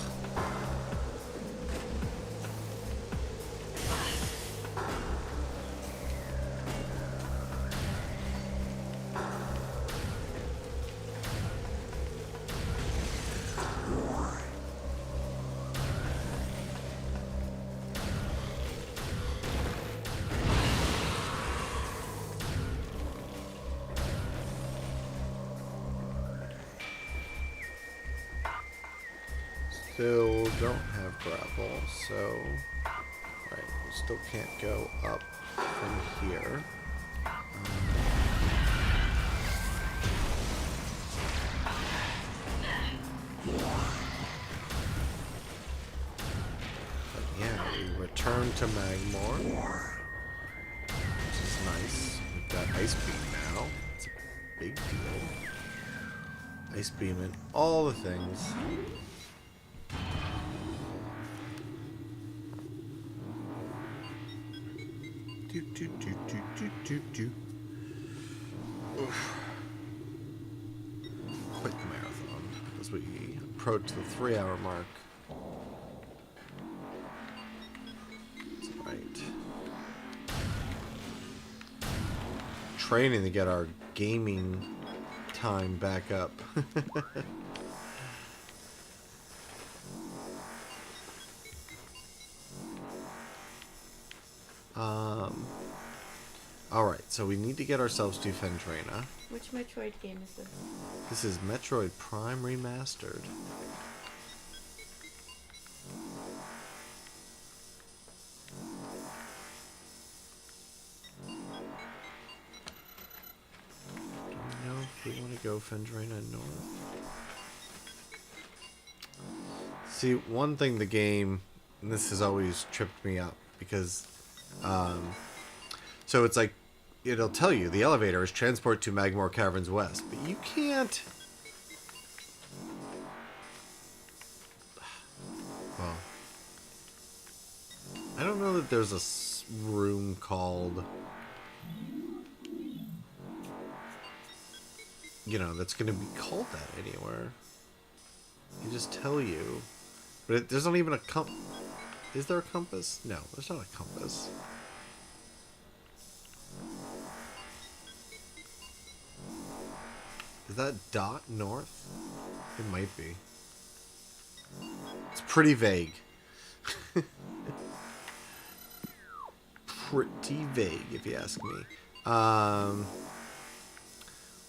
Still don't have grapple, so right, we still can't go up from here. But yeah, we return to Magmore, which is nice. We've got Ice Beam now. It's a big deal. Ice Beam and all the things. Quit the marathon as we approach the 3-hour mark. That's right. Training to get our gaming time back up. Alright, so we need to get ourselves to Fendrana. Which Metroid game is this? This is Metroid Prime Remastered. Do we know if we want to go Fendrana North? See, one thing the game, and this has always tripped me up, because, so it's like, it'll tell you the elevator is transport to Magmore Caverns West, but you can't. Well, I don't know that there's a room called, you know, that's going to be called that anywhere. They just tell you, but there's not even a Is there a compass? No, there's not a compass. Is that dot north? It might be. It's pretty vague. Pretty vague, if you ask me.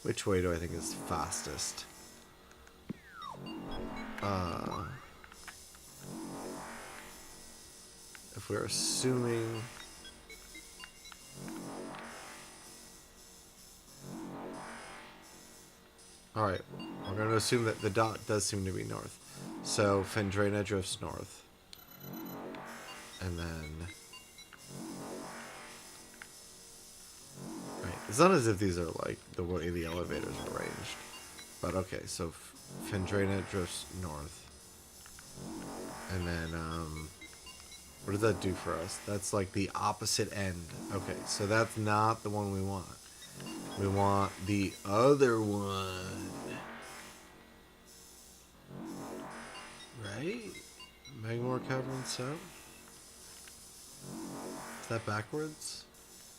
Which way do I think is fastest? If we're assuming... Alright, we're going to assume that the dot does seem to be north. So, Fendrana drifts north. And then... Right, it's not as if these are like the way the elevators are arranged. But okay, so Fendrana drifts north. And then, what does that do for us? That's like the opposite end. Okay, so that's not the one we want. We want the other one. Right? Magmore Cavern South? Is that backwards?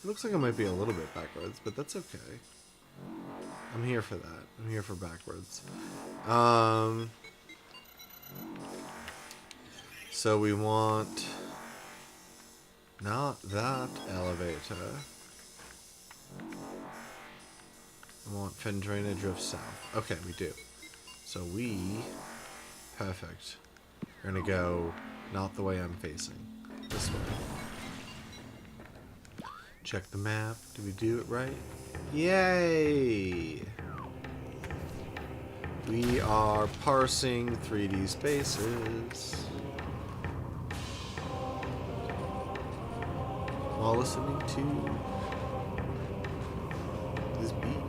It looks like it might be a little bit backwards, but that's okay. I'm here for that. I'm here for backwards. So we want... not that elevator. I want Fendrana drift south. Okay, we do. So we... Perfect. We're gonna go not the way I'm facing. This way. Check the map. Did we do it right? Yay! We are parsing 3D spaces. While listening to this beat.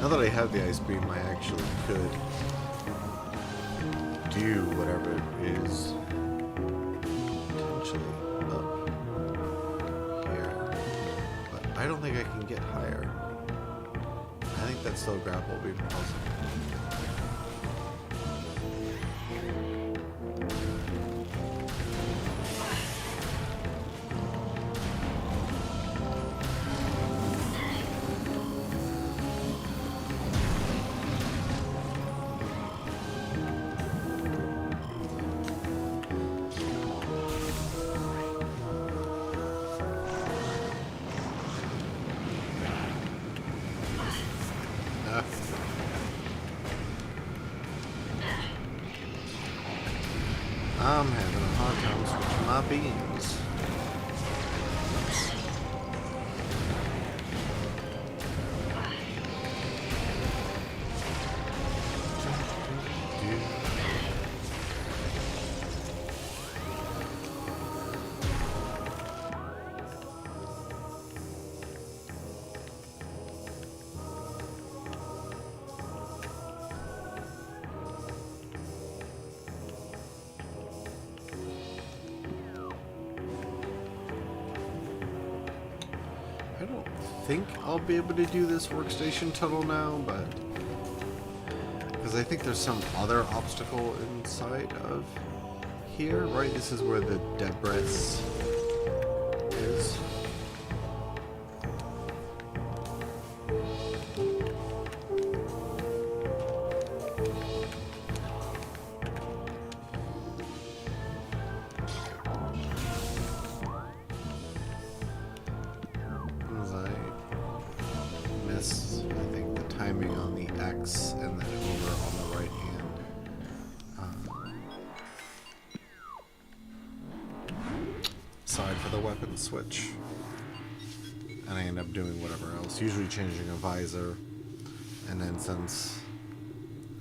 Now that I have the ice beam, I actually could do whatever is potentially up here. But I don't think I can get higher. I think that's still grapple beam possible. I'm having a hard time switching my beams. I don't think I'll be able to do this workstation tunnel now, but because I think there's some other obstacle inside of here, right? This is where the debris is. I think the timing on the X and then over on the right hand side for the weapon switch, and I end up doing whatever else, usually changing a visor. And then since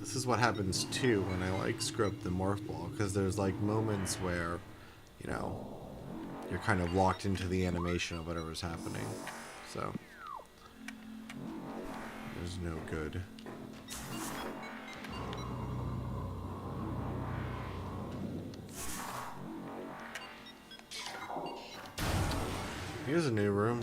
this is what happens too when I like screw up the morph ball, because there's like moments where, you know, you're kind of locked into the animation of whatever's happening, so there's no good. Here's a new room.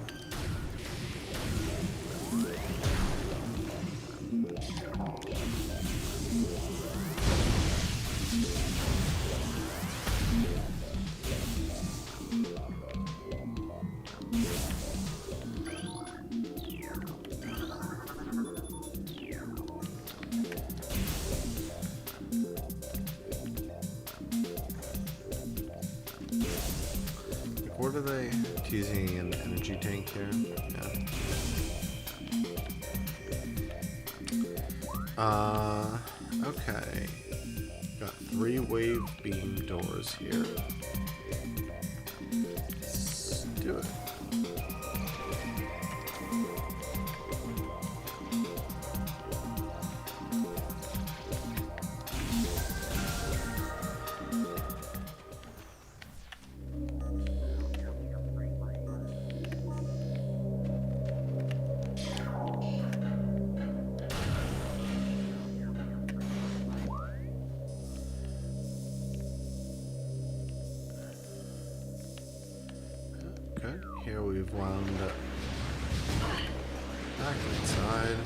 What are they teasing an energy tank here? Yeah. Okay. Got 3 wave beam doors here. Let's do it. Okay, here we've wound up back inside.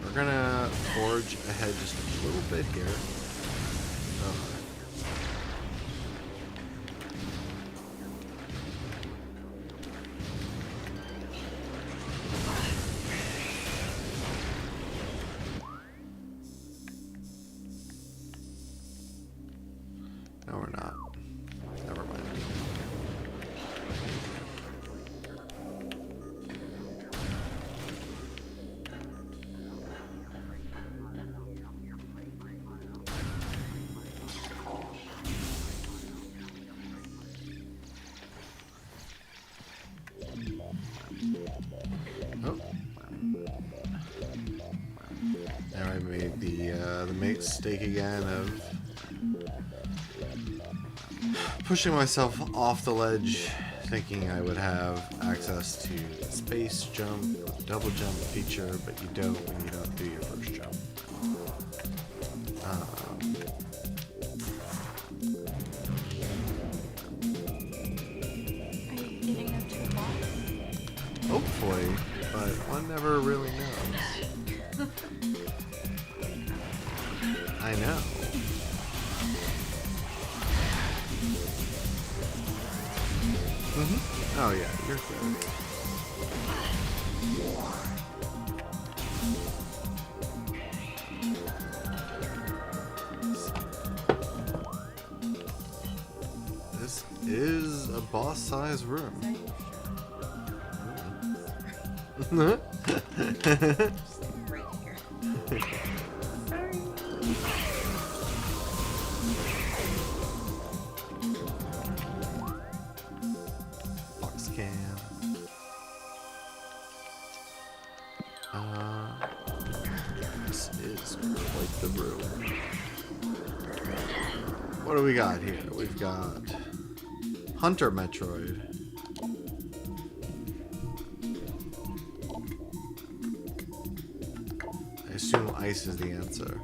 We're gonna forge ahead just a little bit here. No, we're not. Never mind. Oh. There I made the mistake again of pushing myself off the ledge, thinking I would have access to space jump, double jump feature, but you don't when you don't do your first jump. Are you getting up to a boss? Hopefully, but one never really knows. I know. Oh yeah, you're good. This is a boss-sized room. Right here. Sorry. Box cam. This is quite the room. What do we got here? We've got Hunter Metroid. I assume ice is the answer.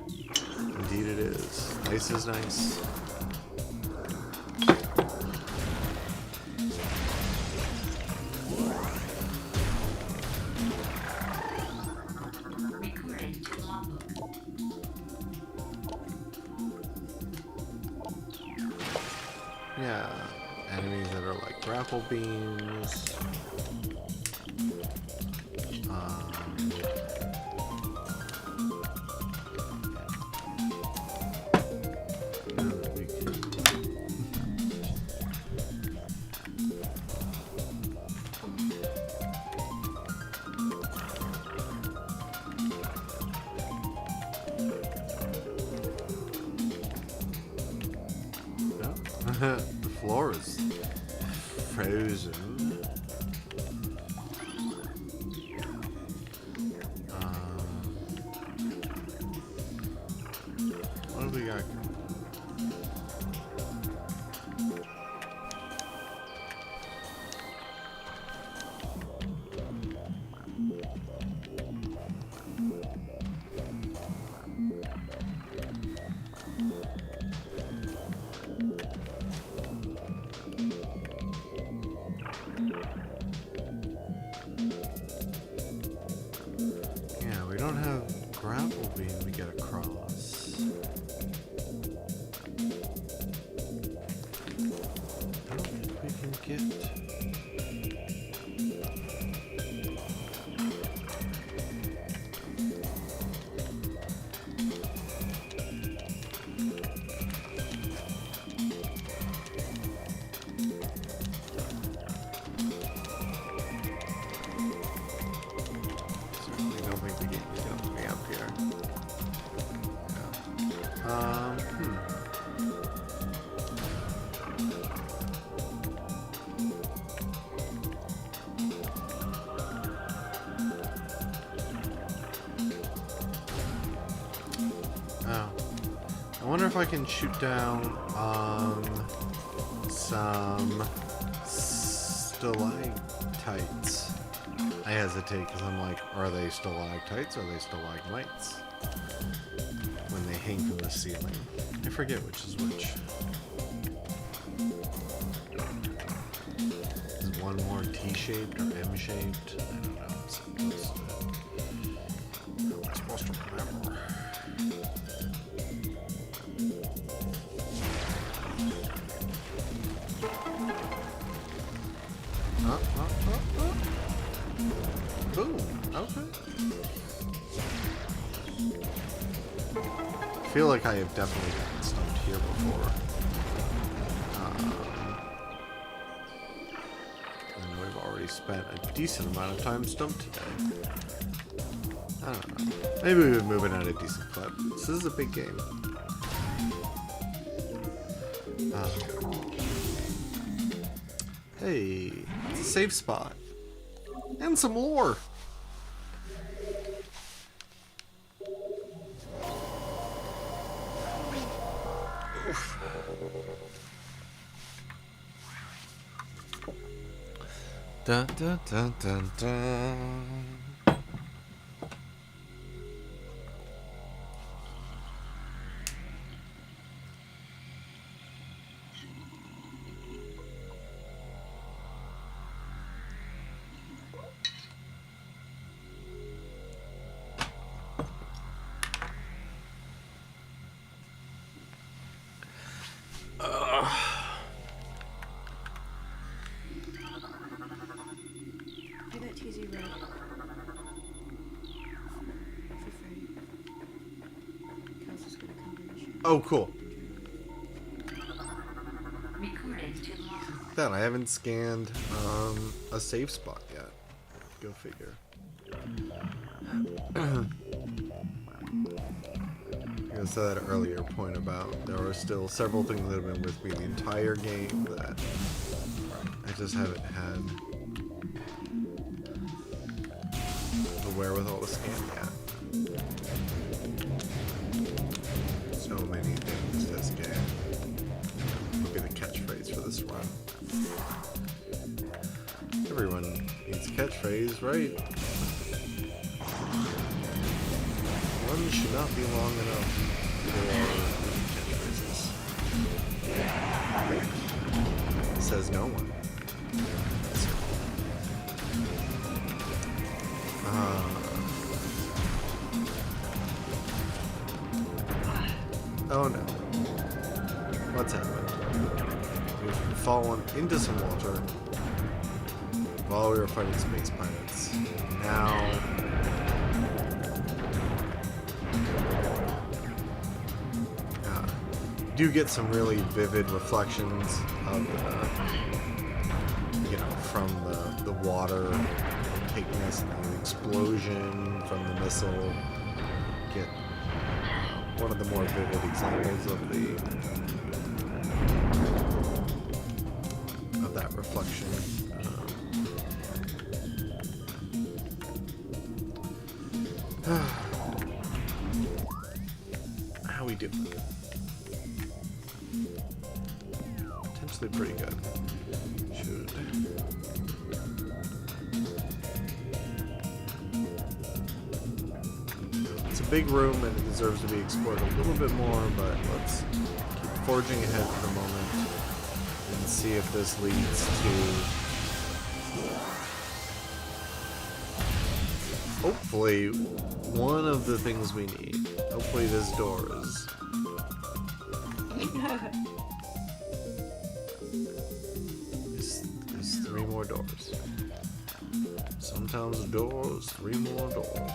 Indeed it is. Ice is nice. Recorded to logbook. Yeah, enemies that are like grapple beams. Now that we can no. The floor is frozen. What do we got? Yeah, we don't have grapple beam to get across. I don't think we can get. Certainly don't think the game is gonna put me up here. Oh. I wonder if I can shoot down some stalactites. I hesitate because I'm like, are they stalactites or are they stalagmites? When they hang from the ceiling. I forget which is which. Is one more T-shaped or M-shaped? I don't know. I'm supposed to... How am I supposed to remember? Boom. Okay. I feel like I have definitely gotten stumped here before. I know we've already spent a decent amount of time stumped today. I don't know. Maybe we've been moving at a decent clip. This is a big game. Hey, it's a safe spot. And some lore. Dun, dun, dun, dun, dun. I got TZ red. For free. Kels is gonna come to the show. Oh, cool. Recording to log. That I haven't scanned a safe spot yet. Go figure. I said that earlier point about there are still several things that have been with me the entire game that I just haven't had the wherewithal to scan yet. So many things this game. Would be the catchphrase for this run. Everyone needs a catchphrase, right? One should not be long enough for catchphrases. Says no one. Oh no. What's happened? We've fallen into some water while we were fighting space pirates. Now do get some really vivid reflections of from the water opaqueness and the explosion from the missile. Get one of the more vivid examples of that reflection. How we doing? Potentially pretty good. Should. It's a big room and it deserves to be explored a little bit more, but let's keep forging ahead for the moment and see if this leads to hopefully one of the things we need. Hopefully this door is there's 3 more doors. Sometimes doors, 3 more doors.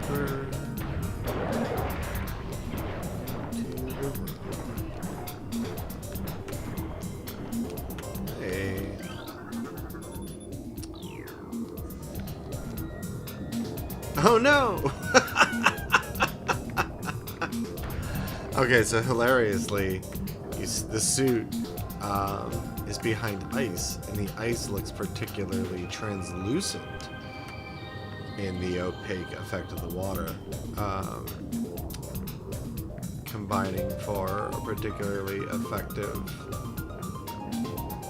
deeper into the room. Hey. Oh no! Okay, so hilariously, the suit is behind ice, and the ice looks particularly translucent in the opaque effect of the water, combining for a particularly effective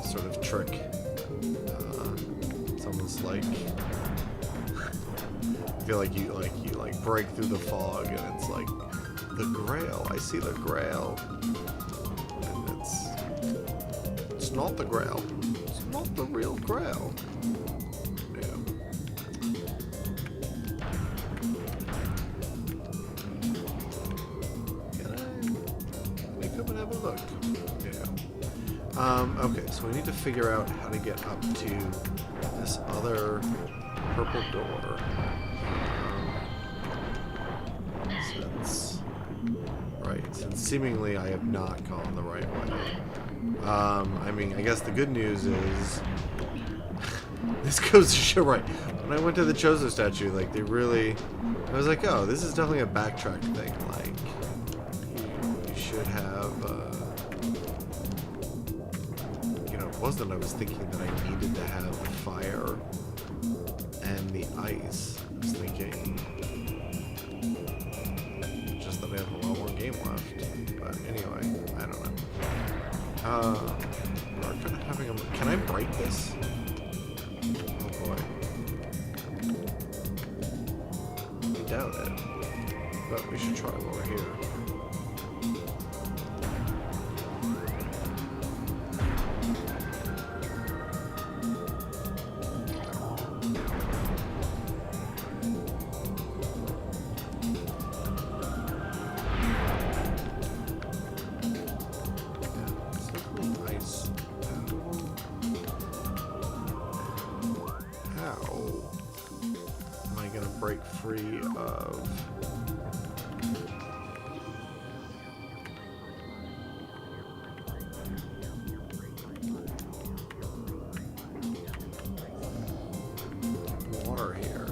sort of trick. It's almost like I feel like you break through the fog, and it's like the Grail. I see the Grail, and it's not the Grail. It's not the real Grail. No. Can I come and have a look? Yeah. Okay, so we need to figure out how to get up to this other purple door. Since seemingly I have not gone the right way. I mean, I guess the good news is this goes to show, right? When I went to the Chozo statue, like I was like, oh, this is definitely a backtrack thing. Like, you should have, it wasn't. I was thinking that I needed to have the fire and the ice. I was thinking just that I have a lot more game left. But anyway, I don't know. We're kind of having a... Can I break this? Oh boy. I doubt it. But we should try while we're here. Break free of water here.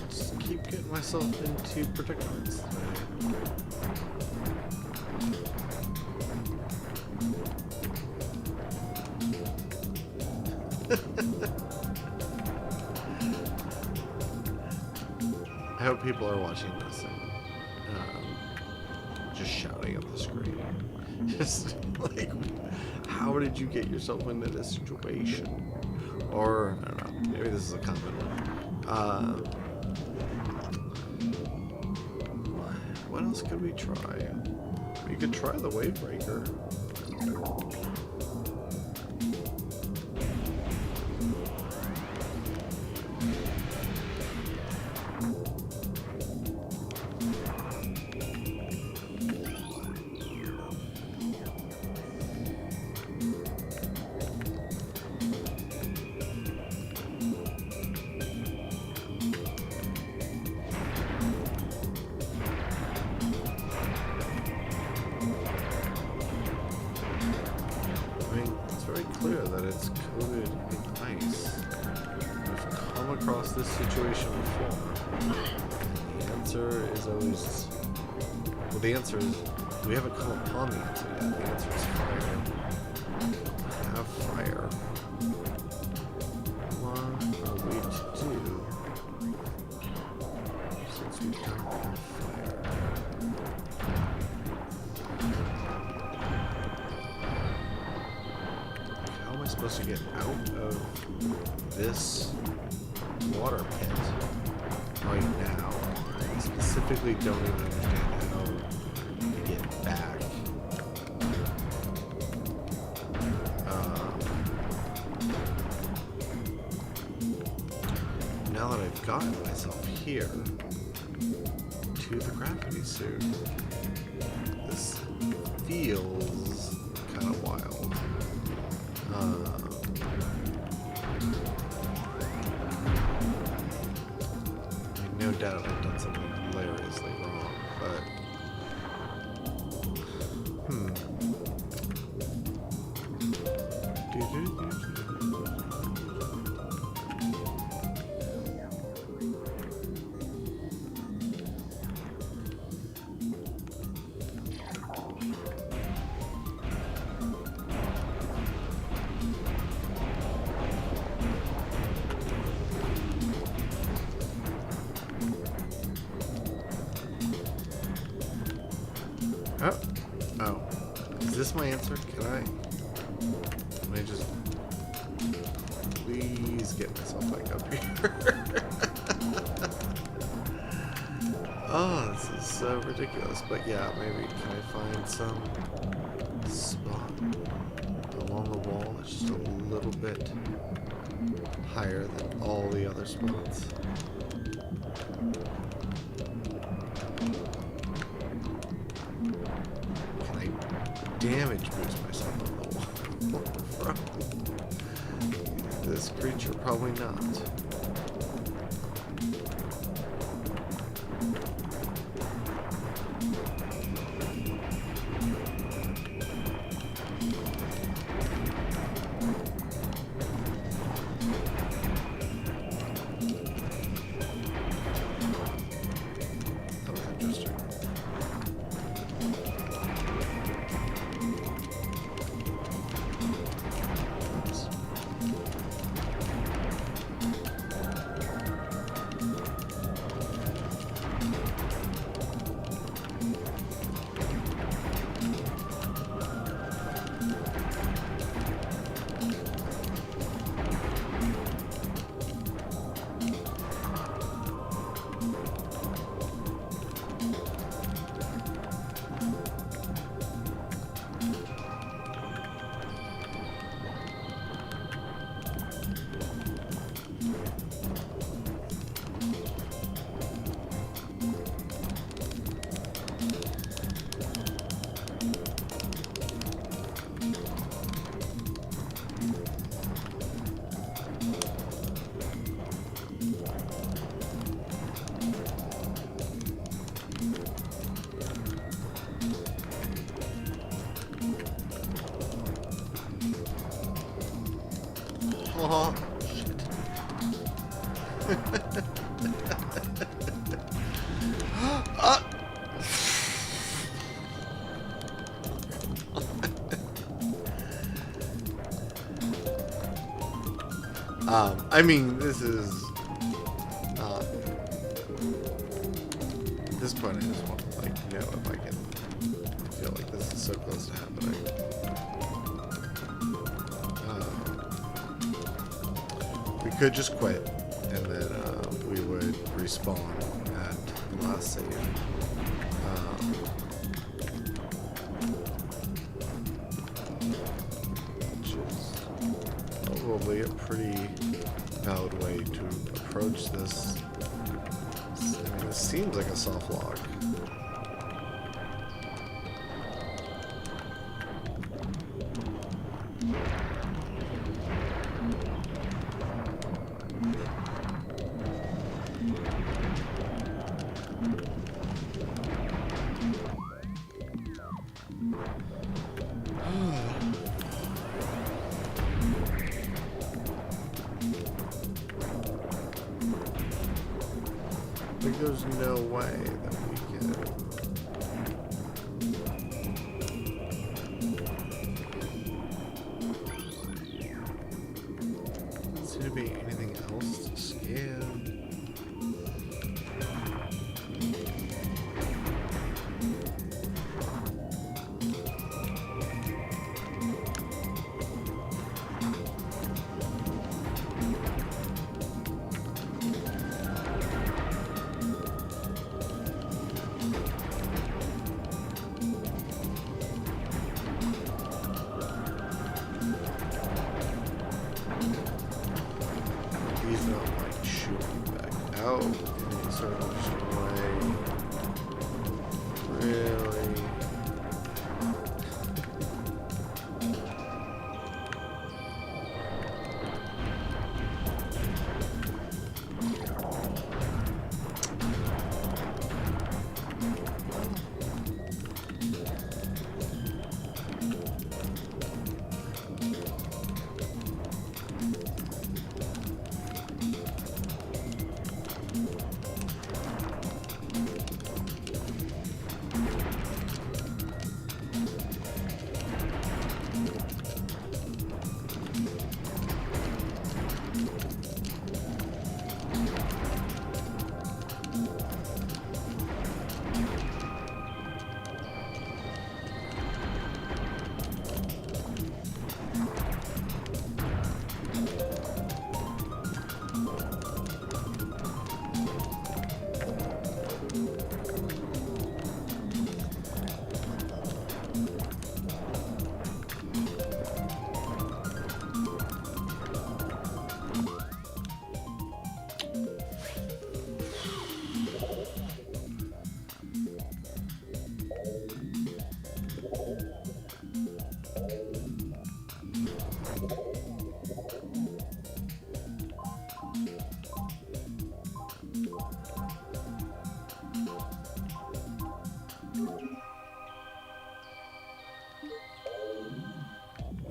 Just keep getting myself into predicaments. I hope people are watching this and just shouting at the screen. Just like, how did you get yourself into this situation? Or, I don't know, maybe this is a common one. What else could we try? We could try the wave breaker. Clear that it's coated in ice. We've come across this situation before. The answer answer is always... Well, the answer is... We haven't come upon the answer yet. The answer is fire. We have fire. What are we to do since we don't have fire? How am I supposed to get out of this water pit right now? I specifically don't even understand how to get back. Now that I've gotten myself here to the gravity suit, this feels kind of wild. No doubt I've done something hilariously wrong, but Oh. Is this my answer? Can I just please get myself back up here? Oh, this is so ridiculous. But yeah, maybe can I find some spot along the wall that's just a little bit higher than all the other spots? Damage boost myself on the wall from this creature? Probably not. That was interesting. Oh, shit. I mean, this is... at this point, I just want to, like, know if I can... I feel like this is so close to happening. We could just quit, and then we would respawn at the last save. Which is probably a pretty valid way to approach this. I mean, this seems like a soft lock. Like, there's no way that we can. Doesn't seem to be anything else to scan. He's not like shooting back out in any sort of way. Really?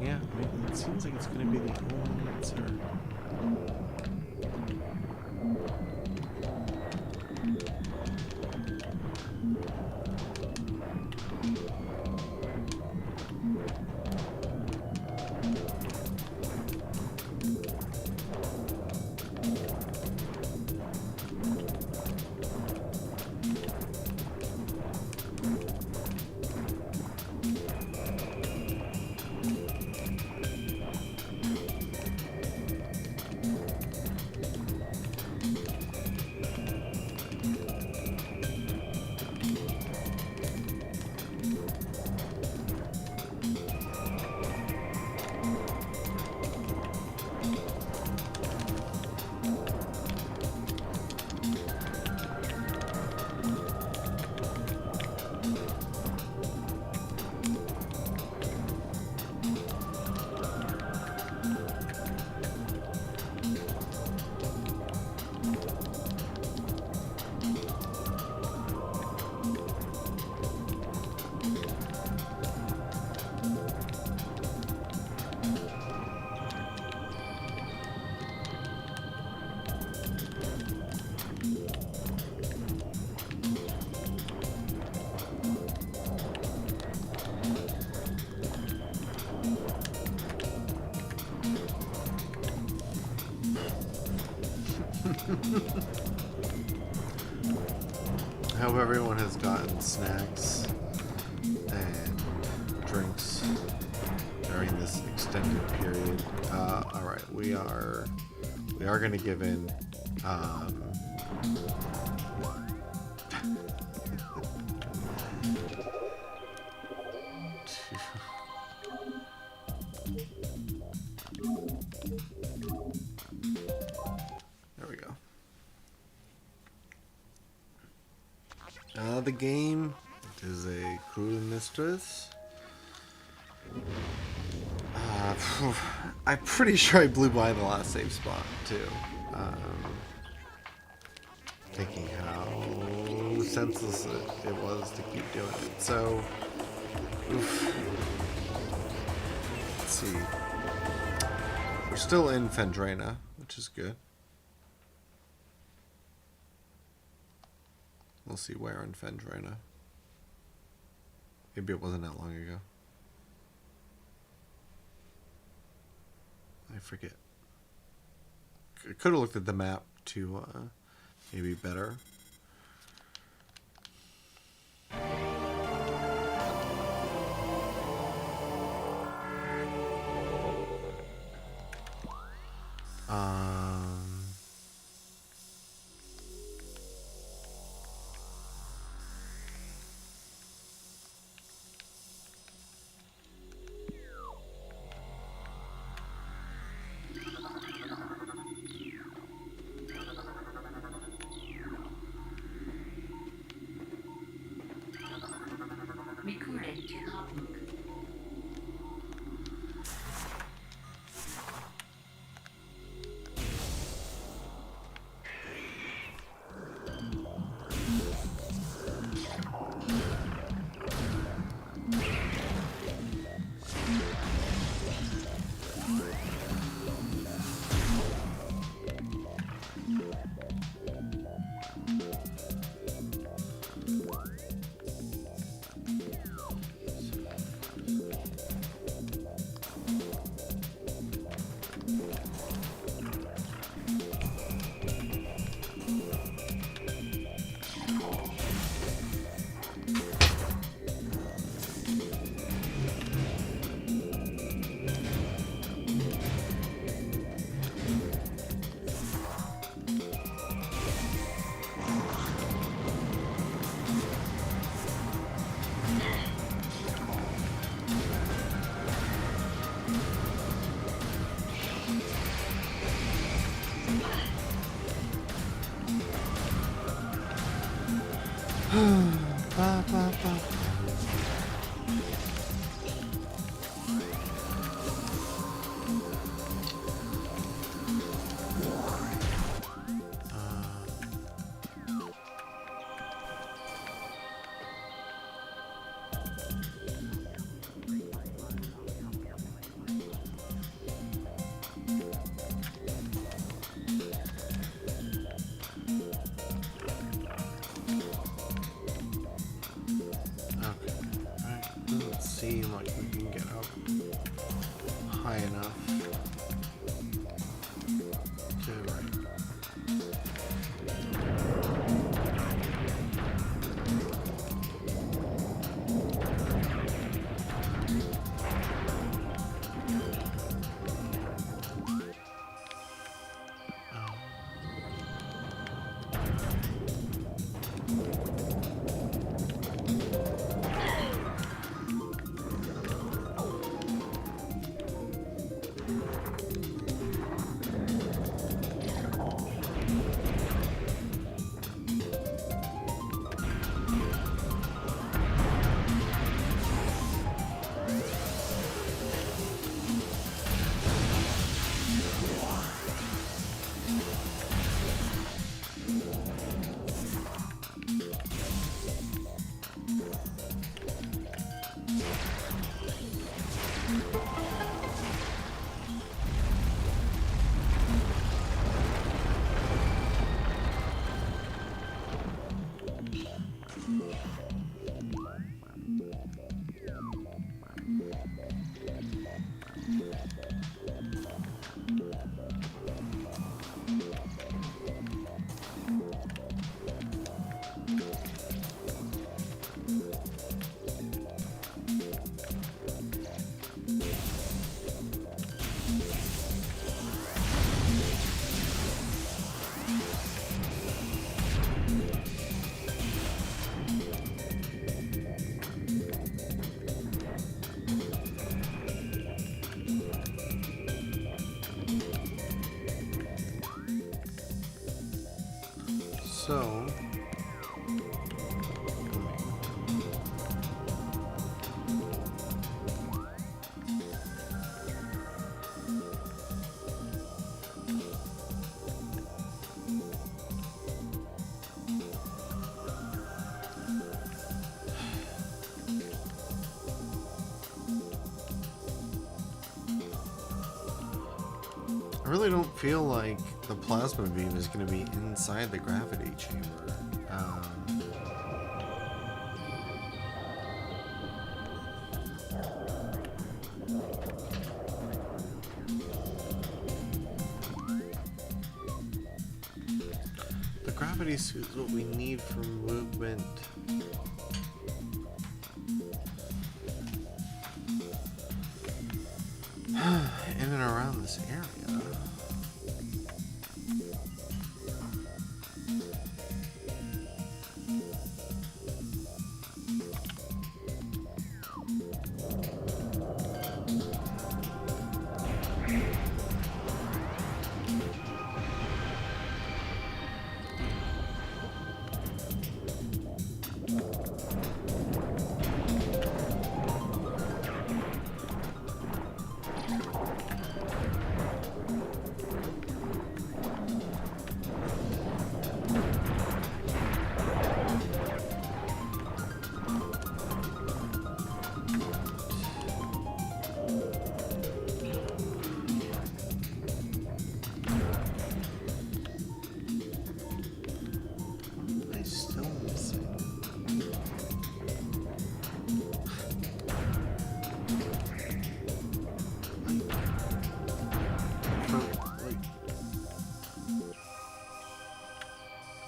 Yeah, I mean, it seems like it's going to be the only answer. I hope everyone has gotten snacks and drinks during this extended period. All right, we are going to give in. There we go. The game is a cruel mistress. I'm pretty sure I blew by the last save spot too. Thinking how senseless it was to keep doing it. So, oof. Let's see. We're still in Fendrana, which is good. We'll see where on Fendrina. Maybe it wasn't that long ago. I forget. Could have looked at the map to maybe better. Recorded to logbook. Seem like we can get up high enough to so. I really don't feel like the plasma beam is going to be inside the gravity chamber. gravity suit is what we need for movement. In and around this area.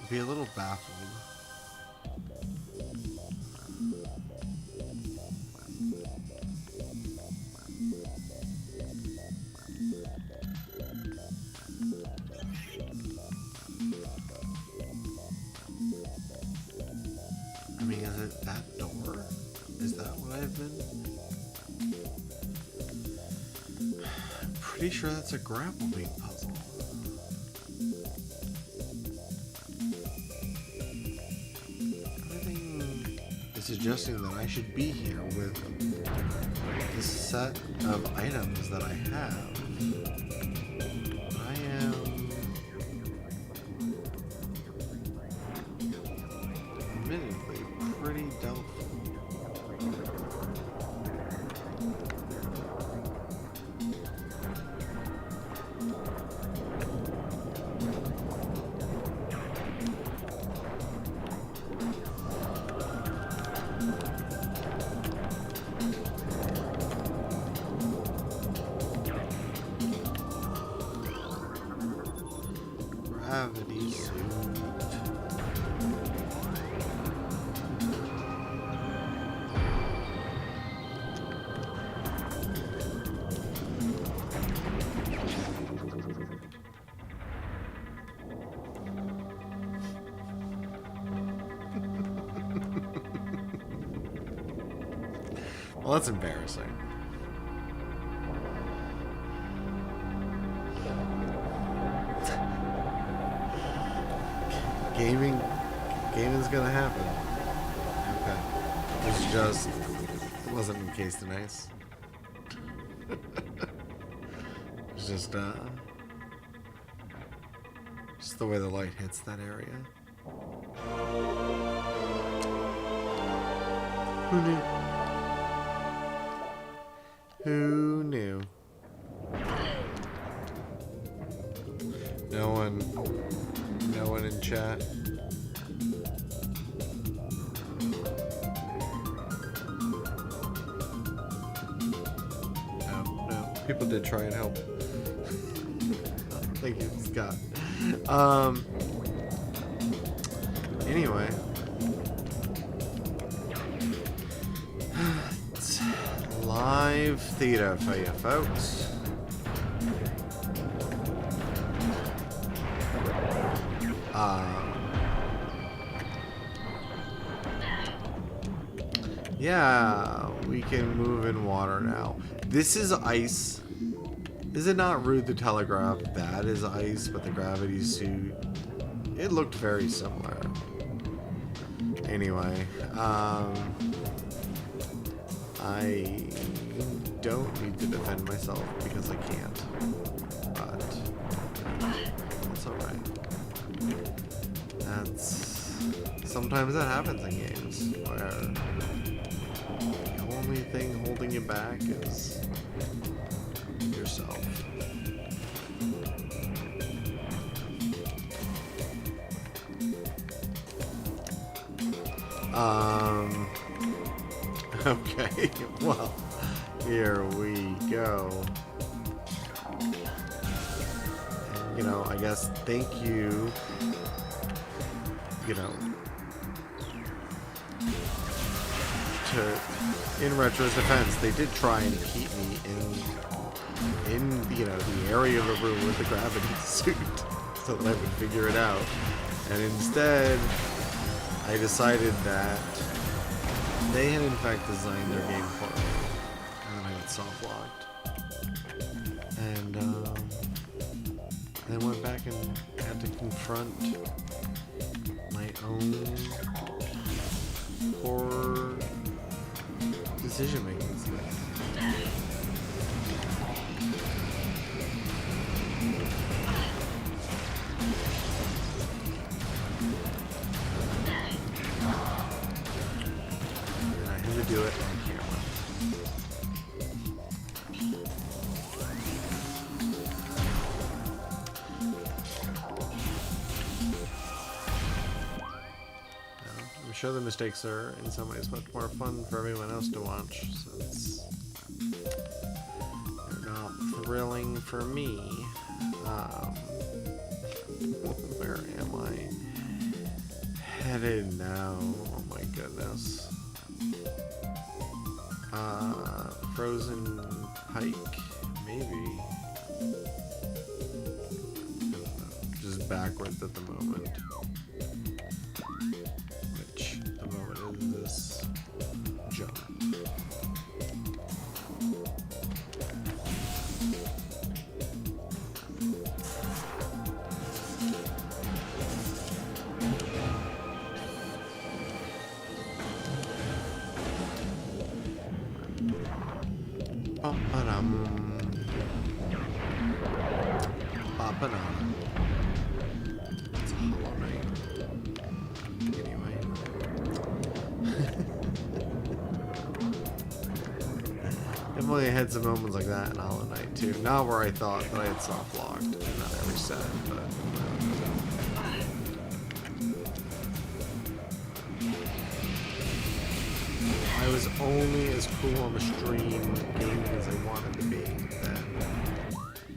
Be a little baffled. I mean, is it that door? Is that what I've been? I'm pretty sure that's a grapple beam puzzle. Suggesting that I should be here with this set of items that I have. I am admittedly pretty doubtful. Gravity suit. Well, that's embarrassing. Gaming's gonna happen. Okay. It wasn't encased in ice. It's just the way the light hits that area. Who knew? Who knew? No one in chat. No. People did try and help. Thank you, Scott. Anyway. It's live theater for you folks. Yeah, we can move in water now. This is ice. Is it not rude to telegraph that is ice, but the gravity suit, it looked very similar. Anyway, I don't need to defend myself because I can't, but it's alright. Sometimes that happens in games where the only thing holding you back is yourself. Okay, well, here we go. And, I guess thank you you know, in Retro's defense, they did try and keep me in you know, the area of the room with the gravity suit so that I would figure it out. And instead, I decided that they had in fact designed their game for me, and then I got soft locked, and then went back and had to confront my own poor decision making. Do it on camera. I'm sure the mistakes are in some ways much more fun for everyone else to watch, since they're not thrilling for me. Where am I headed now? Oh my goodness. Frozen Pike, maybe. Just backwards at the moment. Which, the moment is this jump. It's a Hollow Knight. Anyway. Definitely had some moments like that in Hollow Knight too. Not where I thought that I had soft locked, not every set, but I was only as cool on the stream gaming as I wanted to be. Then,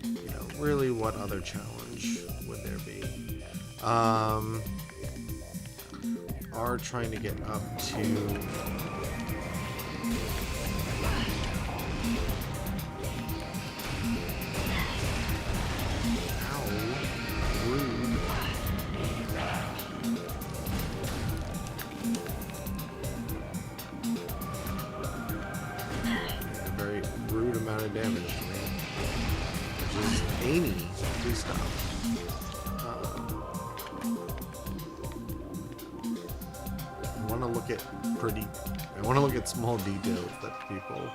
you know, really, what other challenge would there be? Are trying to get up to. Ow, rude. Very rude amount of damage to me. Which is Amy. Please stop. I want to look at small details that people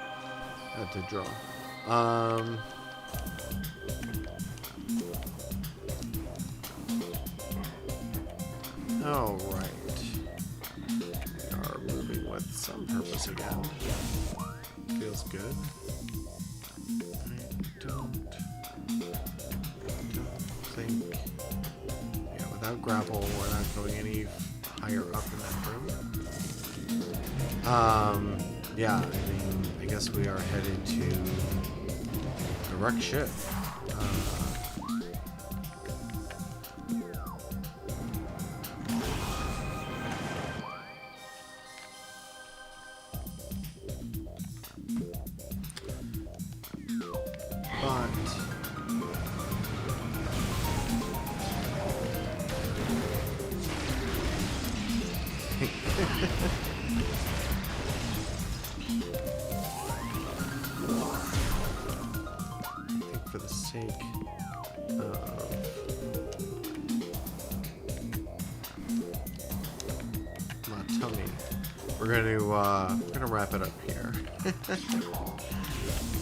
had to draw. All right. We are moving with some purpose again. Feels good. I don't think. Yeah, without grapple, we're not going any higher up in that room. Yeah, I mean, I guess we are headed to the wrecked ship. For the sake of my tummy, we're gonna wrap it up here.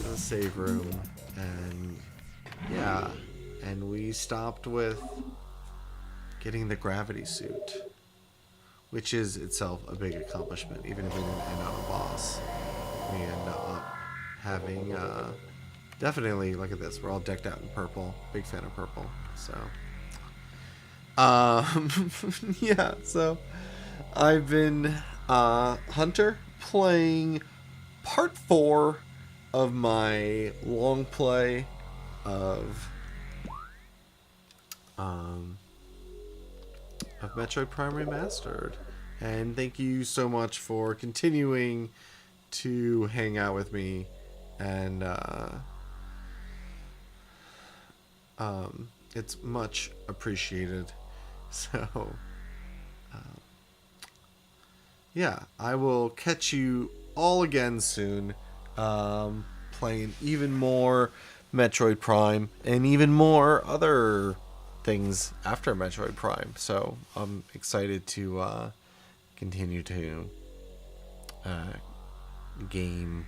The save room, and yeah, and we stopped with getting the gravity suit, which is itself a big accomplishment. Even if we didn't end on a boss, we end up having definitely, look at this. We're all decked out in purple. Big fan of purple. So, yeah. So, I've been Hunter playing part 4 of my long play of of Metroid Prime Remastered. And thank you so much for continuing to hang out with me. And it's much appreciated. So, yeah, I will catch you all again soon. Playing even more Metroid Prime and even more other things after Metroid Prime. So I'm excited to continue to game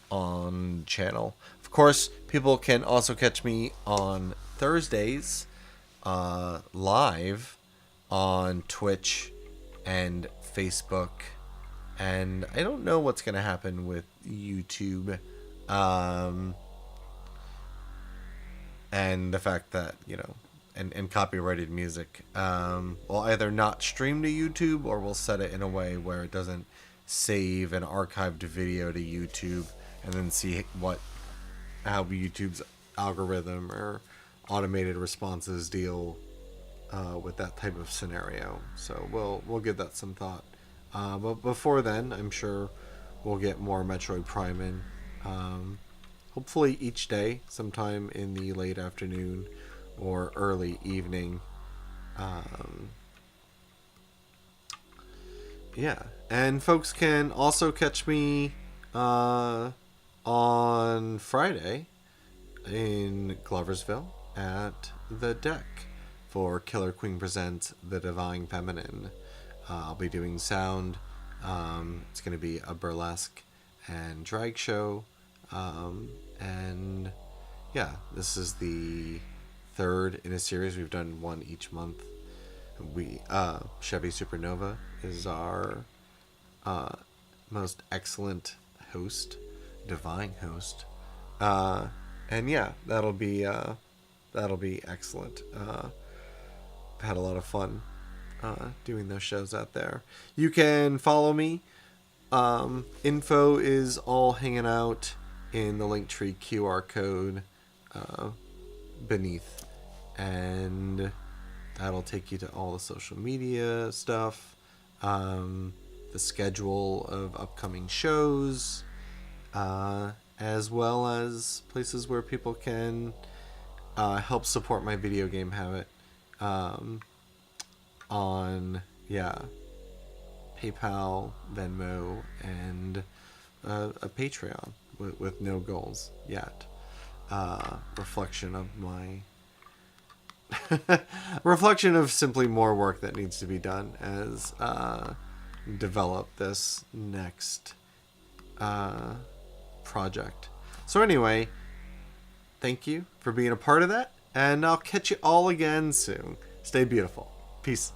on channel. Of course, people can also catch me on Thursdays live on Twitch and Facebook. And I don't know what's going to happen with YouTube. And the fact that, and copyrighted music will either not stream to YouTube, or we'll set it in a way where it doesn't save an archived video to YouTube and then see how YouTube's algorithm or automated responses deal with that type of scenario. So we'll give that some thought. But before then, I'm sure we'll get more Metroid Prime in. Hopefully each day, sometime in the late afternoon or early evening. Yeah, and folks can also catch me on Friday in Gloversville at the Deck for Killer Queen Presents The Divine Feminine. I'll be doing sound. It's going to be a burlesque and drag show. And yeah, this is the third in a series. We've done one each month. Chevy Supernova is our most excellent host, divine host. And yeah, that'll be excellent. Had a lot of fun doing those shows out there. You can follow me. Info is all hanging out in the Linktree QR code beneath, and that'll take you to all the social media stuff, the schedule of upcoming shows, as well as places where people can help support my video game habit on PayPal, Venmo, and a Patreon with no goals yet. Reflection of simply more work that needs to be done as develop this next project. So anyway, thank you for being a part of that, and I'll catch you all again soon. Stay beautiful. Peace.